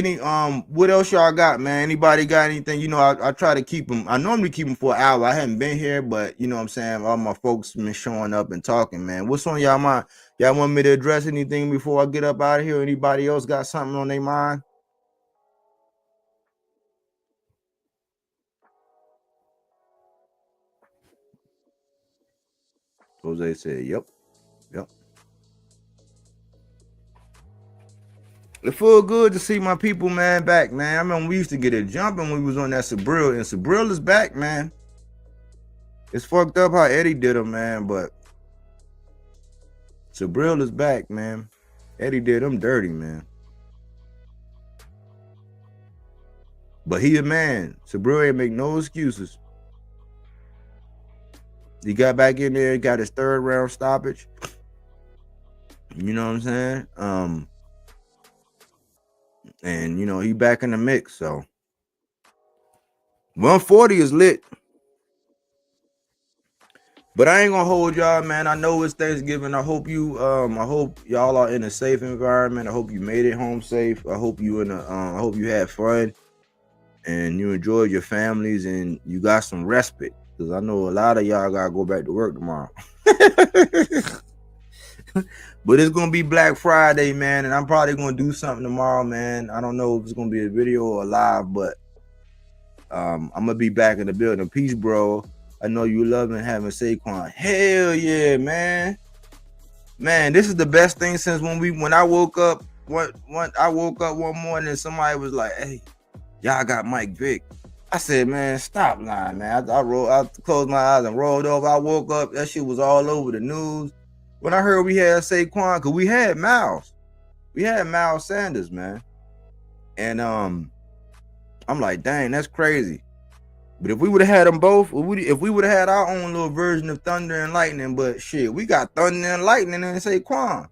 Speaker 5: what else y'all got, man? Anybody got anything? You know, I try to keep them. I normally keep them for an hour. I haven't been here, but you know what I'm saying? All my folks been showing up and talking, man. What's on y'all mind? Y'all want me to address anything before I get up out of here? Anybody else got something on their mind? Jose said, yep. It feel good to see my people, man, back, man. I remember we used to get it jumping when we was on that Sabril, and Sabril is back, man. It's fucked up how Eddie did him, man, but Sabril is back, man. Eddie did him dirty, man. But he a man. Sabril ain't make no excuses. He got back in there, got his third round stoppage. You know what I'm saying? And you know, he back in the mix, so 140 is lit. But I ain't gonna hold y'all, man. I know it's Thanksgiving. I hope y'all are in a safe environment. I hope you made it home safe. I hope you I hope you had fun and you enjoyed your families and you got some respite. Because I know a lot of y'all gotta go back to work tomorrow. But it's gonna be Black Friday, man, and I'm probably gonna do something tomorrow, man. I don't know if it's gonna be a video or live, but I'm gonna be back in the building. Peace, bro. I know you loving having Saquon. Hell yeah, man. Man, this is the best thing since when I woke up. I woke up one morning and somebody was like, "Hey, y'all got Mike Vick." I said, "Man, stop lying, man." I closed my eyes and rolled over. I woke up. That shit was all over the news. When I heard we had Saquon, because we had Miles. We had Miles Sanders, man. And I'm like, dang, that's crazy. But if we would have had them both, if we would have had our own little version of Thunder and Lightning, but shit, we got Thunder and Lightning and Saquon.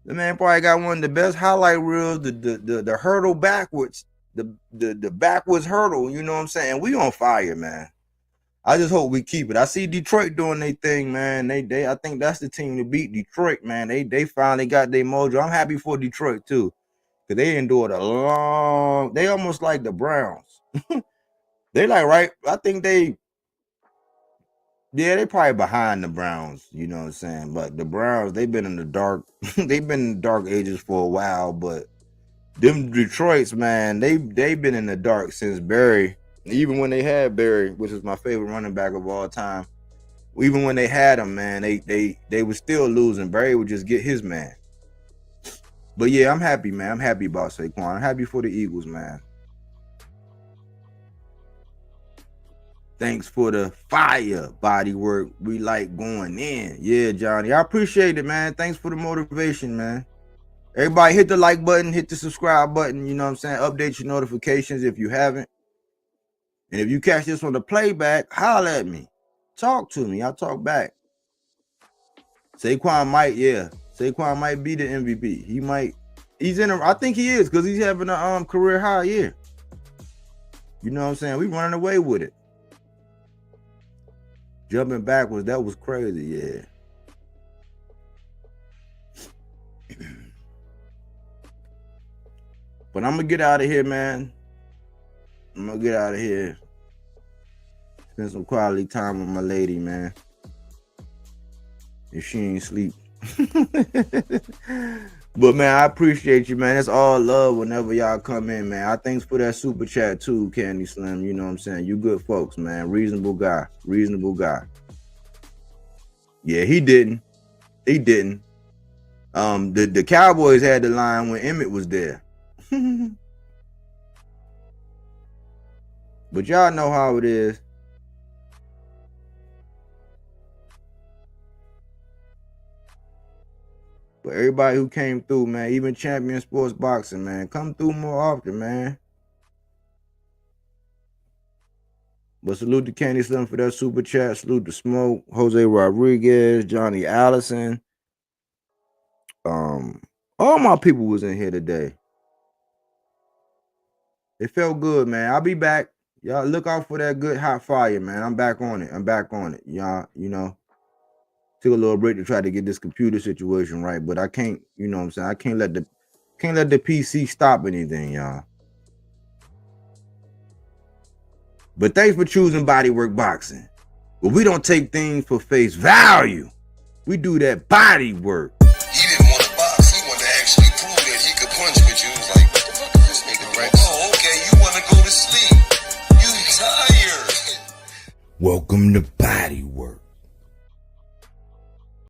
Speaker 5: The man probably got one of the best highlight reels, the hurdle backwards, the backwards hurdle, you know what I'm saying? We on fire, man. I just hope we keep it. I see Detroit doing their thing, man. I think that's the team to beat Detroit, man. They finally got their mojo. I'm happy for Detroit too. Cause they endured they almost like the Browns. They like right. I think they probably behind the Browns, you know what I'm saying? But the Browns, they've been in the dark, they've been in the dark ages for a while, but them Detroits, man, they've been in the dark since Barry. Even when they had Barry, which is my favorite running back of all time, even when they had him, man, they were still losing. Barry would just get his man. But yeah, I'm happy, man. I'm happy about Saquon. I'm happy for the Eagles, man. Thanks for the fire, Bodywork. We like going in. Yeah, Johnny. I appreciate it, man. Thanks for the motivation, man. Everybody hit the like button, hit the subscribe button. You know what I'm saying? Update your notifications if you haven't. And if you catch this on the playback, holler at me. Talk to me. I'll talk back. Saquon might be the MVP. He might. I think he is because he's having a career high year. You know what I'm saying? We running away with it. Jumping backwards, that was crazy, yeah. But I'm gonna get out of here, man. I'm gonna get out of here. Spend some quality time with my lady, man. If she ain't sleep. But man, I appreciate you, man. That's all love whenever y'all come in, man. I thanks for that super chat too, Candy Slim. You know what I'm saying? You good folks, man. Reasonable guy. Yeah, he didn't. The Cowboys had the line when Emmett was there. But y'all know how it is. But everybody who came through, man, even Champion Sports Boxing, man, come through more often, man. But But salute to Candy Slim for that super chat. Salute to Smoke, Jose Rodriguez, Johnny Allison. All my people was in here today. It felt good, man. I'll be back. Y'all look out for that good hot fire, man. I'm back on it. Y'all, took a little break to try to get this computer situation right, but I can't, you know what I'm saying? I can't let the PC stop anything, y'all. But thanks for choosing Bodywork Boxing. But we don't take things for face value. We do that body work.
Speaker 6: He didn't want to box. He wanted to actually prove that he could punch with you. He was like, what the fuck is this nigga, right? Oh, okay, you want to go to sleep. You tired.
Speaker 5: Welcome to Bodywork.